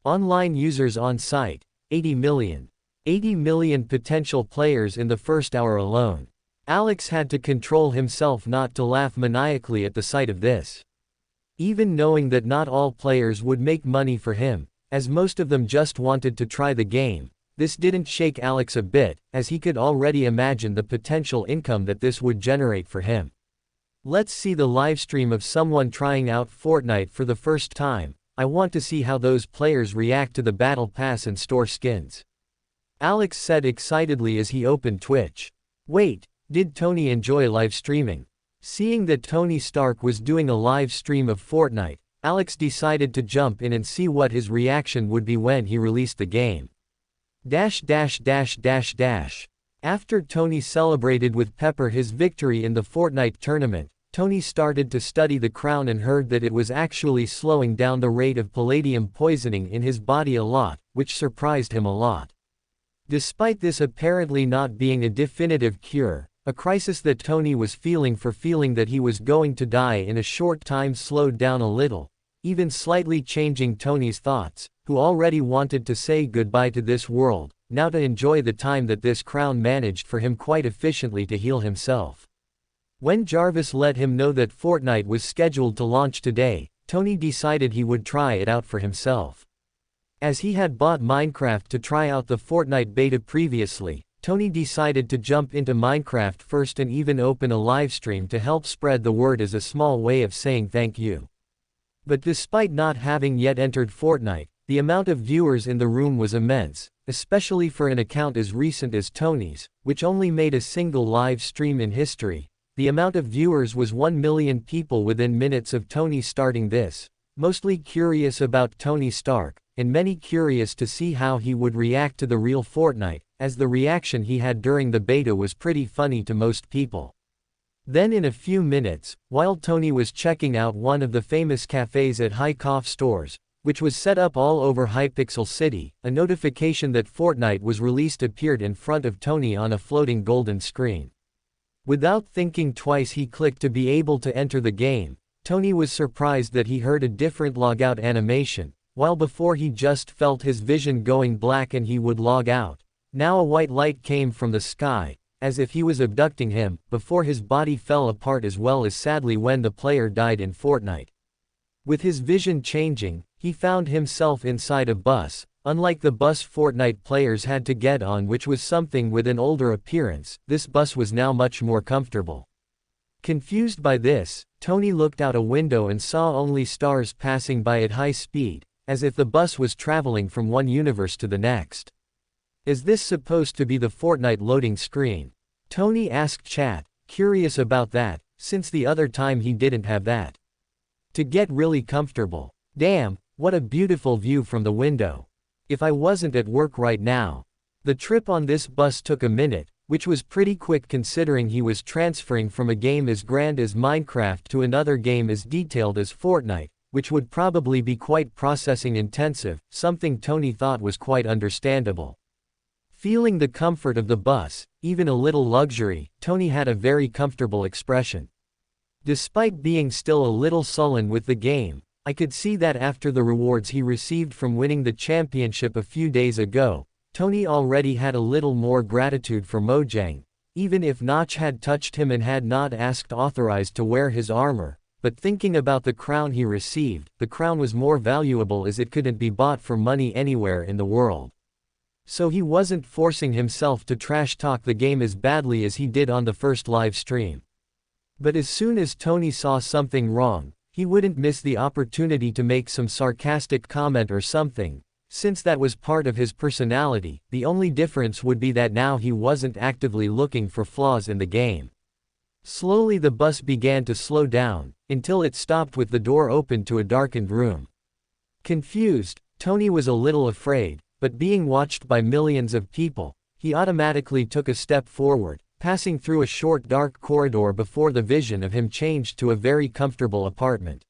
Online users on site, 80 million. 80 million potential players in the first hour alone. Alex had to control himself not to laugh maniacally at the sight of this. Even knowing that not all players would make money for him, as most of them just wanted to try the game, this didn't shake Alex a bit, as he could already imagine the potential income that this would generate for him. Let's see the livestream of someone trying out Fortnite for the first time. I want to see how those players react to the battle pass and store skins. Alex said excitedly as he opened Twitch. Wait, did Tony enjoy live streaming? Seeing that Tony Stark was doing a live stream of Fortnite, Alex decided to jump in and see what his reaction would be when he released the game. After Tony celebrated with Pepper his victory in the Fortnite tournament, Tony started to study the crown and heard that it was actually slowing down the rate of palladium poisoning in his body a lot, which surprised him a lot. Despite this apparently not being a definitive cure, a crisis that Tony was feeling that he was going to die in a short time slowed down a little, even slightly changing Tony's thoughts, who already wanted to say goodbye to this world, now to enjoy the time that this crown managed for him quite efficiently to heal himself. When Jarvis let him know that Fortnite was scheduled to launch today, Tony decided he would try it out for himself. As he had bought Minecraft to try out the Fortnite beta previously, Tony decided to jump into Minecraft first and even open a livestream to help spread the word as a small way of saying thank you. But despite not having yet entered Fortnite, the amount of viewers in the room was immense, especially for an account as recent as Tony's, which only made a single live stream in history. The amount of viewers was 1 million people within minutes of Tony starting this, mostly curious about Tony Stark, and many curious to see how he would react to the real Fortnite, as the reaction he had during the beta was pretty funny to most people. Then in a few minutes, while Tony was checking out one of the famous cafes at kickoff stores, which was set up all over Hypixel City, a notification that Fortnite was released appeared in front of Tony on a floating golden screen. Without thinking twice he clicked to be able to enter the game. Tony was surprised that he heard a different logout animation, while before he just felt his vision going black and he would log out. Now a white light came from the sky, as if he was abducting him, before his body fell apart as well as sadly when the player died in Fortnite. With his vision changing, he found himself inside a bus. Unlike the bus Fortnite players had to get on, which was something with an older appearance, this bus was now much more comfortable. Confused by this, Tony looked out a window and saw only stars passing by at high speed, as if the bus was traveling from one universe to the next. Is this supposed to be the Fortnite loading screen? Tony asked chat, curious about that, since the other time he didn't have that. To get really comfortable. Damn, what a beautiful view from the window. If I wasn't at work right now. The trip on this bus took a minute, which was pretty quick considering he was transferring from a game as grand as Minecraft to another game as detailed as Fortnite, which would probably be quite processing intensive, something Tony thought was quite understandable. Feeling the comfort of the bus, even a little luxury, Tony had a very comfortable expression. Despite being still a little sullen with the game, I could see that after the rewards he received from winning the championship a few days ago, Tony already had a little more gratitude for Mojang. Even if Notch had touched him and had not asked authorized to wear his armor, but thinking about the crown he received, the crown was more valuable as it couldn't be bought for money anywhere in the world. So he wasn't forcing himself to trash talk the game as badly as he did on the first live stream. But as soon as Tony saw something wrong, he wouldn't miss the opportunity to make some sarcastic comment or something. Since that was part of his personality, the only difference would be that now he wasn't actively looking for flaws in the game. Slowly the bus began to slow down, until it stopped with the door open to a darkened room. Confused, Tony was a little afraid, but being watched by millions of people, he automatically took a step forward, passing through a short dark corridor before the vision of him changed to a very comfortable apartment.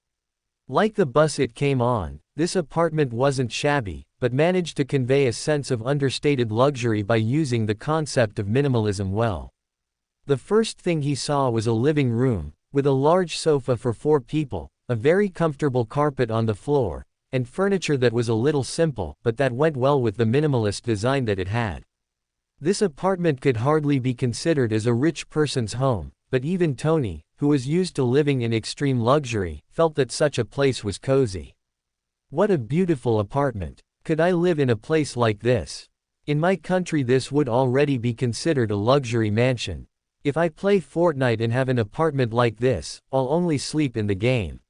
Like the bus it came on, this apartment wasn't shabby, but managed to convey a sense of understated luxury by using the concept of minimalism well. The first thing he saw was a living room, with a large sofa for 4 people, a very comfortable carpet on the floor, and furniture that was a little simple, but that went well with the minimalist design that it had. This apartment could hardly be considered as a rich person's home, but even Tony, who was used to living in extreme luxury, felt that such a place was cozy. What a beautiful apartment. Could I live in a place like this? In my country this would already be considered a luxury mansion. If I play Fortnite and have an apartment like this, I'll only sleep in the game.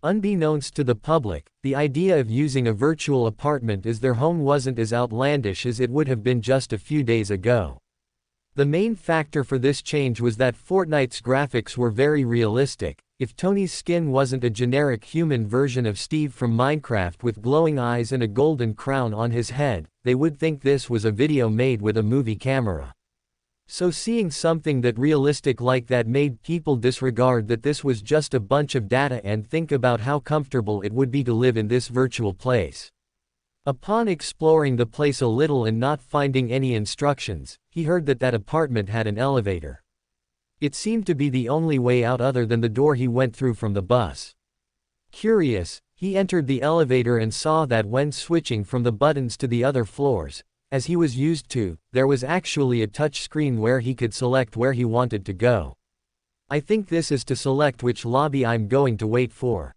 Unbeknownst to the public, the idea of using a virtual apartment as their home wasn't as outlandish as it would have been just a few days ago. The main factor for this change was that Fortnite's graphics were very realistic. If Tony's skin wasn't a generic human version of Steve from Minecraft with glowing eyes and a golden crown on his head, they would think this was a video made with a movie camera. So seeing something that realistic like that made people disregard that this was just a bunch of data and think about how comfortable it would be to live in this virtual place. Upon exploring the place a little and not finding any instructions, he heard that that apartment had an elevator. It seemed to be the only way out other than the door he went through from the bus. Curious, he entered the elevator and saw that when switching from the buttons to the other floors, as he was used to, there was actually a touch screen where he could select where he wanted to go. I think this is to select which lobby I'm going to wait for.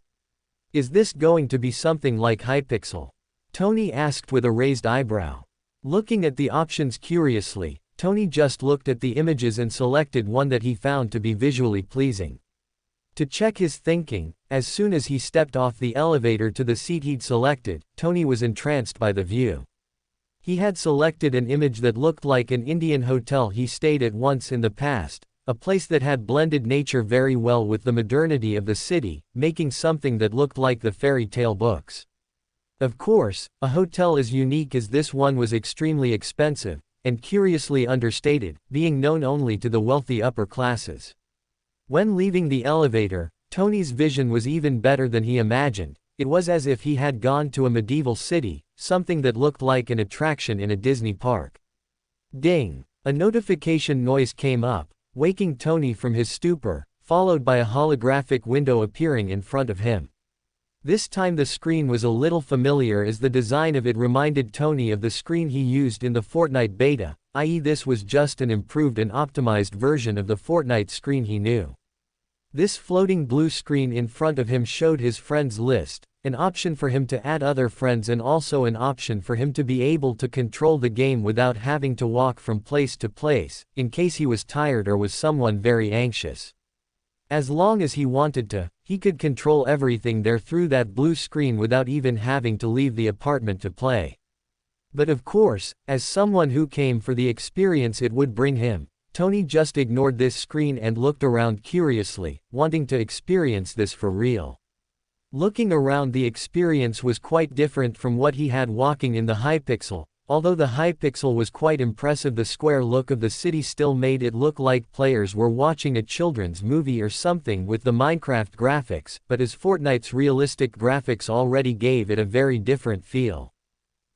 Is this going to be something like Hypixel? Tony asked with a raised eyebrow. Looking at the options curiously, Tony just looked at the images and selected one that he found to be visually pleasing. To check his thinking, as soon as he stepped off the elevator to the seat he'd selected, Tony was entranced by the view. He had selected an image that looked like an Indian hotel he stayed at once in the past, a place that had blended nature very well with the modernity of the city, making something that looked like the fairy tale books. Of course, a hotel as unique as this one was extremely expensive, and curiously understated, being known only to the wealthy upper classes. When leaving the elevator, Tony's vision was even better than he imagined. It was as if he had gone to a medieval city, something that looked like an attraction in a Disney park. Ding! A notification noise came up, waking Tony from his stupor, followed by a holographic window appearing in front of him. This time the screen was a little familiar as the design of it reminded Tony of the screen he used in the Fortnite beta, i.e. this was just an improved and optimized version of the Fortnite screen he knew. This floating blue screen in front of him showed his friends list, an option for him to add other friends and also an option for him to be able to control the game without having to walk from place to place, in case he was tired or was someone very anxious. As long as he wanted to, he could control everything there through that blue screen without even having to leave the apartment to play. But of course, as someone who came for the experience it would bring him, Tony just ignored this screen and looked around curiously, wanting to experience this for real. Looking around, the experience was quite different from what he had walking in the Hypixel. Although the Hypixel was quite impressive, the square look of the city still made it look like players were watching a children's movie or something with the Minecraft graphics, but as Fortnite's realistic graphics already gave it a very different feel.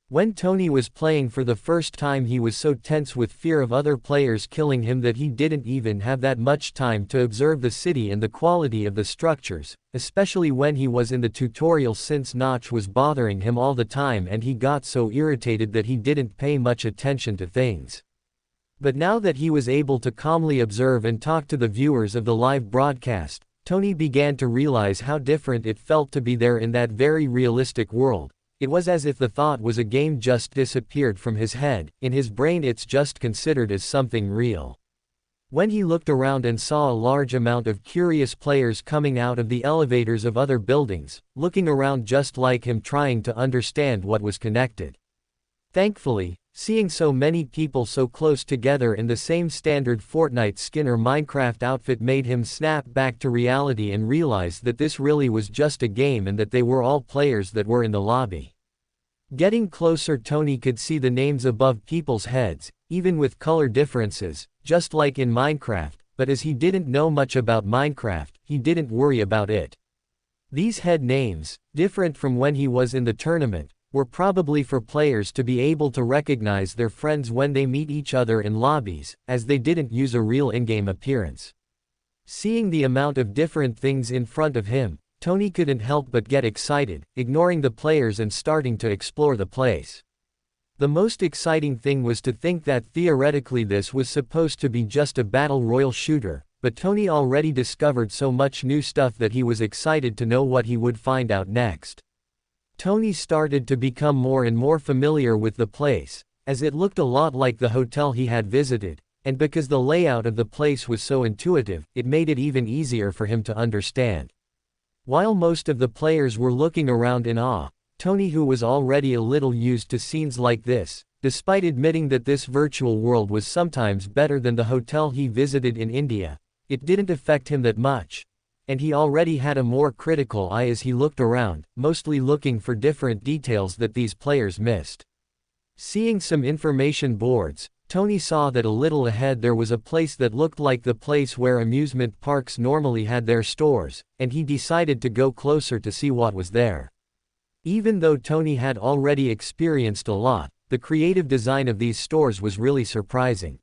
When Tony was playing for the first time, he was so tense with fear of other players killing him that he didn't even have that much time to observe the city and the quality of the structures, especially when he was in the tutorial, since Notch was bothering him all the time and he got so irritated that he didn't pay much attention to things. But now that he was able to calmly observe and talk to the viewers of the live broadcast, Tony began to realize how different it felt to be there in that very realistic world. It was as if the thought was a game just disappeared from his head. In his brain it's just considered as something real. When he looked around and saw a large amount of curious players coming out of the elevators of other buildings, looking around just like him trying to understand what was connected. Thankfully, seeing so many people so close together in the same standard Fortnite skin or Minecraft outfit made him snap back to reality and realize that this really was just a game and that they were all players that were in the lobby. Getting closer, Tony could see the names above people's heads, even with color differences, just like in Minecraft, but as he didn't know much about Minecraft, he didn't worry about it. These head names, different from when he was in the tournament, were probably for players to be able to recognize their friends when they meet each other in lobbies, as they didn't use a real in-game appearance. Seeing the amount of different things in front of him, Tony couldn't help but get excited, ignoring the players and starting to explore the place. The most exciting thing was to think that theoretically this was supposed to be just a battle royale shooter, but Tony already discovered so much new stuff that he was excited to know what he would find out next. Tony started to become more and more familiar with the place, as it looked a lot like the hotel he had visited, and because the layout of the place was so intuitive, it made it even easier for him to understand. While most of the players were looking around in awe, Tony, who was already a little used to scenes like this, despite admitting that this virtual world was sometimes better than the hotel he visited in India, it didn't affect him that much. And he already had a more critical eye as he looked around, mostly looking for different details that these players missed. Seeing some information boards, Tony saw that a little ahead there was a place that looked like the place where amusement parks normally had their stores, and he decided to go closer to see what was there. Even though Tony had already experienced a lot, the creative design of these stores was really surprising.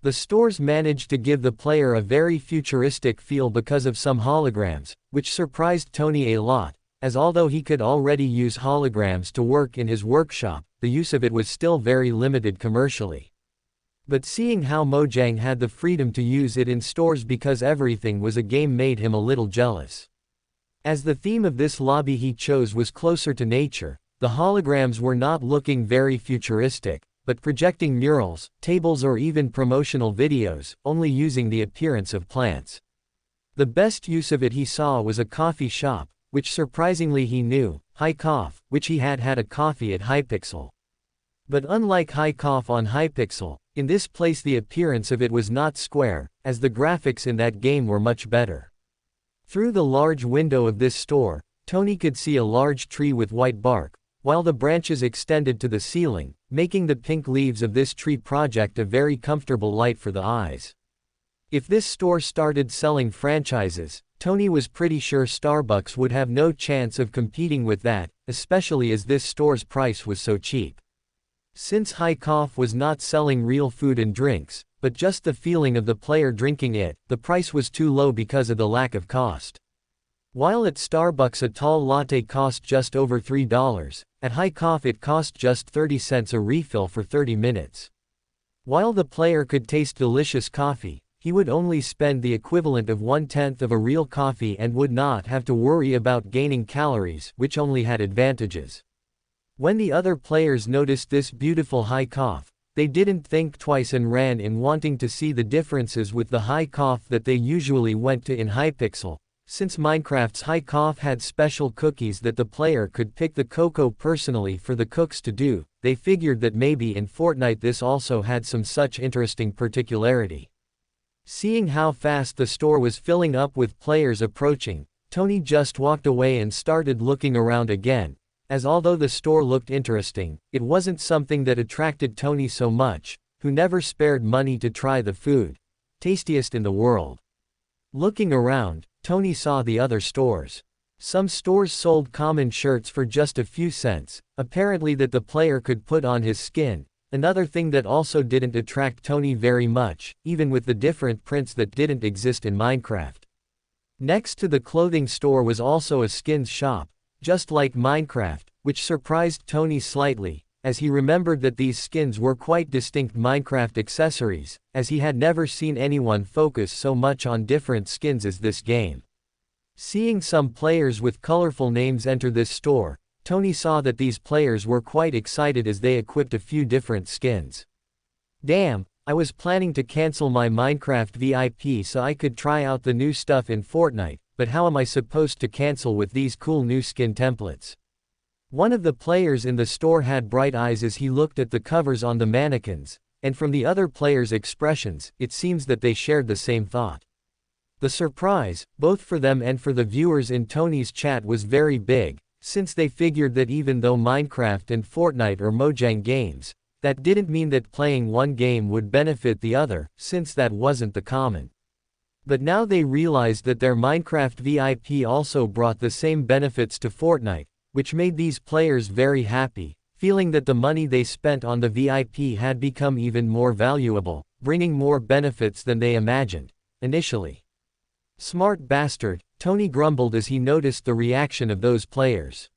The stores managed to give the player a very futuristic feel because of some holograms, which surprised Tony a lot, as although he could already use holograms to work in his workshop, the use of it was still very limited commercially. But seeing how Mojang had the freedom to use it in stores because everything was a game made him a little jealous. As the theme of this lobby he chose was closer to nature, the holograms were not looking very futuristic, but projecting murals, tables or even promotional videos, only using the appearance of plants. The best use of it he saw was a coffee shop, which surprisingly he knew, Hycoff, which he had had a coffee at Hypixel. But unlike Hycoff on Hypixel, in this place the appearance of it was not square, as the graphics in that game were much better. Through the large window of this store, Tony could see a large tree with white bark, while the branches extended to the ceiling, making the pink leaves of this tree project a very comfortable light for the eyes. If this store started selling franchises, Tony was pretty sure Starbucks would have no chance of competing with that, especially as this store's price was so cheap. Since Hycoff was not selling real food and drinks, but just the feeling of the player drinking it, the price was too low because of the lack of cost. While at Starbucks a tall latte cost just over $3, at Hycoff it cost just 30 cents a refill for 30 minutes. While the player could taste delicious coffee, he would only spend the equivalent of 1/10 of a real coffee and would not have to worry about gaining calories, which only had advantages. When the other players noticed this beautiful Hycoff, they didn't think twice and ran in wanting to see the differences with the Hycoff that they usually went to in Hypixel. Since Minecraft's Hycoff had special cookies that the player could pick the cocoa personally for the cooks to do, they figured that maybe in Fortnite this also had some such interesting particularity. Seeing how fast the store was filling up with players approaching, Tony just walked away and started looking around again, as although the store looked interesting, it wasn't something that attracted Tony so much, who never spared money to try the food, tastiest in the world. Looking around, Tony saw the other stores. Some stores sold common shirts for just a few cents, apparently that the player could put on his skin, another thing that also didn't attract Tony very much, even with the different prints that didn't exist in Minecraft. Next to the clothing store was also a skins shop, just like Minecraft, which surprised Tony slightly, as he remembered that these skins were quite distinct Minecraft accessories, as he had never seen anyone focus so much on different skins as this game. Seeing some players with colorful names enter this store, Tony saw that these players were quite excited as they equipped a few different skins. Damn, I was planning to cancel my Minecraft VIP so I could try out the new stuff in Fortnite, but how am I supposed to cancel with these cool new skin templates? One of the players in the store had bright eyes as he looked at the covers on the mannequins, and from the other players' expressions, it seems that they shared the same thought. The surprise, both for them and for the viewers in Tony's chat, was very big, since they figured that even though Minecraft and Fortnite are Mojang games, that didn't mean that playing one game would benefit the other, since that wasn't the common. But now they realized that their Minecraft VIP also brought the same benefits to Fortnite, which made these players very happy, feeling that the money they spent on the VIP had become even more valuable, bringing more benefits than they imagined initially. Smart bastard, Tony grumbled as he noticed the reaction of those players.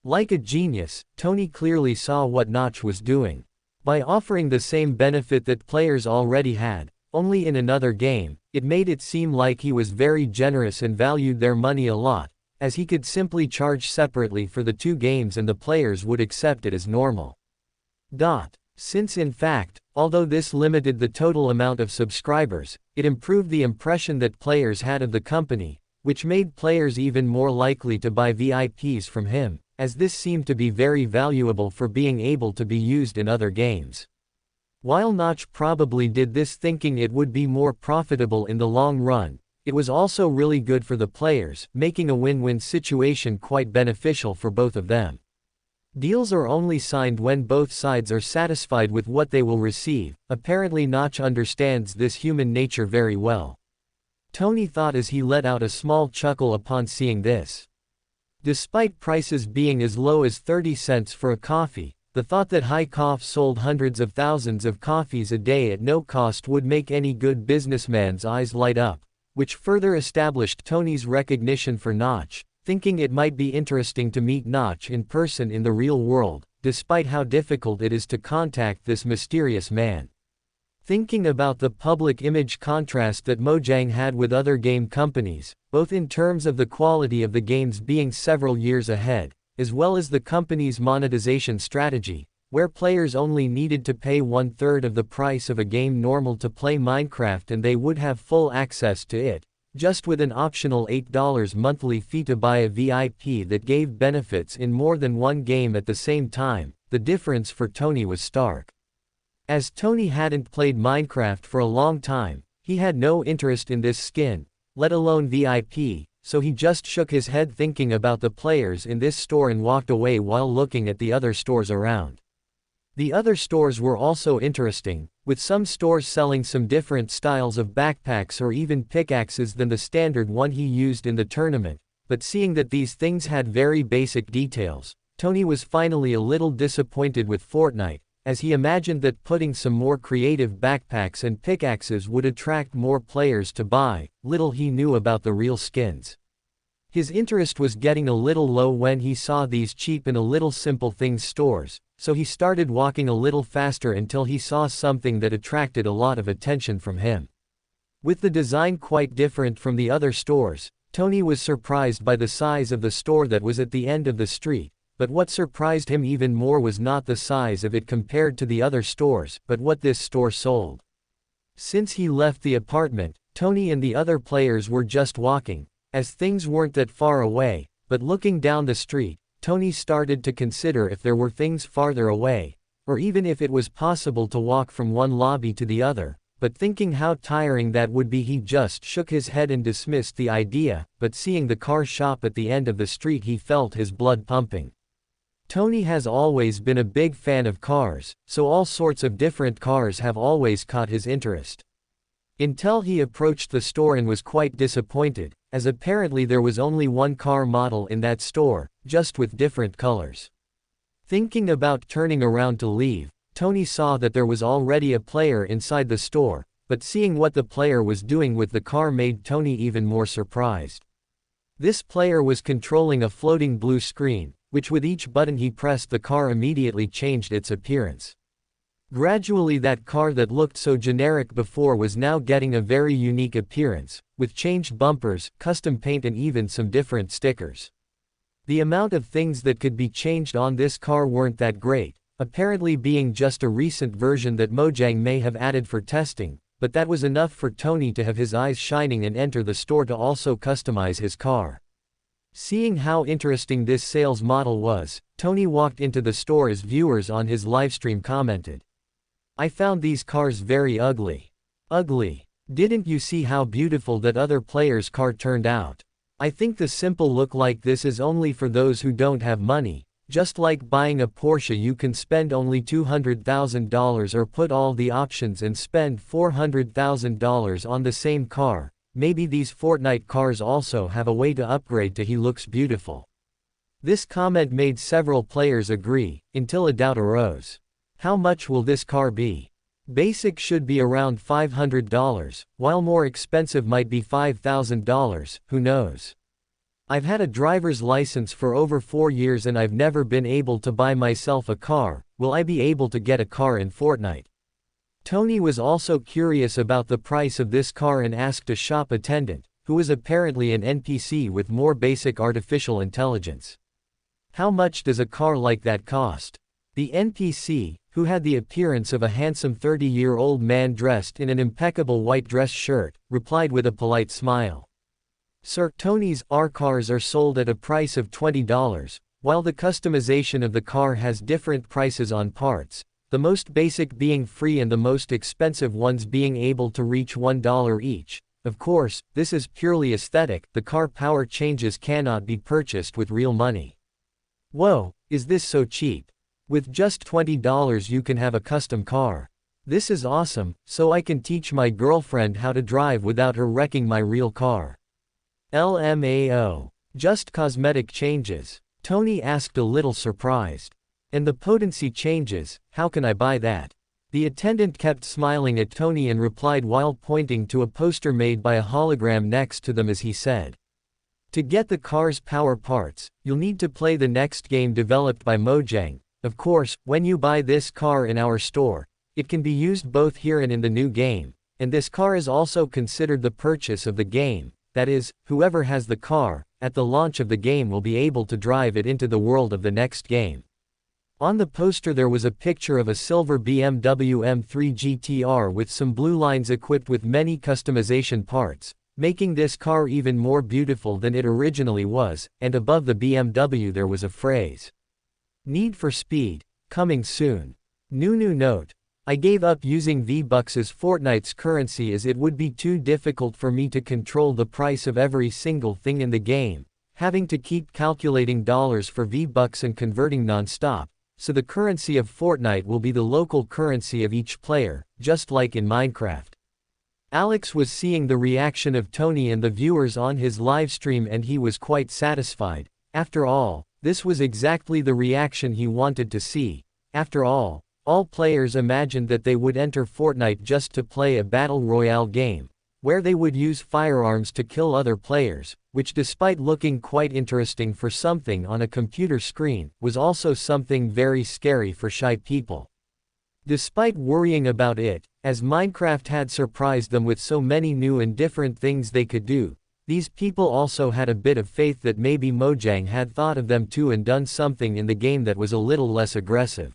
Like a genius, Tony clearly saw what Notch was doing. By offering the same benefit that players already had, only in another game, it made it seem like he was very generous and valued their money a lot, as he could simply charge separately for the two games and the players would accept it as normal. Since in fact, although this limited the total amount of subscribers, it improved the impression that players had of the company, which made players even more likely to buy VIPs from him, as this seemed to be very valuable for being able to be used in other games. While Notch probably did this thinking it would be more profitable in the long run, it was also really good for the players, making a win-win situation quite beneficial for both of them. Deals are only signed when both sides are satisfied with what they will receive. Apparently Notch understands this human nature very well. Tony thought as he let out a small chuckle upon seeing this. Despite prices being as low as 30 cents for a coffee, the thought that Hycoff sold hundreds of thousands of coffees a day at no cost would make any good businessman's eyes light up, which further established Tony's recognition for Notch, thinking it might be interesting to meet Notch in person in the real world, despite how difficult it is to contact this mysterious man. Thinking about the public image contrast that Mojang had with other game companies, both in terms of the quality of the games being several years ahead, as well as the company's monetization strategy, where players only needed to pay 1/3 of the price of a game normal to play Minecraft and they would have full access to it, just with an optional $8 monthly fee to buy a VIP that gave benefits in more than one game at the same time. The difference for Tony was stark. As Tony hadn't played Minecraft for a long time, he had no interest in this skin, let alone VIP, so he just shook his head thinking about the players in this store and walked away while looking at the other stores around. The other stores were also interesting, with some stores selling some different styles of backpacks or even pickaxes than the standard one he used in the tournament, but seeing that these things had very basic details, Tony was finally a little disappointed with Fortnite, as he imagined that putting some more creative backpacks and pickaxes would attract more players to buy. Little he knew about the real skins. His interest was getting a little low when he saw these cheap and a little simple things stores, so he started walking a little faster until he saw something that attracted a lot of attention from him. With the design quite different from the other stores, Tony was surprised by the size of the store that was at the end of the street, but what surprised him even more was not the size of it compared to the other stores, but what this store sold. Since he left the apartment, Tony and the other players were just walking, as things weren't that far away, but looking down the street, Tony started to consider if there were things farther away, or even if it was possible to walk from one lobby to the other, but thinking how tiring that would be he just shook his head and dismissed the idea, but seeing the car shop at the end of the street he felt his blood pumping. Tony has always been a big fan of cars, so all sorts of different cars have always caught his interest. Until he approached the store and was quite disappointed, as apparently there was only one car model in that store, just with different colors. Thinking about turning around to leave, Tony saw that there was already a player inside the store, but seeing what the player was doing with the car made Tony even more surprised. This player was controlling a floating blue screen, which with each button he pressed the car immediately changed its appearance. Gradually that car that looked so generic before was now getting a very unique appearance, with changed bumpers, custom paint and even some different stickers. The amount of things that could be changed on this car weren't that great, apparently being just a recent version that Mojang may have added for testing, but that was enough for Tony to have his eyes shining and enter the store to also customize his car. Seeing how interesting this sales model was, Tony walked into the store as viewers on his livestream commented. "I found these cars very ugly. Ugly. Didn't you see how beautiful that other player's car turned out? I think the simple look like this is only for those who don't have money. Just like buying a Porsche, you can spend only $200,000 or put all the options and spend $400,000 on the same car. Maybe these Fortnite cars also have a way to upgrade to he looks beautiful." This comment made several players agree, until a doubt arose. How much will this car be? Basic should be around $500, while more expensive might be $5,000, who knows? I've had a driver's license for over 4 years and I've never been able to buy myself a car. Will I be able to get a car in Fortnite? Tony was also curious about the price of this car and asked a shop attendant, who was apparently an NPC with more basic artificial intelligence. How much does a car like that cost? The NPC, who had the appearance of a handsome 30-year-old man dressed in an impeccable white dress shirt, replied with a polite smile. "Sir, Tony's our cars are sold at a price of $20, while the customization of the car has different prices on parts, the most basic being free and the most expensive ones being able to reach $1 each. Of course, this is purely aesthetic, the car power changes cannot be purchased with real money." Whoa, is this so cheap? With just $20 you can have a custom car. This is awesome, so I can teach my girlfriend how to drive without her wrecking my real car. LMAO. Just cosmetic changes? Tony asked a little surprised. And the potency changes, how can I buy that? The attendant kept smiling at Tony and replied while pointing to a poster made by a hologram next to them as he said. To get the car's power parts, you'll need to play the next game developed by Mojang. Of course, when you buy this car in our store, it can be used both here and in the new game, and this car is also considered the purchase of the game. That is, whoever has the car, at the launch of the game will be able to drive it into the world of the next game. On the poster there was a picture of a silver BMW M3 GTR with some blue lines equipped with many customization parts, making this car even more beautiful than it originally was, and above the BMW there was a phrase. Need for Speed, coming soon. Nunu note. I gave up using V-Bucks as Fortnite's currency as it would be too difficult for me to control the price of every single thing in the game, having to keep calculating dollars for V-Bucks and converting non-stop, so the currency of Fortnite will be the local currency of each player, just like in Minecraft. Alex was seeing the reaction of Tony and the viewers on his livestream and he was quite satisfied. After all, this was exactly the reaction he wanted to see. After all players imagined that they would enter Fortnite just to play a battle royale game, where they would use firearms to kill other players, which despite looking quite interesting for something on a computer screen, was also something very scary for shy people. Despite worrying about it, as Minecraft had surprised them with so many new and different things they could do, these people also had a bit of faith that maybe Mojang had thought of them too and done something in the game that was a little less aggressive.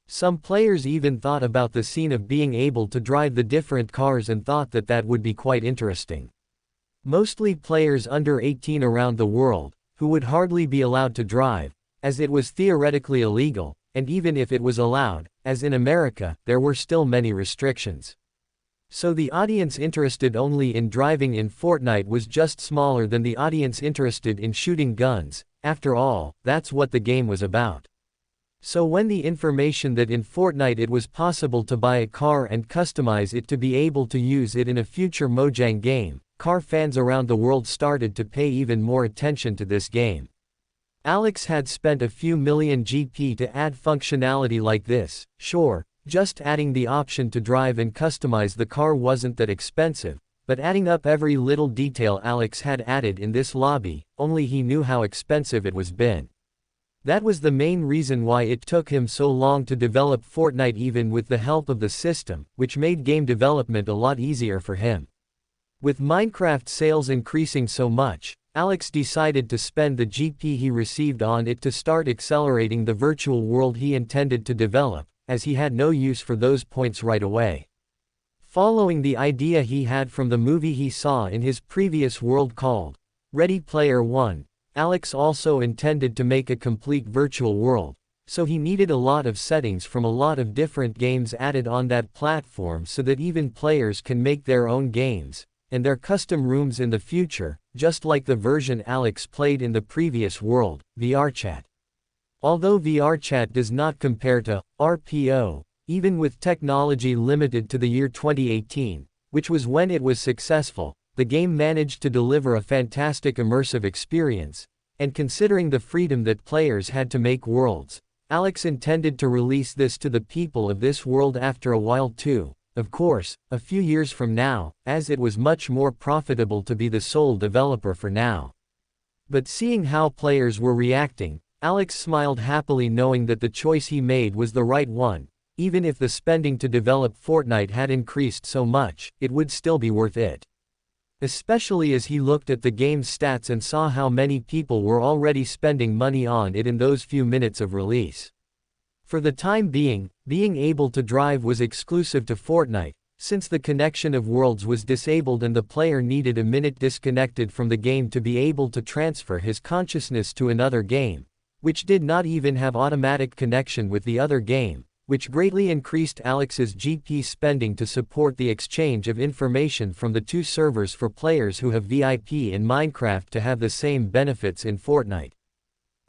Some players even thought about the scene of being able to drive the different cars and thought that that would be quite interesting. Mostly players under 18 around the world, who would hardly be allowed to drive, as it was theoretically illegal, and even if it was allowed, as in America, there were still many restrictions. So the audience interested only in driving in Fortnite was just smaller than the audience interested in shooting guns. After all, that's what the game was about. So when the information that in Fortnite it was possible to buy a car and customize it to be able to use it in a future Mojang game, car fans around the world started to pay even more attention to this game. Alex had spent a few million GP to add functionality like this. Sure, just adding the option to drive and customize the car wasn't that expensive, but adding up every little detail Alex had added in this lobby, only he knew how expensive it was been. That was the main reason why it took him so long to develop Fortnite, even with the help of the system, which made game development a lot easier for him. With Minecraft sales increasing so much, Alex decided to spend the GP he received on it to start accelerating the virtual world he intended to develop, as he had no use for those points right away. Following the idea he had from the movie he saw in his previous world called Ready Player One, Alex also intended to make a complete virtual world, so he needed a lot of settings from a lot of different games added on that platform so that even players can make their own games and their custom rooms in the future, just like the version Alex played in the previous world, VRChat. Although VRChat does not compare to RPO, even with technology limited to the year 2018, which was when it was successful, the game managed to deliver a fantastic immersive experience, and considering the freedom that players had to make worlds, Alex intended to release this to the people of this world after a while too. Of course, a few years from now, as it was much more profitable to be the sole developer for now. But seeing how players were reacting, Alex smiled happily knowing that the choice he made was the right one. Even if the spending to develop Fortnite had increased so much, it would still be worth it. Especially as he looked at the game's stats and saw how many people were already spending money on it in those few minutes of release. For the time being able to drive was exclusive to Fortnite, since the connection of worlds was disabled and the player needed a minute disconnected from the game to be able to transfer his consciousness to another game, which did not even have automatic connection with the other game, which greatly increased Alex's GP spending to support the exchange of information from the two servers for players who have VIP in Minecraft to have the same benefits in Fortnite.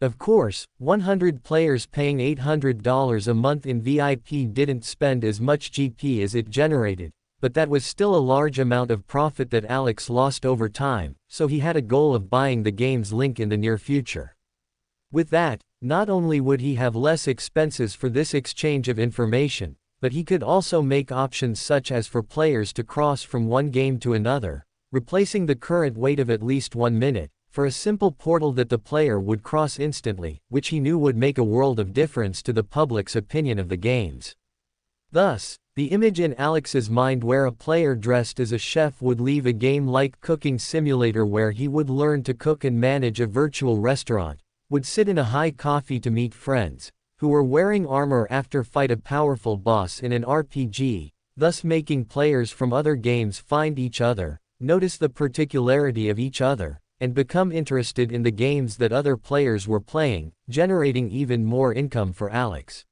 Of course, 100 players paying $800 a month in VIP didn't spend as much GP as it generated, but that was still a large amount of profit that Alex lost over time, so he had a goal of buying the game's link in the near future. With that, not only would he have less expenses for this exchange of information, but he could also make options such as for players to cross from one game to another, replacing the current wait of at least 1 minute, for a simple portal that the player would cross instantly, which he knew would make a world of difference to the public's opinion of the games. Thus, the image in Alex's mind where a player dressed as a chef would leave a game-like cooking simulator where he would learn to cook and manage a virtual restaurant, would sit in a high coffee to meet friends, who were wearing armor after fight a powerful boss in an RPG, thus making players from other games find each other, notice the particularity of each other, and become interested in the games that other players were playing, generating even more income for Alex.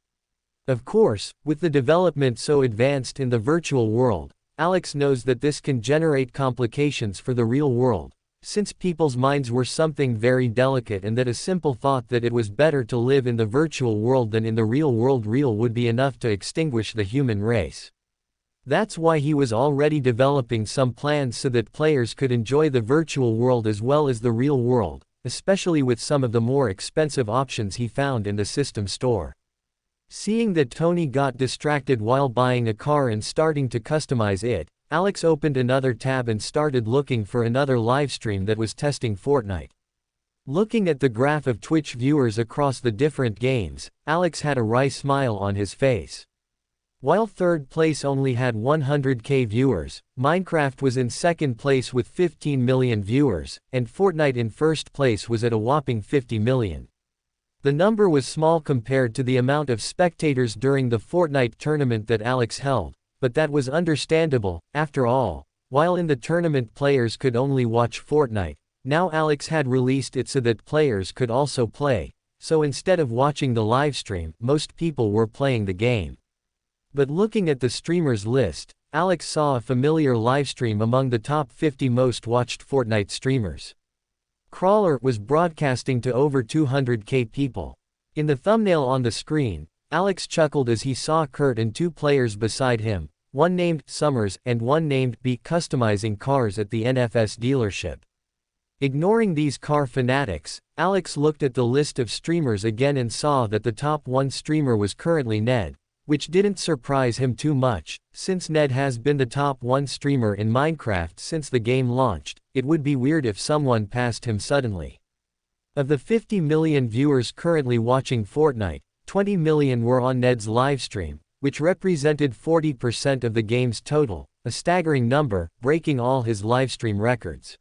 Of course, with the development so advanced in the virtual world, Alex knows that this can generate complications for the real world, since people's minds were something very delicate and that a simple thought that it was better to live in the virtual world than in the real world would be enough to extinguish the human race. That's why he was already developing some plans so that players could enjoy the virtual world as well as the real world, especially with some of the more expensive options he found in the system store. Seeing that Tony got distracted while buying a car and starting to customize it, Alex opened another tab and started looking for another livestream that was testing Fortnite. Looking at the graph of Twitch viewers across the different games, Alex had a wry smile on his face. While third place only had 100k viewers, Minecraft was in second place with 15 million viewers, and Fortnite in first place was at a whopping 50 million. The number was small compared to the amount of spectators during the Fortnite tournament that Alex held, but that was understandable. After all, while in the tournament players could only watch Fortnite, now Alex had released it so that players could also play, so instead of watching the livestream, most people were playing the game. But looking at the streamers list, Alex saw a familiar livestream among the top 50 most watched Fortnite streamers. Crawler was broadcasting to over 200k people. In the thumbnail on the screen, Alex chuckled as he saw Kurt and two players beside him, one named Summers and one named B, customizing cars at the NFS dealership. Ignoring these car fanatics, Alex looked at the list of streamers again and saw that the top one streamer was currently Ned, which didn't surprise him too much, since Ned has been the top one streamer in Minecraft since the game launched. It would be weird if someone passed him suddenly. Of the 50 million viewers currently watching Fortnite, 20 million were on Ned's livestream, which represented 40% of the game's total, a staggering number, breaking all his livestream records.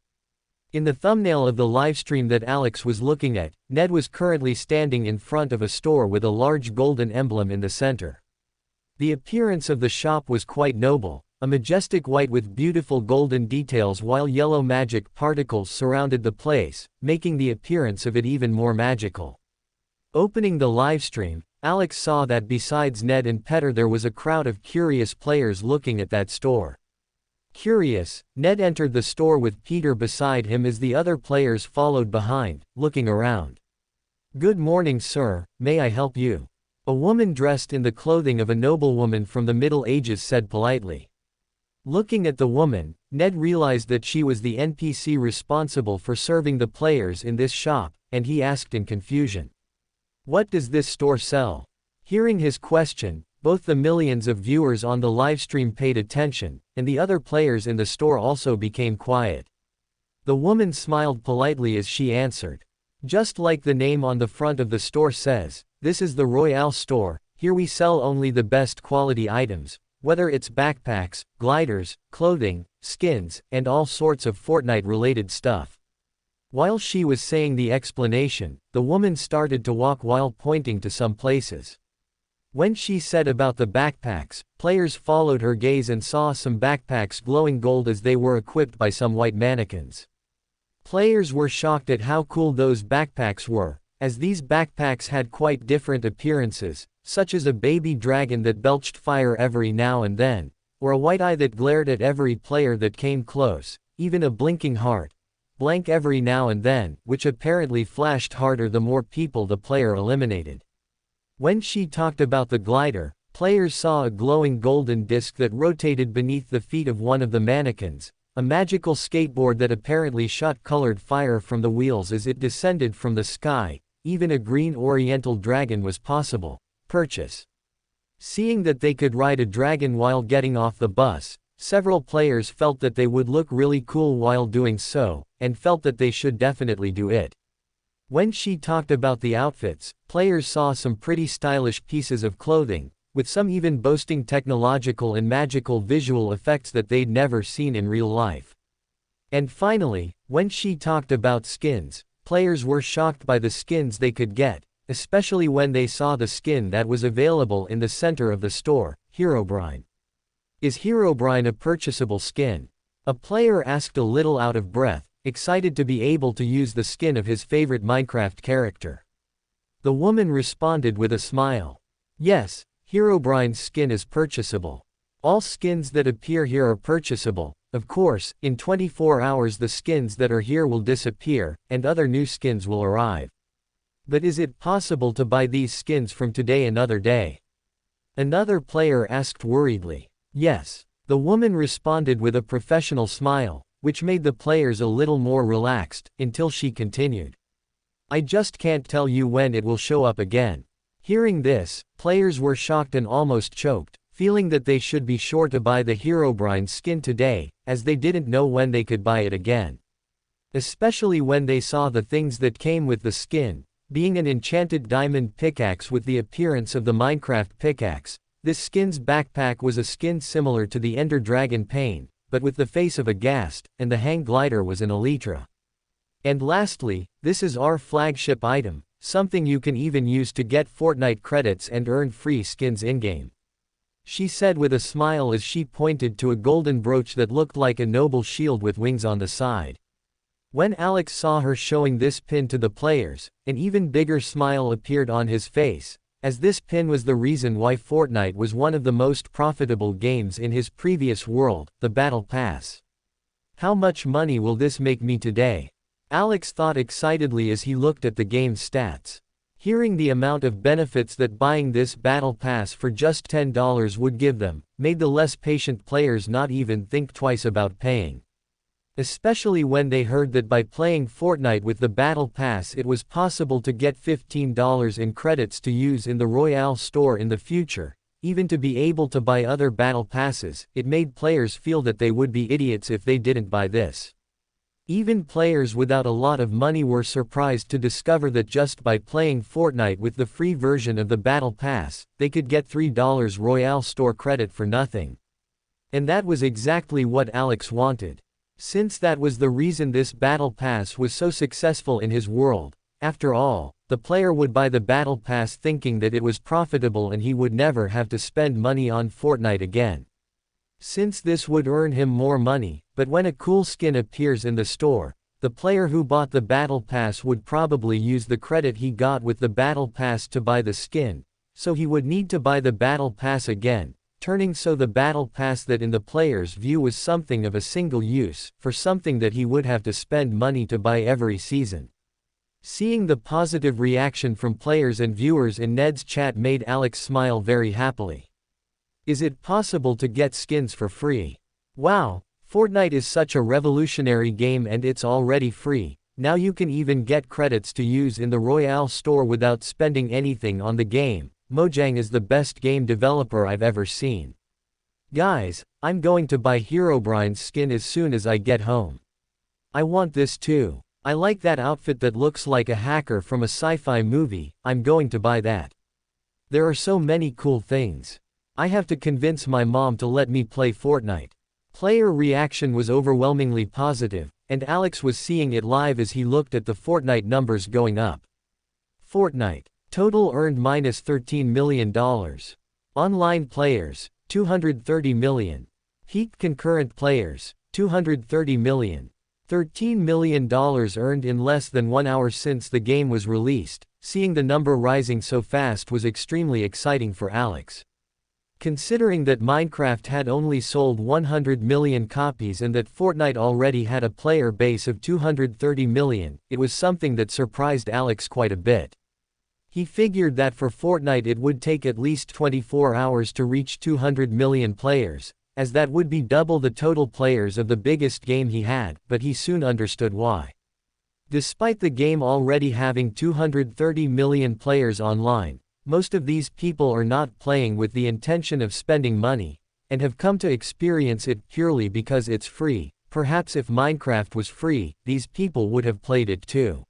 In the thumbnail of the livestream that Alex was looking at, Ned was currently standing in front of a store with a large golden emblem in the center. The appearance of the shop was quite noble, a majestic white with beautiful golden details while yellow magic particles surrounded the place, making the appearance of it even more magical. Opening the livestream, Alex saw that besides Ned and Petter there was a crowd of curious players looking at that store. Curious, Ned entered the store with Peter beside him as the other players followed behind, looking around. "Good morning, sir, may I help you?" A woman dressed in the clothing of a noblewoman from the Middle Ages said politely. Looking at the woman, Ned realized that she was the NPC responsible for serving the players in this shop, and he asked in confusion, "What does this store sell?" Hearing his question, both the millions of viewers on the livestream paid attention, and the other players in the store also became quiet. The woman smiled politely as she answered. "Just like the name on the front of the store says, this is the Royale store. Here we sell only the best quality items, whether it's backpacks, gliders, clothing, skins, and all sorts of Fortnite-related stuff." While she was saying the explanation, the woman started to walk while pointing to some places. When she said about the backpacks, players followed her gaze and saw some backpacks glowing gold as they were equipped by some white mannequins. Players were shocked at how cool those backpacks were, as these backpacks had quite different appearances, such as a baby dragon that belched fire every now and then, or a white eye that glared at every player that came close, even a blinking heart, blank every now and then, which apparently flashed harder the more people the player eliminated. When she talked about the glider, players saw a glowing golden disc that rotated beneath the feet of one of the mannequins, a magical skateboard that apparently shot colored fire from the wheels as it descended from the sky. Even a green oriental dragon was possible. Purchase. Seeing that they could ride a dragon while getting off the bus, several players felt that they would look really cool while doing so, and felt that they should definitely do it. When she talked about the outfits, players saw some pretty stylish pieces of clothing, with some even boasting technological and magical visual effects that they'd never seen in real life. And finally, when she talked about skins, players were shocked by the skins they could get, especially when they saw the skin that was available in the center of the store, Herobrine. "Is Herobrine a purchasable skin?" A player asked a little out of breath, excited to be able to use the skin of his favorite Minecraft character. The woman responded with a smile. "Yes, Herobrine's skin is purchasable. All skins that appear here are purchasable. Of course, in 24 hours the skins that are here will disappear, and other new skins will arrive. But is it possible to buy these skins from today another day?" Another player asked worriedly. "Yes." The woman responded with a professional smile, which made the players a little more relaxed, until she continued. "I just can't tell you when it will show up again." Hearing this, players were shocked and almost choked, feeling that they should be sure to buy the Herobrine skin today, as they didn't know when they could buy it again. Especially when they saw the things that came with the skin, being an enchanted diamond pickaxe with the appearance of the Minecraft pickaxe. This skin's backpack was a skin similar to the Ender Dragon Pain, but with the face of a ghast, and the hang glider was an elytra. And lastly, this is our flagship item, something you can even use to get Fortnite credits and earn free skins in-game. She said with a smile as she pointed to a golden brooch that looked like a noble shield with wings on the side. When Alex saw her showing this pin to the players, an even bigger smile appeared on his face, as this pin was the reason why Fortnite was one of the most profitable games in his previous world, the Battle Pass. "How much money will this make me today?" Alex thought excitedly as he looked at the game's stats. Hearing the amount of benefits that buying this Battle Pass for just $10 would give them, made the less patient players not even think twice about paying. Especially when they heard that by playing Fortnite with the Battle Pass it was possible to get $15 in credits to use in the Royale store in the future, even to be able to buy other Battle Passes. It made players feel that they would be idiots if they didn't buy this. Even players without a lot of money were surprised to discover that just by playing Fortnite with the free version of the Battle Pass, they could get $3 Royale store credit for nothing. And that was exactly what Alex wanted. Since that was the reason this Battle Pass was so successful in his world. After all, the player would buy the Battle Pass thinking that it was profitable and he would never have to spend money on Fortnite again. Since this would earn him more money, but when a cool skin appears in the store, the player who bought the Battle Pass would probably use the credit he got with the Battle Pass to buy the skin, so he would need to buy the Battle Pass again, turning so the Battle Pass that in the player's view was something of a single use, for something that he would have to spend money to buy every season. Seeing the positive reaction from players and viewers in Ned's chat made Alex smile very happily. Is it possible to get skins for free? Wow, Fortnite is such a revolutionary game and it's already free. Now you can even get credits to use in the Royale store without spending anything on the game. Mojang is the best game developer I've ever seen. Guys, I'm going to buy Herobrine's skin as soon as I get home. I want this too. I like that outfit that looks like a hacker from a sci-fi movie. I'm going to buy that. There are so many cool things. I have to convince my mom to let me play Fortnite. Player reaction was overwhelmingly positive, and Alex was seeing it live as he looked at the Fortnite numbers going up. Fortnite. Total earned -$13 million. Online players, 230 million. Peak concurrent players, 230 million. $13 million earned in less than 1 hour since the game was released. Seeing the number rising so fast was extremely exciting for Alex. Considering that Minecraft had only sold 100 million copies and that Fortnite already had a player base of 230 million, it was something that surprised Alex quite a bit. He figured that for Fortnite it would take at least 24 hours to reach 200 million players, as that would be double the total players of the biggest game he had, but he soon understood why. Despite the game already having 230 million players online, most of these people are not playing with the intention of spending money, and have come to experience it purely because it's free. Perhaps if Minecraft was free, these people would have played it too.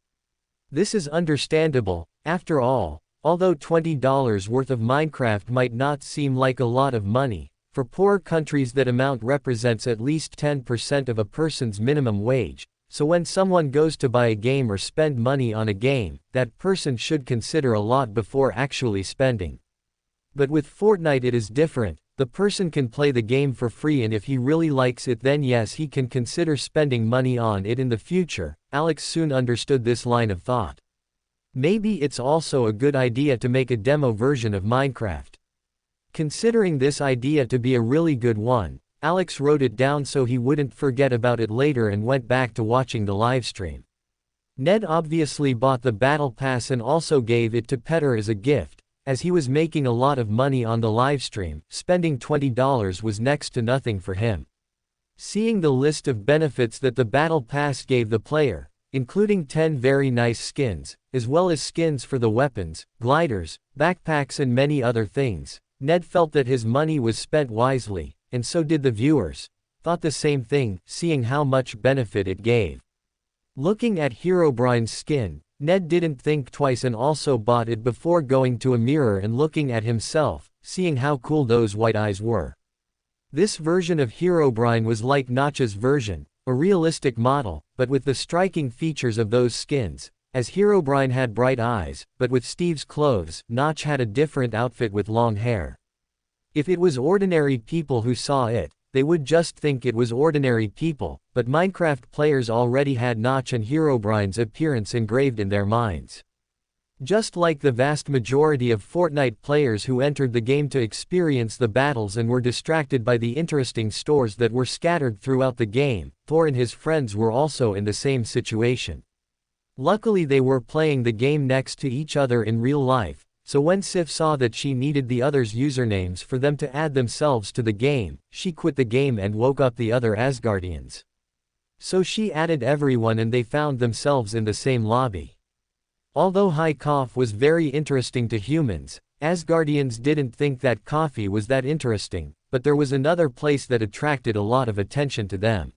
This is understandable. After all, although $20 worth of Minecraft might not seem like a lot of money, for poor countries that amount represents at least 10% of a person's minimum wage. So when someone goes to buy a game or spend money on a game, that person should consider a lot before actually spending. But with Fortnite it is different. The person can play the game for free, and if he really likes it, then yes, he can consider spending money on it in the future. Alex soon understood this line of thought. Maybe it's also a good idea to make a demo version of Minecraft. Considering this idea to be a really good one, Alex wrote it down so he wouldn't forget about it later and went back to watching the livestream. Ned obviously bought the Battle Pass and also gave it to Petter as a gift, as he was making a lot of money on the livestream. Spending $20 was next to nothing for him. Seeing the list of benefits that the Battle Pass gave the player, including 10 very nice skins, as well as skins for the weapons, gliders, backpacks and many other things, Ned felt that his money was spent wisely. And so did the viewers. Thought the same thing, seeing how much benefit it gave. Looking at Herobrine's skin, Ned didn't think twice and also bought it before going to a mirror and looking at himself, seeing how cool those white eyes were. This version of Herobrine was like Notch's version, a realistic model, but with the striking features of those skins, as Herobrine had bright eyes, but with Steve's clothes, Notch had a different outfit with long hair. If it was ordinary people who saw it, they would just think it was ordinary people, but Minecraft players already had Notch and Herobrine's appearance engraved in their minds. Just like the vast majority of Fortnite players who entered the game to experience the battles and were distracted by the interesting stores that were scattered throughout the game, Thor and his friends were also in the same situation. Luckily they were playing the game next to each other in real life. So when Sif saw that she needed the others' usernames for them to add themselves to the game, she quit the game and woke up the other Asgardians. So she added everyone and they found themselves in the same lobby. Although high cough was very interesting to humans, Asgardians didn't think that coffee was that interesting, but there was another place that attracted a lot of attention to them.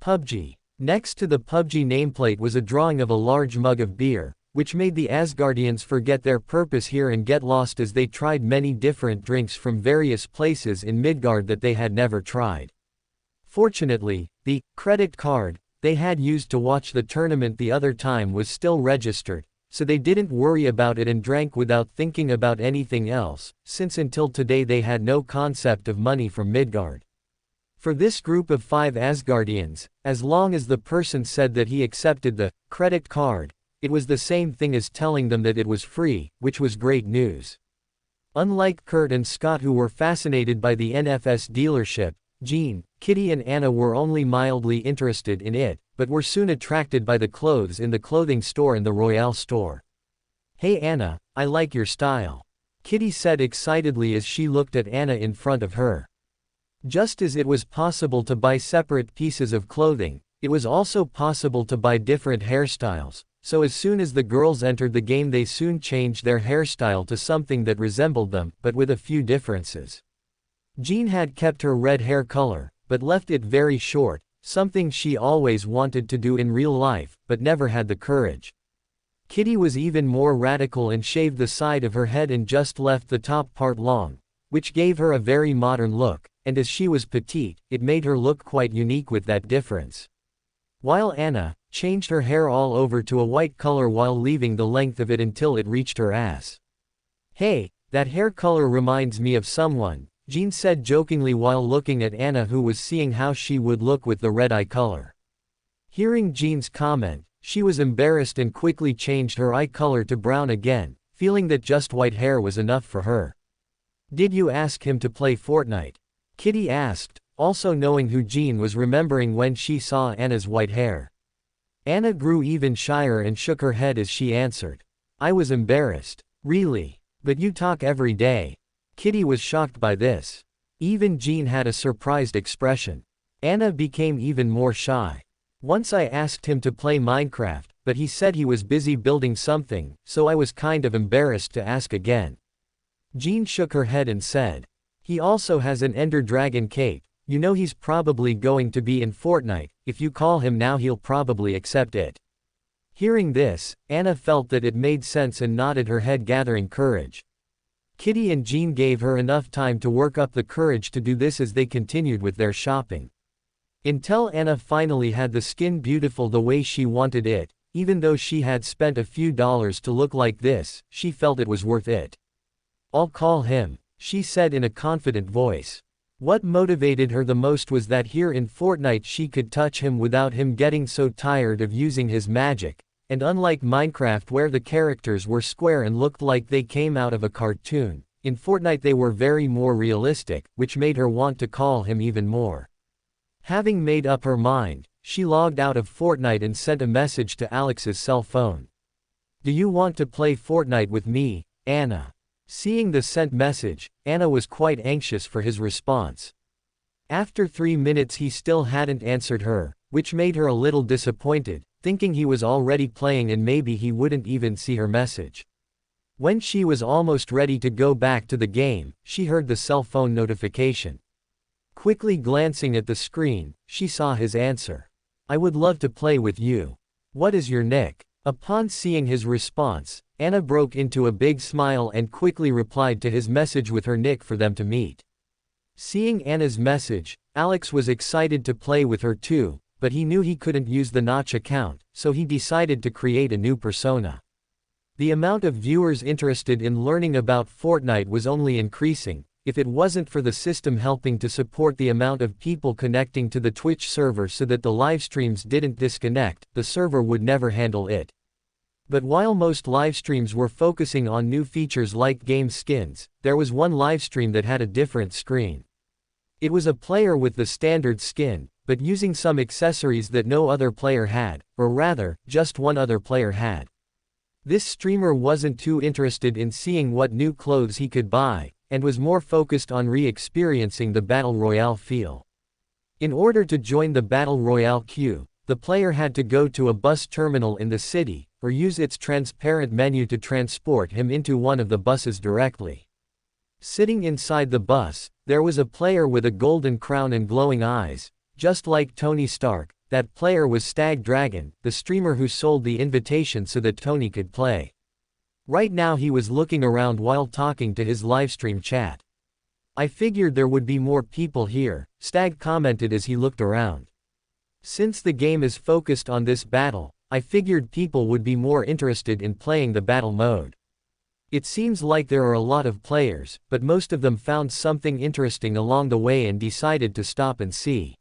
PUBG. Next to the PUBG nameplate was a drawing of a large mug of beer, which made the Asgardians forget their purpose here and get lost as they tried many different drinks from various places in Midgard that they had never tried. Fortunately, the credit card they had used to watch the tournament the other time was still registered, so they didn't worry about it and drank without thinking about anything else, since until today they had no concept of money from Midgard. For this group of 5 Asgardians, as long as the person said that he accepted the credit card, it was the same thing as telling them that it was free, which was great news. Unlike Kurt and Scott, who were fascinated by the NFS dealership, Jean, Kitty and Anna were only mildly interested in it, but were soon attracted by the clothes in the clothing store and the Royale store. "Hey Anna, I like your style," Kitty said excitedly as she looked at Anna in front of her. Just as it was possible to buy separate pieces of clothing, it was also possible to buy different hairstyles, so as soon as the girls entered the game they soon changed their hairstyle to something that resembled them, but with a few differences. Jean had kept her red hair color, but left it very short, something she always wanted to do in real life, but never had the courage. Kitty was even more radical and shaved the side of her head and just left the top part long, which gave her a very modern look, and as she was petite, it made her look quite unique with that difference. While Anna changed her hair all over to a white color while leaving the length of it until it reached her ass. "Hey, that hair color reminds me of someone," Jean said jokingly while looking at Anna, who was seeing how she would look with the red eye color. Hearing Jean's comment, she was embarrassed and quickly changed her eye color to brown again, feeling that just white hair was enough for her. "Did you ask him to play Fortnite?" Kitty asked, also knowing who Jean was remembering when she saw Anna's white hair. Anna grew even shyer and shook her head as she answered. "I was embarrassed." "Really? But you talk every day." Kitty was shocked by this. Even Jean had a surprised expression. Anna became even more shy. "Once I asked him to play Minecraft, but he said he was busy building something, so I was kind of embarrassed to ask again." Jean shook her head and said, "He also has an Ender Dragon cape, you know he's probably going to be in Fortnite, if you call him now he'll probably accept it." Hearing this, Anna felt that it made sense and nodded her head, gathering courage. Kitty and Jean gave her enough time to work up the courage to do this as they continued with their shopping. Until Anna finally had the skin beautiful the way she wanted it, even though she had spent a few dollars to look like this, she felt it was worth it. "I'll call him," she said in a confident voice. What motivated her the most was that here in Fortnite she could touch him without him getting so tired of using his magic, and unlike Minecraft where the characters were square and looked like they came out of a cartoon, in Fortnite they were very more realistic, which made her want to call him even more. Having made up her mind, she logged out of Fortnite and sent a message to Alex's cell phone. "Do you want to play Fortnite with me, Anna?" Seeing the sent message, Anna was quite anxious for his response. After 3 minutes he still hadn't answered her, which made her a little disappointed, thinking he was already playing and maybe he wouldn't even see her message. When she was almost ready to go back to the game, she heard the cell phone notification. Quickly glancing at the screen, she saw his answer. "I would love to play with you. What is your nick?" Upon seeing his response, Anna broke into a big smile and quickly replied to his message with her nick for them to meet. Seeing Anna's message, Alex was excited to play with her too, but he knew he couldn't use the Notch account, so he decided to create a new persona. The amount of viewers interested in learning about Fortnite was only increasing. If it wasn't for the system helping to support the amount of people connecting to the Twitch server so that the livestreams didn't disconnect, the server would never handle it. But while most livestreams were focusing on new features like game skins, there was one livestream that had a different screen. It was a player with the standard skin, but using some accessories that no other player had, or rather, just one other player had. This streamer wasn't too interested in seeing what new clothes he could buy, and was more focused on re-experiencing the Battle Royale feel. In order to join the Battle Royale queue, the player had to go to a bus terminal in the city, or use its transparent menu to transport him into one of the buses directly. Sitting inside the bus, there was a player with a golden crown and glowing eyes, just like Tony Stark, that player was Stag Dragon, the streamer who sold the invitation so that Tony could play. Right now he was looking around while talking to his livestream chat. "I figured there would be more people here," Stag commented as he looked around. "Since the game is focused on this battle, I figured people would be more interested in playing the battle mode. It seems like there are a lot of players, but most of them found something interesting along the way and decided to stop and see.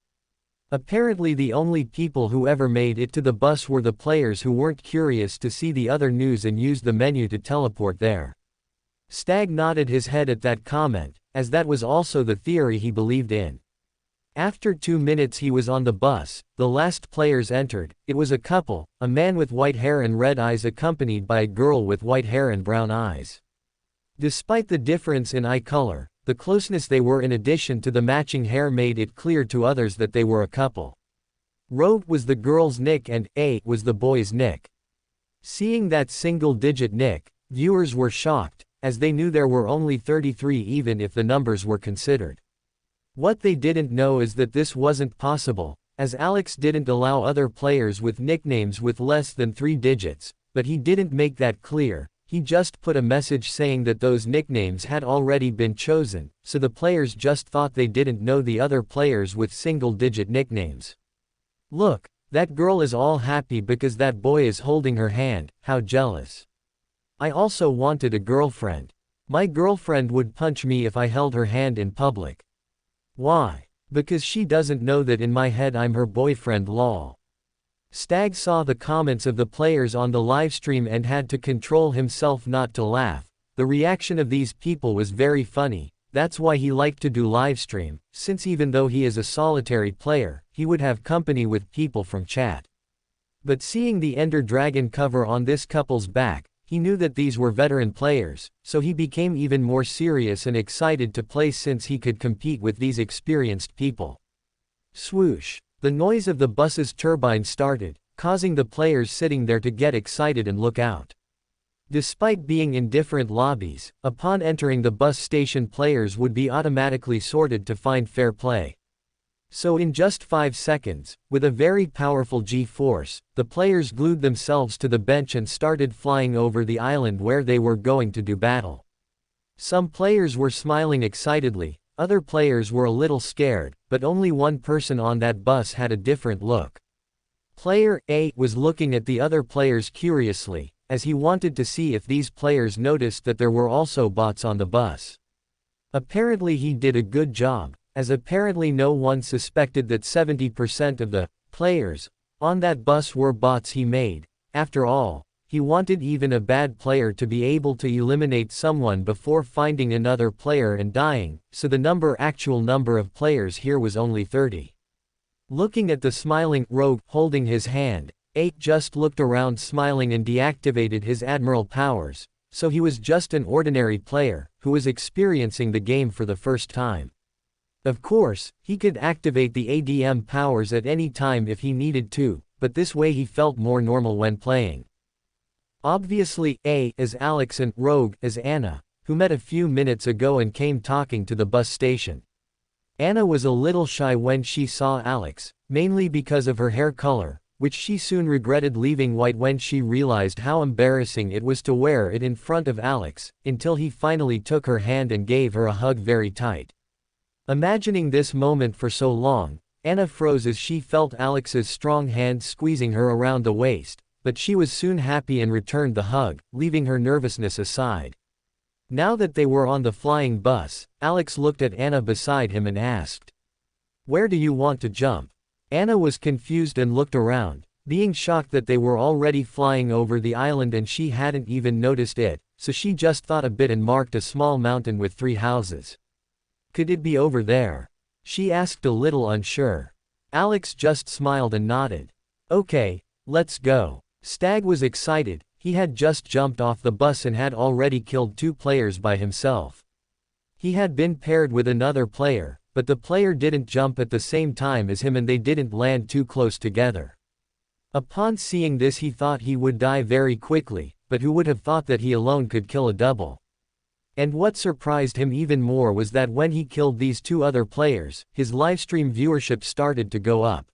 Apparently the only people who ever made it to the bus were the players who weren't curious to see the other news and used the menu to teleport there." Stag nodded his head at that comment, as that was also the theory he believed in. After 2 minutes he was on the bus, the last players entered. It was a couple, a man with white hair and red eyes accompanied by a girl with white hair and brown eyes. Despite the difference in eye color, the closeness they were in addition to the matching hair made it clear to others that they were a couple. Rogue was the girl's nick and A was the boy's nick. Seeing that single-digit nick, viewers were shocked, as they knew there were only 33 even if the numbers were considered. What they didn't know is that this wasn't possible, as Alex didn't allow other players with nicknames with less than 3 digits, but he didn't make that clear. He just put a message saying that those nicknames had already been chosen, so the players just thought they didn't know the other players with single-digit nicknames. "Look, that girl is all happy because that boy is holding her hand, how jealous. I also wanted a girlfriend. My girlfriend would punch me if I held her hand in public. Why? Because she doesn't know that in my head I'm her boyfriend lol." Stag saw the comments of the players on the livestream and had to control himself not to laugh. The reaction of these people was very funny. That's why he liked to do livestream, since even though he is a solitary player, he would have company with people from chat. But seeing the Ender Dragon cover on this couple's back, he knew that these were veteran players, so he became even more serious and excited to play since he could compete with these experienced people. Swoosh! The noise of the bus's turbine started, causing the players sitting there to get excited and look out. Despite being in different lobbies, upon entering the bus station players would be automatically sorted to find fair play. So in just 5 seconds, with a very powerful G-force, the players glued themselves to the bench and started flying over the island where they were going to do battle. Some players were smiling excitedly, other players were a little scared, but only one person on that bus had a different look. Player A was looking at the other players curiously, as he wanted to see if these players noticed that there were also bots on the bus. Apparently he did a good job, as apparently no one suspected that 70% of the players on that bus were bots he made. After all, he wanted even a bad player to be able to eliminate someone before finding another player and dying, so the actual number of players here was only 30. Looking at the smiling Rogue holding his hand, 8 just looked around smiling and deactivated his Admiral powers, so he was just an ordinary player, who was experiencing the game for the first time. Of course, he could activate the ADM powers at any time if he needed to, but this way he felt more normal when playing. Obviously, A as Alex and Rogue as Anna, who met a few minutes ago and came talking to the bus station. Anna was a little shy when she saw Alex, mainly because of her hair color, which she soon regretted leaving white when she realized how embarrassing it was to wear it in front of Alex, until he finally took her hand and gave her a hug very tight. Imagining this moment for so long, Anna froze as she felt Alex's strong hand squeezing her around the waist, but she was soon happy and returned the hug, leaving her nervousness aside. Now that they were on the flying bus, Alex looked at Anna beside him and asked, "Where do you want to jump?" Anna was confused and looked around, being shocked that they were already flying over the island and she hadn't even noticed it, so she just thought a bit and marked a small mountain with 3 houses. "Could it be over there?" she asked a little unsure. Alex just smiled and nodded. "Okay, let's go." Stag was excited. He had just jumped off the bus and had already killed 2 players by himself. He had been paired with another player, but the player didn't jump at the same time as him and they didn't land too close together. Upon seeing this he thought he would die very quickly, but who would have thought that he alone could kill a double? And what surprised him even more was that when he killed these 2 other players, his livestream viewership started to go up.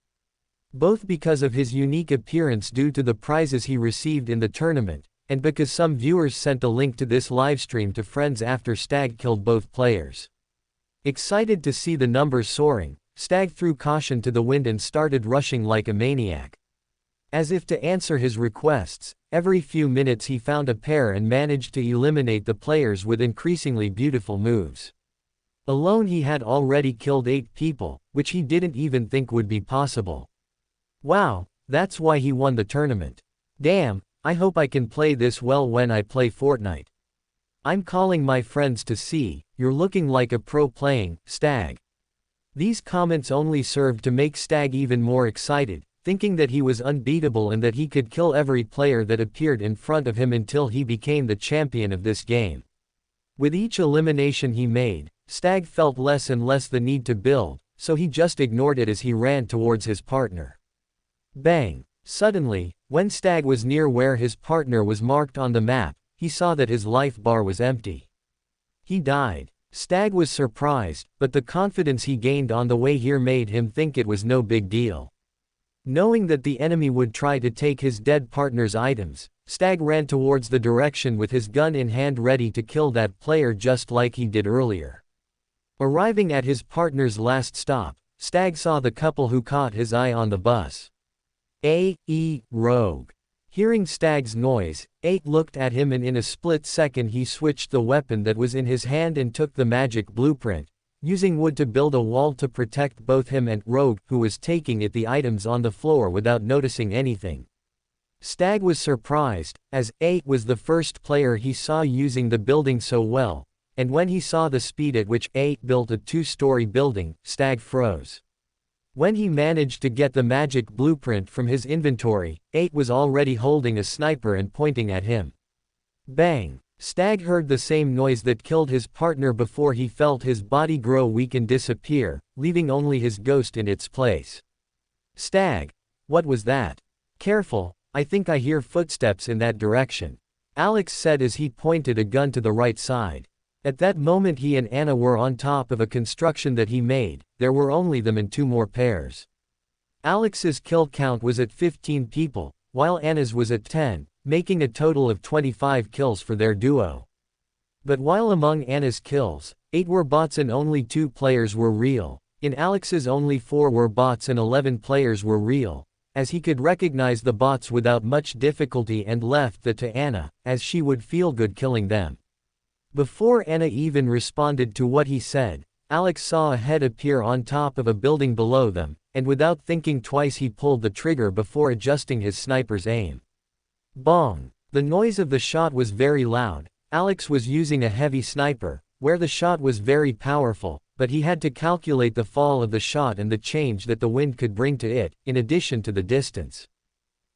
both because of his unique appearance due to the prizes he received in the tournament, and because some viewers sent a link to this livestream to friends after Stag killed both players. Excited to see the numbers soaring, Stag threw caution to the wind and started rushing like a maniac. As if to answer his requests, every few minutes he found a pair and managed to eliminate the players with increasingly beautiful moves. Alone he had already killed 8 people, which he didn't even think would be possible. Wow, that's why he won the tournament. Damn, I hope I can play this well when I play Fortnite. I'm calling my friends to see, you're looking like a pro playing, Stag. These comments only served to make Stag even more excited, thinking that he was unbeatable and that he could kill every player that appeared in front of him until he became the champion of this game. With each elimination he made, Stag felt less and less the need to build, so he just ignored it as he ran towards his partner. Bang! Suddenly, when Stag was near where his partner was marked on the map, he saw that his life bar was empty. He died. Stag was surprised, but the confidence he gained on the way here made him think it was no big deal. Knowing that the enemy would try to take his dead partner's items, Stag ran towards the direction with his gun in hand ready to kill that player just like he did earlier. Arriving at his partner's last stop, Stag saw the couple who caught his eye on the bus. Rogue. Hearing Stag's noise, 8 looked at him and in a split second he switched the weapon that was in his hand and took the magic blueprint, using wood to build a wall to protect both him and Rogue, who was taking the items on the floor without noticing anything. Stag was surprised, as 8 was the first player he saw using the building so well, and when he saw the speed at which 8 built a 2-story building, Stag froze. When he managed to get the magic blueprint from his inventory, 8 was already holding a sniper and pointing at him. Bang! Stag heard the same noise that killed his partner before he felt his body grow weak and disappear, leaving only his ghost in its place. Stag! What was that? Careful, I think I hear footsteps in that direction, Alex said as he pointed a gun to the right side. At that moment he and Anna were on top of a construction that he made, there were only them and 2 more pairs. Alex's kill count was at 15 people, while Anna's was at 10, making a total of 25 kills for their duo. But while among Anna's kills, 8 were bots and only 2 players were real, in Alex's only 4 were bots and 11 players were real, as he could recognize the bots without much difficulty and left that to Anna, as she would feel good killing them. Before Anna even responded to what he said, Alex saw a head appear on top of a building below them, and without thinking twice he pulled the trigger before adjusting his sniper's aim. Bong! The noise of the shot was very loud. Alex was using a heavy sniper, where the shot was very powerful, but he had to calculate the fall of the shot and the change that the wind could bring to it, in addition to the distance.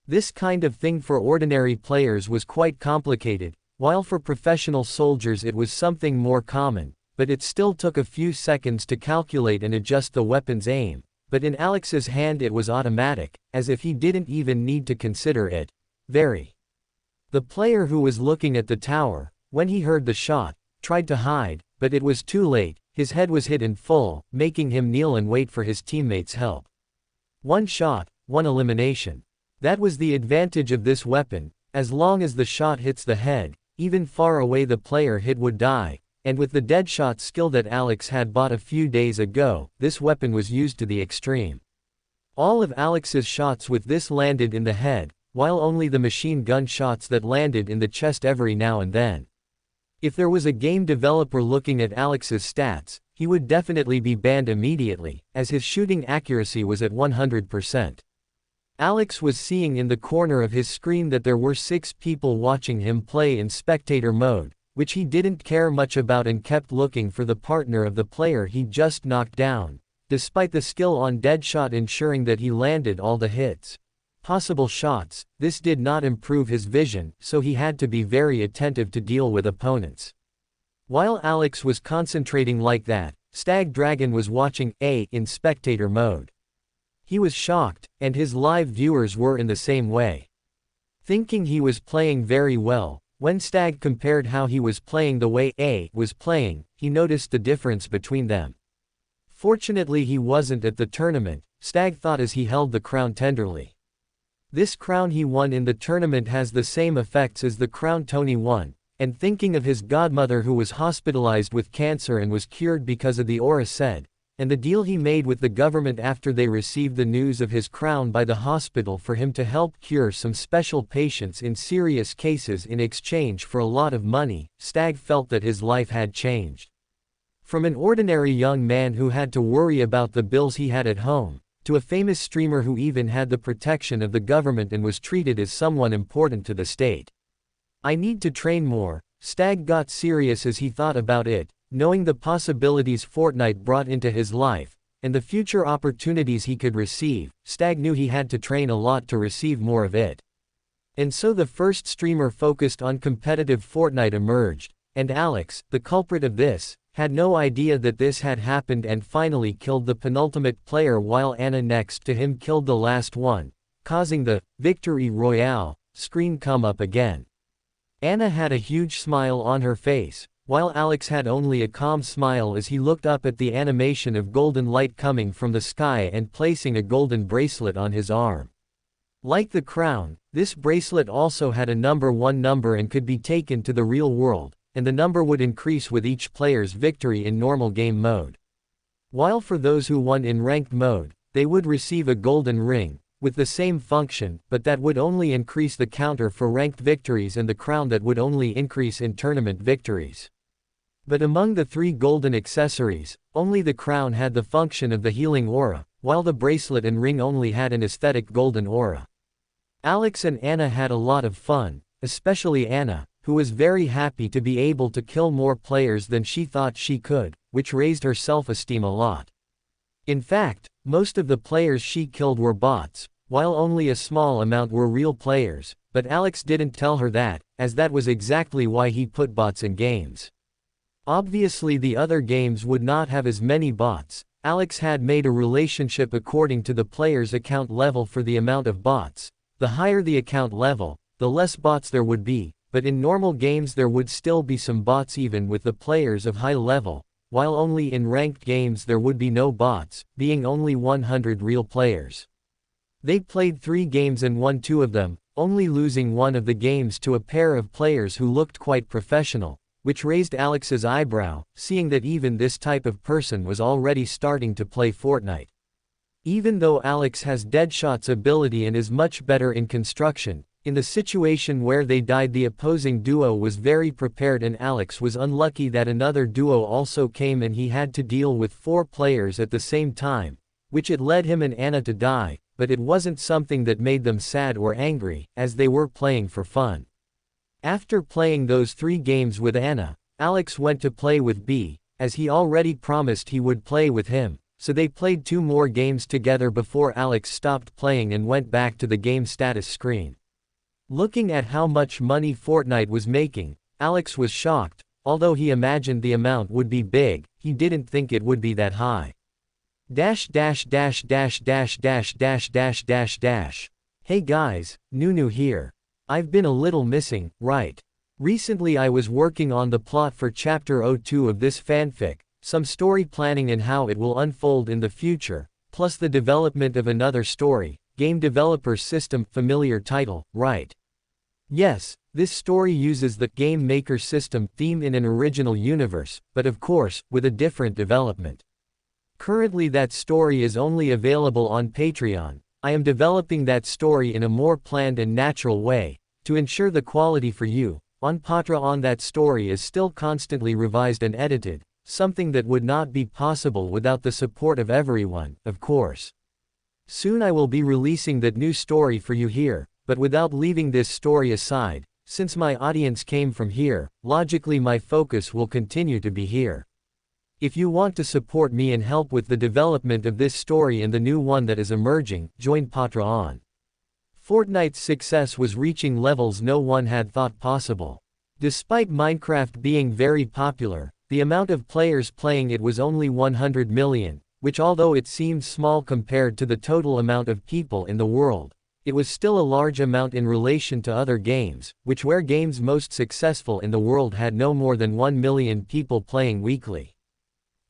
This kind of thing for ordinary players was quite complicated, while for professional soldiers it was something more common, but it still took a few seconds to calculate and adjust the weapon's aim, but in Alex's hand it was automatic, as if he didn't even need to consider it. The player who was looking at the tower, when he heard the shot, tried to hide, but it was too late, his head was hit in full, making him kneel and wait for his teammates' help. 1 shot, 1 elimination. That was the advantage of this weapon, as long as the shot hits the head, even far away the player hit would die, and with the deadshot skill that Alex had bought a few days ago, this weapon was used to the extreme. All of Alex's shots with this landed in the head, while only the machine gun shots that landed in the chest every now and then. If there was a game developer looking at Alex's stats, he would definitely be banned immediately, as his shooting accuracy was at 100%. Alex was seeing in the corner of his screen that there were 6 people watching him play in spectator mode, which he didn't care much about and kept looking for the partner of the player he just knocked down, despite the skill on Deadshot ensuring that he landed all the hits. Possible shots, this did not improve his vision, so he had to be very attentive to deal with opponents. While Alex was concentrating like that, Stag Dragon was watching in spectator mode. He was shocked, and his live viewers were in the same way. Thinking he was playing very well, when Stag compared how he was playing the way A was playing, he noticed the difference between them. Fortunately he wasn't at the tournament, Stag thought as he held the crown tenderly. This crown he won in the tournament has the same effects as the crown Tony won, and thinking of his godmother who was hospitalized with cancer and was cured because of the aura said, and the deal he made with the government after they received the news of his crown by the hospital for him to help cure some special patients in serious cases in exchange for a lot of money, Stag felt that his life had changed. From an ordinary young man who had to worry about the bills he had at home, to a famous streamer who even had the protection of the government and was treated as someone important to the state. I need to train more. Stag got serious as he thought about it, knowing the possibilities Fortnite brought into his life, and the future opportunities he could receive. Stag knew he had to train a lot to receive more of it. And so the first streamer focused on competitive Fortnite emerged, and Alex, the culprit of this, had no idea that this had happened and finally killed the penultimate player while Anna next to him killed the last one, causing the "Victory Royale" screen come up again. Anna had a huge smile on her face, while Alex had only a calm smile as he looked up at the animation of golden light coming from the sky and placing a golden bracelet on his arm. Like the crown, this bracelet also had a number 1 number and could be taken to the real world, and the number would increase with each player's victory in normal game mode. While for those who won in ranked mode, they would receive a golden ring, with the same function, but that would only increase the counter for ranked victories and the crown that would only increase in tournament victories. But among the 3 golden accessories, only the crown had the function of the healing aura, while the bracelet and ring only had an aesthetic golden aura. Alex and Anna had a lot of fun, especially Anna, who was very happy to be able to kill more players than she thought she could, which raised her self-esteem a lot. In fact, most of the players she killed were bots, while only a small amount were real players, but Alex didn't tell her that, as that was exactly why he put bots in games. Obviously the other games would not have as many bots. Alex had made a relationship according to the player's account level for the amount of bots. The higher the account level, the less bots there would be, but in normal games there would still be some bots even with the players of high level, while only in ranked games there would be no bots, being only 100 real players. They played 3 games and won 2 of them, only losing one of the games to a pair of players who looked quite professional, which raised Alex's eyebrow, seeing that even this type of person was already starting to play Fortnite. Even though Alex has Deadshot's ability and is much better in construction, in the situation where they died the opposing duo was very prepared and Alex was unlucky that another duo also came and he had to deal with 4 players at the same time, which it led him and Anna to die, but it wasn't something that made them sad or angry, as they were playing for fun. After playing those 3 games with Anna, Alex went to play with B, as he already promised he would play with him, so they played 2 more games together before Alex stopped playing and went back to the game status screen. Looking at how much money Fortnite was making, Alex was shocked. Although he imagined the amount would be big, he didn't think it would be that high. Hey guys, Nunu here. I've been a little missing, right? Recently I was working on the plot for Chapter 02 of this fanfic, some story planning and how it will unfold in the future, plus the development of another story, game developer system, familiar title, right? Yes, this story uses the game maker system theme in an original universe, but of course, with a different development. Currently that story is only available on Patreon. I am developing that story in a more planned and natural way, to ensure the quality for you. On Patreon that story is still constantly revised and edited, something that would not be possible without the support of everyone, of course. Soon I will be releasing that new story for you here, but without leaving this story aside, since my audience came from here, logically my focus will continue to be here. If you want to support me and help with the development of this story and the new one that is emerging, join Patreon. Fortnite's success was reaching levels no one had thought possible. Despite Minecraft being very popular, the amount of players playing it was only 100 million, which although it seemed small compared to the total amount of people in the world, it was still a large amount in relation to other games, which were games most successful in the world had no more than 1 million people playing weekly.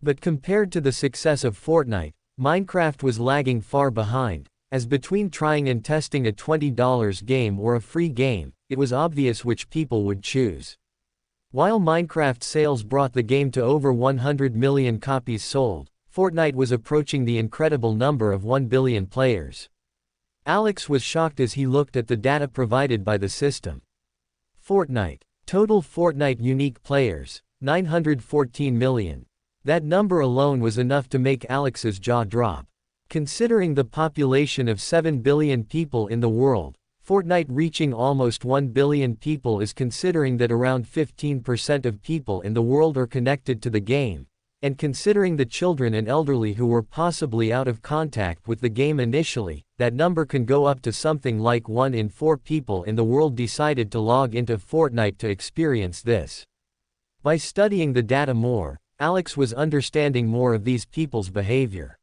But compared to the success of Fortnite, Minecraft was lagging far behind, as between trying and testing a $20 game or a free game, it was obvious which people would choose. While Minecraft sales brought the game to over 100 million copies sold, Fortnite was approaching the incredible number of 1 billion players. Alex was shocked as he looked at the data provided by the system. Fortnite. Total Fortnite unique players, 914 million. That number alone was enough to make Alex's jaw drop. Considering the population of 7 billion people in the world, Fortnite reaching almost 1 billion people is considering that around 15% of people in the world are connected to the game, and considering the children and elderly who were possibly out of contact with the game initially, that number can go up to something like 1 in 4 people in the world decided to log into Fortnite to experience this. By studying the data more, Alex was understanding more of these people's behavior.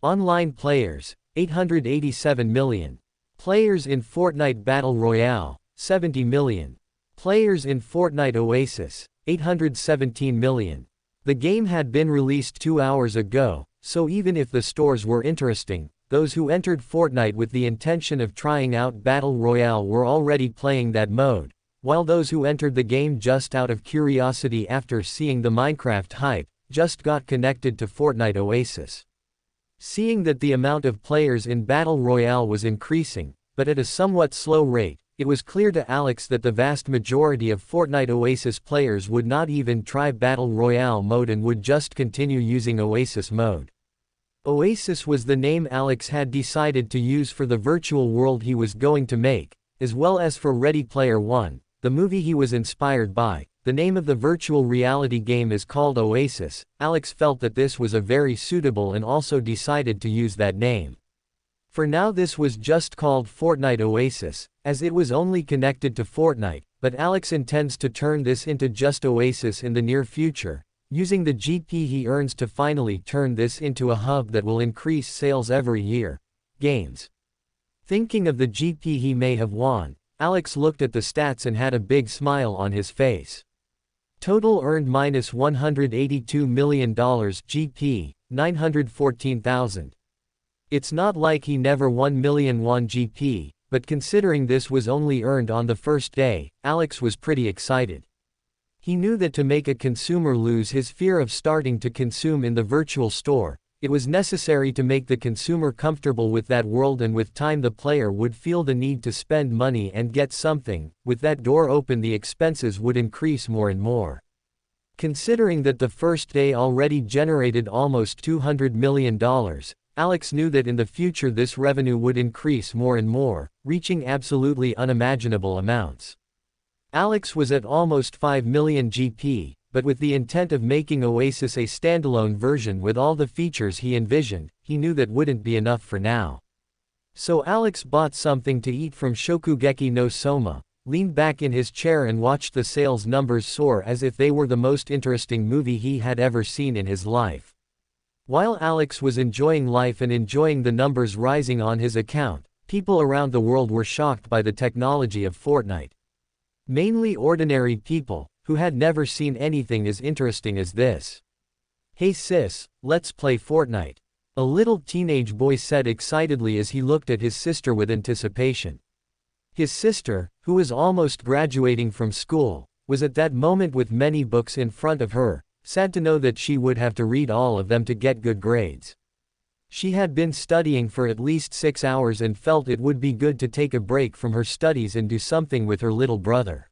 Online players, 887 million. Players in Fortnite Battle Royale, 70 million. Players in Fortnite Oasis, 817 million. The game had been released 2 hours ago, so even if the stores were interesting, those who entered Fortnite with the intention of trying out Battle Royale were already playing that mode, while those who entered the game just out of curiosity after seeing the Minecraft hype, just got connected to Fortnite Oasis. Seeing that the amount of players in Battle Royale was increasing, but at a somewhat slow rate, it was clear to Alex that the vast majority of Fortnite Oasis players would not even try Battle Royale mode and would just continue using Oasis mode. Oasis was the name Alex had decided to use for the virtual world he was going to make, as well as for Ready Player One, the movie he was inspired by. The name of the virtual reality game is called Oasis. Alex felt that this was a very suitable and also decided to use that name. For now this was just called Fortnite Oasis, as it was only connected to Fortnite, but Alex intends to turn this into just Oasis in the near future, using the GP he earns to finally turn this into a hub that will increase sales every year. Games. Thinking of the GP he may have won, Alex looked at the stats and had a big smile on his face. Total earned -$182 million GP, 914,000. It's not like he never won million won GP, but considering this was only earned on the first day, Alex was pretty excited. He knew that to make a consumer lose his fear of starting to consume in the virtual store, it was necessary to make the consumer comfortable with that world, and with time the player would feel the need to spend money and get something. With that door open, the expenses would increase more and more. Considering that the first day already generated almost $200 million, Alex knew that in the future this revenue would increase more and more, reaching absolutely unimaginable amounts. Alex was at almost 5 million GP, but with the intent of making Oasis a standalone version with all the features he envisioned, he knew that wouldn't be enough for now. So Alex bought something to eat from Shokugeki no Soma, leaned back in his chair and watched the sales numbers soar as if they were the most interesting movie he had ever seen in his life. While Alex was enjoying life and enjoying the numbers rising on his account, people around the world were shocked by the technology of Fortnite. Mainly ordinary people, who had never seen anything as interesting as this. "Hey sis, let's play Fortnite," a little teenage boy said excitedly as he looked at his sister with anticipation. His sister, who was almost graduating from school, was at that moment with many books in front of her, sad to know that she would have to read all of them to get good grades. She had been studying for at least 6 hours and felt it would be good to take a break from her studies and do something with her little brother.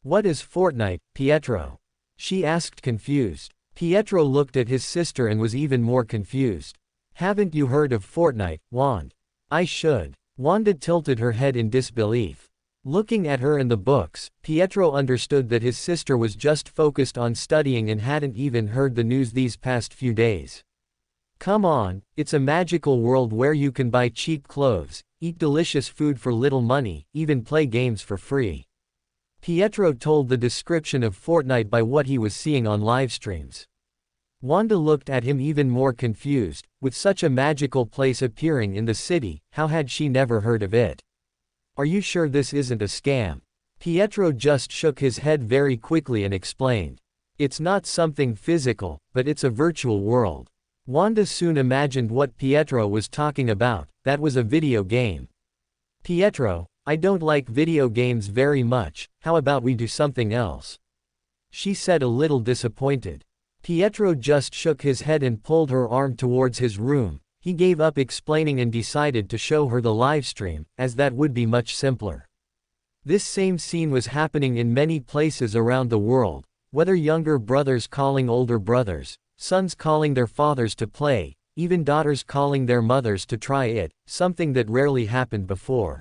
"What is Fortnite, Pietro?" she asked, confused. Pietro looked at his sister and was even more confused. "Haven't you heard of Fortnite, Wand?" "I should." Wanda tilted her head in disbelief. Looking at her and the books, Pietro understood that his sister was just focused on studying and hadn't even heard the news these past few days. "Come on, it's a magical world where you can buy cheap clothes, eat delicious food for little money, even play games for free." Pietro told the description of Fortnite by what he was seeing on livestreams. Wanda looked at him even more confused. With such a magical place appearing in the city, how had she never heard of it? "Are you sure this isn't a scam?" Pietro just shook his head very quickly and explained. "It's not something physical, but it's a virtual world. Wanda soon imagined what Pietro was talking about. That was a video game. Pietro, I don't like video games very much, how about we do something else? She said, a little disappointed. Pietro just shook his head and pulled her arm towards his room. He gave up explaining and decided to show her the livestream, as that would be much simpler. This same scene was happening in many places around the world, whether younger brothers calling older brothers, sons calling their fathers to play, even daughters calling their mothers to try it, something that rarely happened before.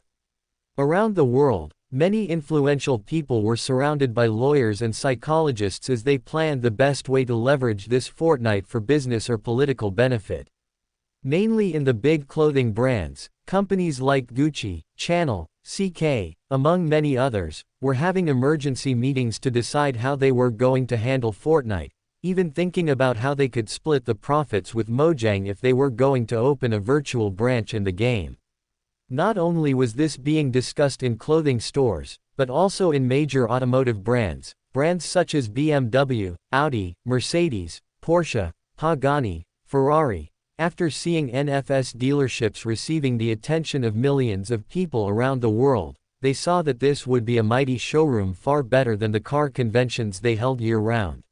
Around the world, many influential people were surrounded by lawyers and psychologists as they planned the best way to leverage this Fortnite for business or political benefit. Mainly in the big clothing brands, companies like Gucci, Chanel, CK, among many others, were having emergency meetings to decide how they were going to handle Fortnite, even thinking about how they could split the profits with Mojang if they were going to open a virtual branch in the game. Not only was this being discussed in clothing stores, but also in major automotive brands, brands such as BMW, Audi, Mercedes, Porsche, Pagani, Ferrari. After seeing NFS dealerships receiving the attention of millions of people around the world, they saw that this would be a mighty showroom far better than the car conventions they held year-round.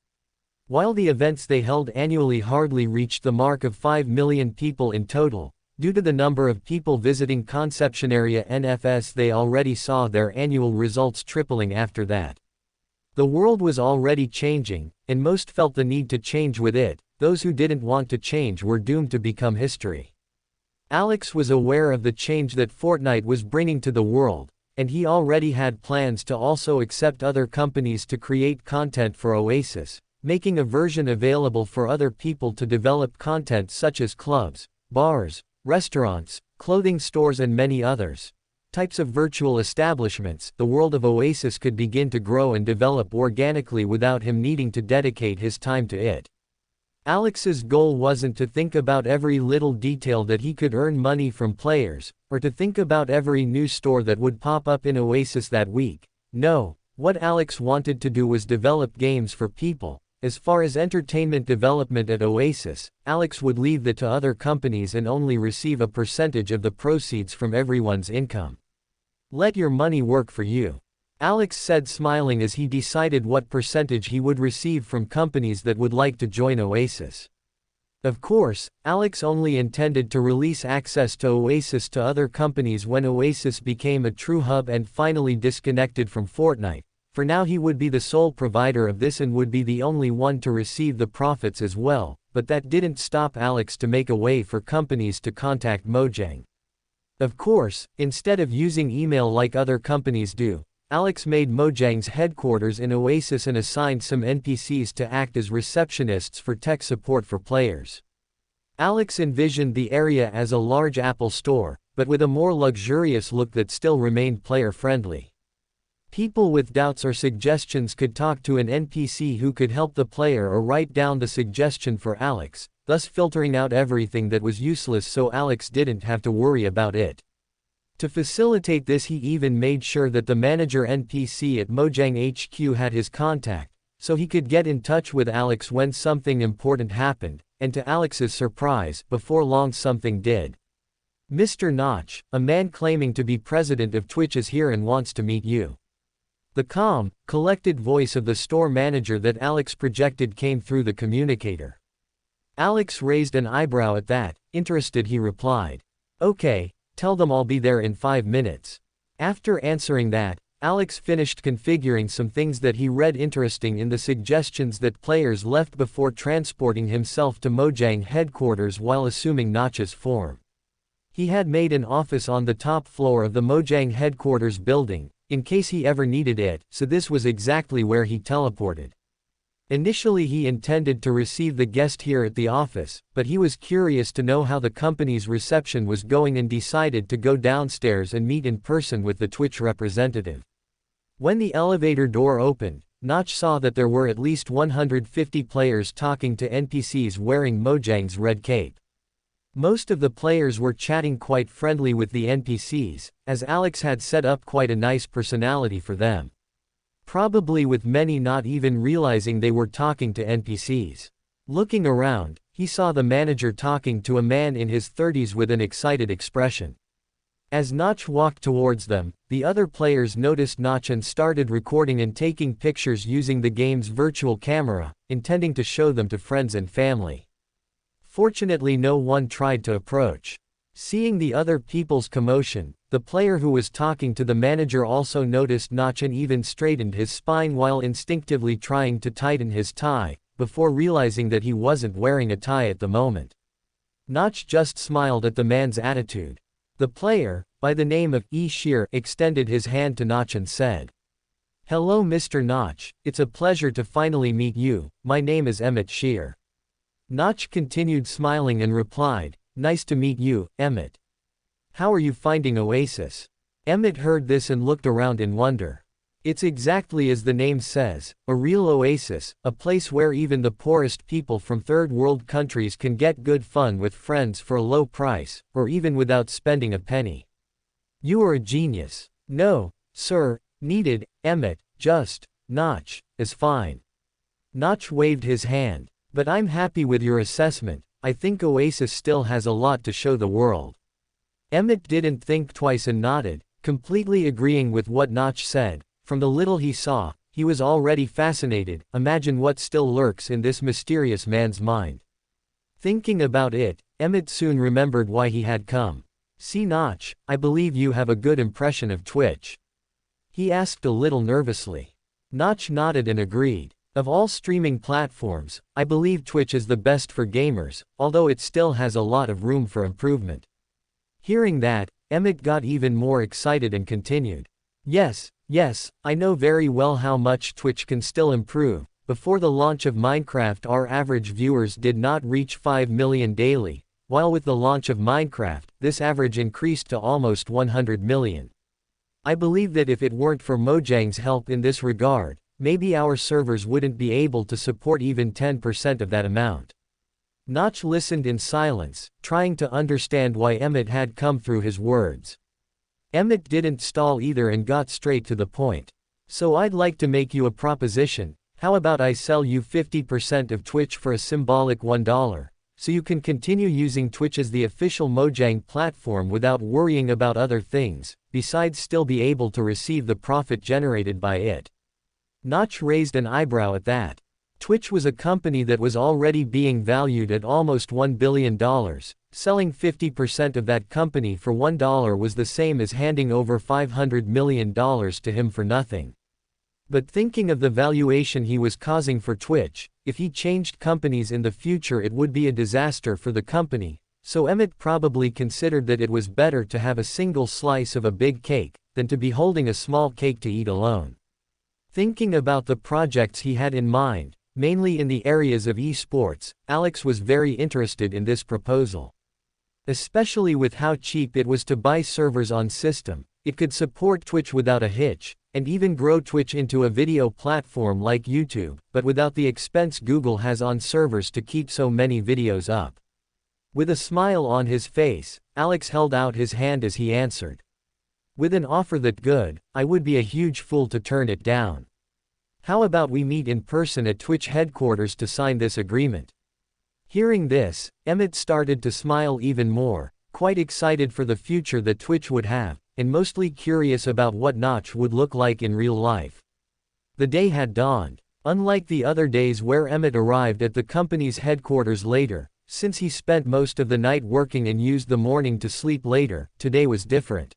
While the events they held annually hardly reached the mark of 5 million people in total, due to the number of people visiting Concepcionaria NFS, they already saw their annual results tripling after that. The world was already changing, and most felt the need to change with it. Those who didn't want to change were doomed to become history. Alex was aware of the change that Fortnite was bringing to the world, and he already had plans to also accept other companies to create content for Oasis, making a version available for other people to develop content such as clubs, bars, restaurants, clothing stores and many others. Types of virtual establishments. The world of Oasis could begin to grow and develop organically without him needing to dedicate his time to it. Alex's goal wasn't to think about every little detail that he could earn money from players, or to think about every new store that would pop up in Oasis that week. No, what Alex wanted to do was develop games for people. As far as entertainment development at Oasis, Alex would leave that to other companies and only receive a percentage of the proceeds from everyone's income. Let your money work for you, Alex said, smiling as he decided what percentage he would receive from companies that would like to join Oasis. Of course, Alex only intended to release access to Oasis to other companies when Oasis became a true hub and finally disconnected from Fortnite. For now he would be the sole provider of this and would be the only one to receive the profits as well, but that didn't stop Alex to make a way for companies to contact Mojang. Of course, instead of using email like other companies do, Alex made Mojang's headquarters in Oasis and assigned some NPCs to act as receptionists for tech support for players. Alex envisioned the area as a large Apple store, but with a more luxurious look that still remained player-friendly. People with doubts or suggestions could talk to an NPC who could help the player or write down the suggestion for Alex, thus filtering out everything that was useless so Alex didn't have to worry about it. To facilitate this, he even made sure that the manager NPC at Mojang HQ had his contact, so he could get in touch with Alex when something important happened, and to Alex's surprise, before long something did. Mr. Notch, a man claiming to be president of Twitch, is here and wants to meet you. The calm, collected voice of the store manager that Alex projected came through the communicator. Alex raised an eyebrow at that. Interested, he replied. Okay, tell them I'll be there in 5 minutes. After answering that, Alex finished configuring some things that he read interesting in the suggestions that players left before transporting himself to Mojang headquarters while assuming Notch's form. He had made an office on the top floor of the Mojang headquarters building, in case he ever needed it, so this was exactly where he teleported. Initially he intended to receive the guest here at the office, but he was curious to know how the company's reception was going and decided to go downstairs and meet in person with the Twitch representative. When the elevator door opened, Notch saw that there were at least 150 players talking to NPCs wearing Mojang's red cape. Most of the players were chatting quite friendly with the NPCs, as Alex had set up quite a nice personality for them. Probably with many not even realizing they were talking to NPCs. Looking around, he saw the manager talking to a man in his 30s with an excited expression. As Notch walked towards them, the other players noticed Notch and started recording and taking pictures using the game's virtual camera, intending to show them to friends and family. Fortunately, no one tried to approach. Seeing the other people's commotion, the player who was talking to the manager also noticed Notch and even straightened his spine while instinctively trying to tighten his tie, before realizing that he wasn't wearing a tie at the moment. Notch just smiled at the man's attitude. The player, by the name of Sheer, extended his hand to Notch and said, "Hello Mr. Notch, it's a pleasure to finally meet you, my name is Emmett Sheer." Notch continued smiling and replied, "Nice to meet you, Emmett. How are you finding Oasis?" Emmett heard this and looked around in wonder. It's exactly as the name says, a real oasis, a place where even the poorest people from third world countries can get good fun with friends for a low price, or even without spending a penny. You are a genius. No, sir, needed, Emmett, just, Notch, is fine. Notch waved his hand. But I'm happy with your assessment, I think Oasis still has a lot to show the world. Emmett didn't think twice and nodded, completely agreeing with what Notch said. From the little he saw, he was already fascinated. Imagine what still lurks in this mysterious man's mind. Thinking about it, Emmett soon remembered why he had come. "See Notch, I believe you have a good impression of Twitch?" he asked a little nervously. Notch nodded and agreed. "Of all streaming platforms, I believe Twitch is the best for gamers, although it still has a lot of room for improvement." Hearing that, Emmett got even more excited and continued. Yes, I know very well how much Twitch can still improve. Before the launch of Minecraft, our average viewers did not reach 5 million daily, while with the launch of Minecraft, this average increased to almost 100 million. I believe that if it weren't for Mojang's help in this regard, maybe our servers wouldn't be able to support even 10% of that amount. Notch listened in silence, trying to understand why Emmett had come through his words. Emmett didn't stall either and got straight to the point. "So I'd like to make you a proposition. How about I sell you 50% of Twitch for a symbolic $1, so you can continue using Twitch as the official Mojang platform without worrying about other things, besides still be able to receive the profit generated by it." Notch raised an eyebrow at that. Twitch was a company that was already being valued at almost $1 billion. Selling 50% of that company for $1 was the same as handing over $500 million to him for nothing. But thinking of the valuation he was causing for Twitch, if he changed companies in the future it would be a disaster for the company, so Emmett probably considered that it was better to have a single slice of a big cake, than to be holding a small cake to eat alone. Thinking about the projects he had in mind, mainly in the areas of esports, Alex was very interested in this proposal. Especially with how cheap it was to buy servers on system, it could support Twitch without a hitch, and even grow Twitch into a video platform like YouTube, but without the expense Google has on servers to keep so many videos up. With a smile on his face, Alex held out his hand as he answered. "With an offer that good, I would be a huge fool to turn it down. How about we meet in person at Twitch headquarters to sign this agreement?" Hearing this, Emmett started to smile even more, quite excited for the future that Twitch would have, and mostly curious about what Notch would look like in real life. The day had dawned. Unlike the other days where Emmett arrived at the company's headquarters later, since he spent most of the night working and used the morning to sleep later, today was different.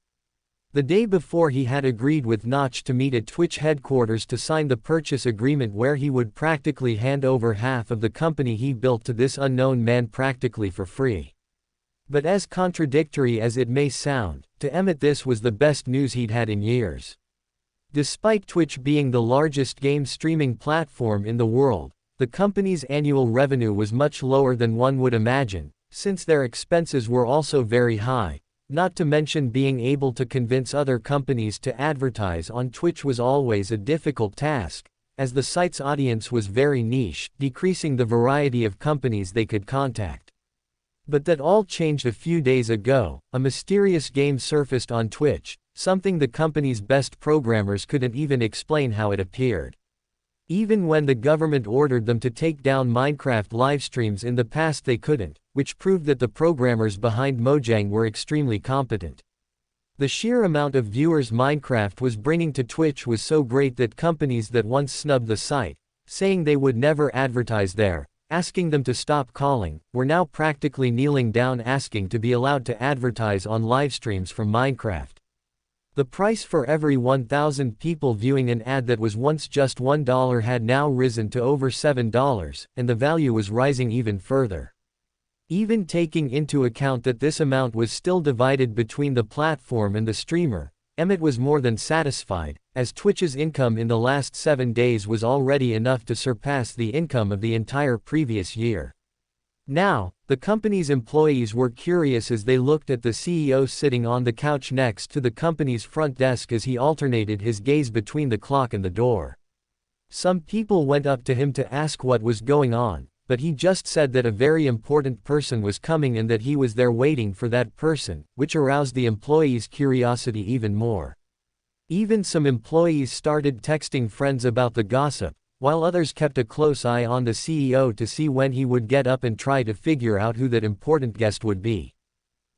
The day before he had agreed with Notch to meet at Twitch headquarters to sign the purchase agreement where he would practically hand over half of the company he built to this unknown man practically for free. But as contradictory as it may sound, to Emmett this was the best news he'd had in years. Despite Twitch being the largest game streaming platform in the world, the company's annual revenue was much lower than one would imagine, since their expenses were also very high. Not to mention being able to convince other companies to advertise on Twitch was always a difficult task, as the site's audience was very niche, decreasing the variety of companies they could contact. But that all changed a few days ago. A mysterious game surfaced on Twitch, something the company's best programmers couldn't even explain how it appeared. Even when the government ordered them to take down Minecraft livestreams in the past they couldn't, which proved that the programmers behind Mojang were extremely competent. The sheer amount of viewers Minecraft was bringing to Twitch was so great that companies that once snubbed the site, saying they would never advertise there, asking them to stop calling, were now practically kneeling down asking to be allowed to advertise on livestreams from Minecraft. The price for every 1,000 people viewing an ad that was once just $1 had now risen to over $7, and the value was rising even further. Even taking into account that this amount was still divided between the platform and the streamer, Emmett was more than satisfied, as Twitch's income in the last 7 days was already enough to surpass the income of the entire previous year. Now, the company's employees were curious as they looked at the CEO sitting on the couch next to the company's front desk as he alternated his gaze between the clock and the door. Some people went up to him to ask what was going on, but he just said that a very important person was coming and that he was there waiting for that person, which aroused the employees' curiosity even more. Even some employees started texting friends about the gossip, while others kept a close eye on the CEO to see when he would get up and try to figure out who that important guest would be.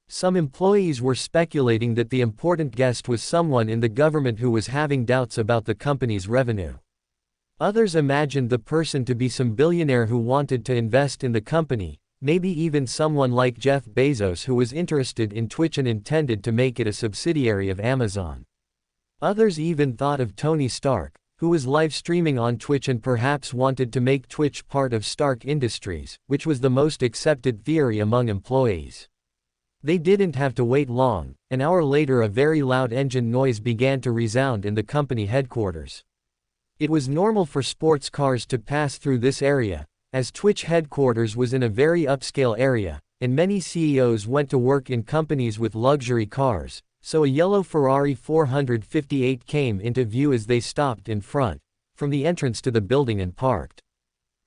Some employees were speculating that the important guest was someone in the government who was having doubts about the company's revenue. Others imagined the person to be some billionaire who wanted to invest in the company, maybe even someone like Jeff Bezos who was interested in Twitch and intended to make it a subsidiary of Amazon. Others even thought of Tony Stark, who was live streaming on Twitch and perhaps wanted to make Twitch part of Stark Industries, which was the most accepted theory among employees. They didn't have to wait long. An hour later a very loud engine noise began to resound in the company headquarters. It was normal for sports cars to pass through this area, as Twitch headquarters was in a very upscale area, and many CEOs went to work in companies with luxury cars, so a yellow Ferrari 458 came into view as they stopped in front, from the entrance to the building and parked.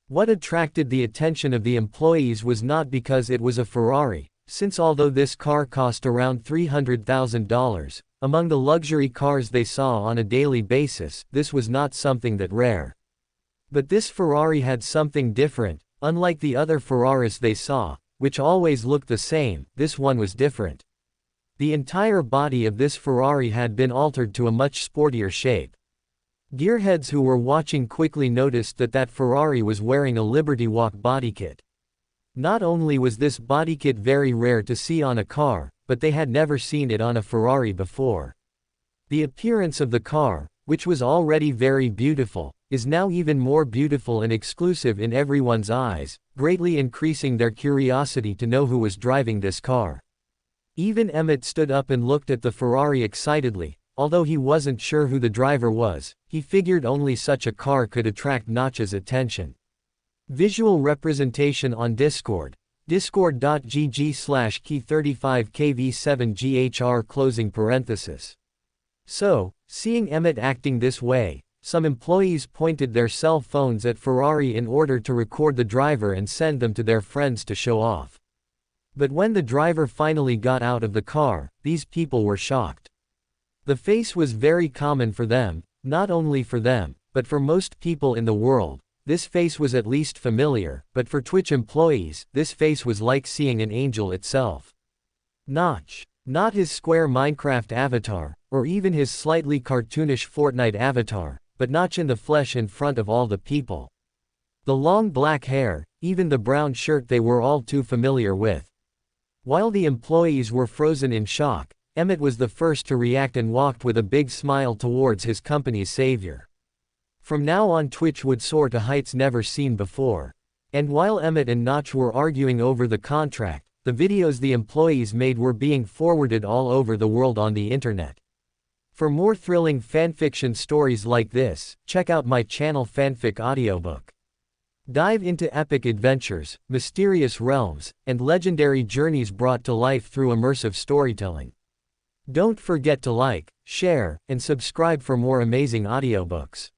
What attracted the attention of the employees was not because it was a Ferrari, since although this car cost around $300,000, among the luxury cars they saw on a daily basis, this was not something that rare. But this Ferrari had something different. Unlike the other Ferraris they saw, which always looked the same, this one was different. The entire body of this Ferrari had been altered to a much sportier shape. Gearheads who were watching quickly noticed that Ferrari was wearing a Liberty Walk bodykit. Not only was this bodykit very rare to see on a car, but they had never seen it on a Ferrari before. The appearance of the car, which was already very beautiful, is now even more beautiful and exclusive in everyone's eyes, greatly increasing their curiosity to know who was driving this car. Even Emmett stood up and looked at the Ferrari excitedly. Although he wasn't sure who the driver was, he figured only such a car could attract Notch's attention. Visual representation on Discord. discord.gg/key35kv7ghr closing parenthesis. So, seeing Emmett acting this way, some employees pointed their cell phones at Ferrari in order to record the driver and send them to their friends to show off. But when the driver finally got out of the car, these people were shocked. The face was very common for them, not only for them, but for most people in the world. This face was at least familiar, but for Twitch employees, this face was like seeing an angel itself. Notch. Not his square Minecraft avatar, or even his slightly cartoonish Fortnite avatar, but Notch in the flesh in front of all the people. The long black hair, even the brown shirt they were all too familiar with. While the employees were frozen in shock, Emmett was the first to react and walked with a big smile towards his company's savior. From now on Twitch would soar to heights never seen before. And while Emmett and Notch were arguing over the contract, the videos the employees made were being forwarded all over the world on the internet. For more thrilling fanfiction stories like this, check out my channel Fanfic Audiobook. Dive into epic adventures, mysterious realms, and legendary journeys brought to life through immersive storytelling. Don't forget to like, share, and subscribe for more amazing audiobooks.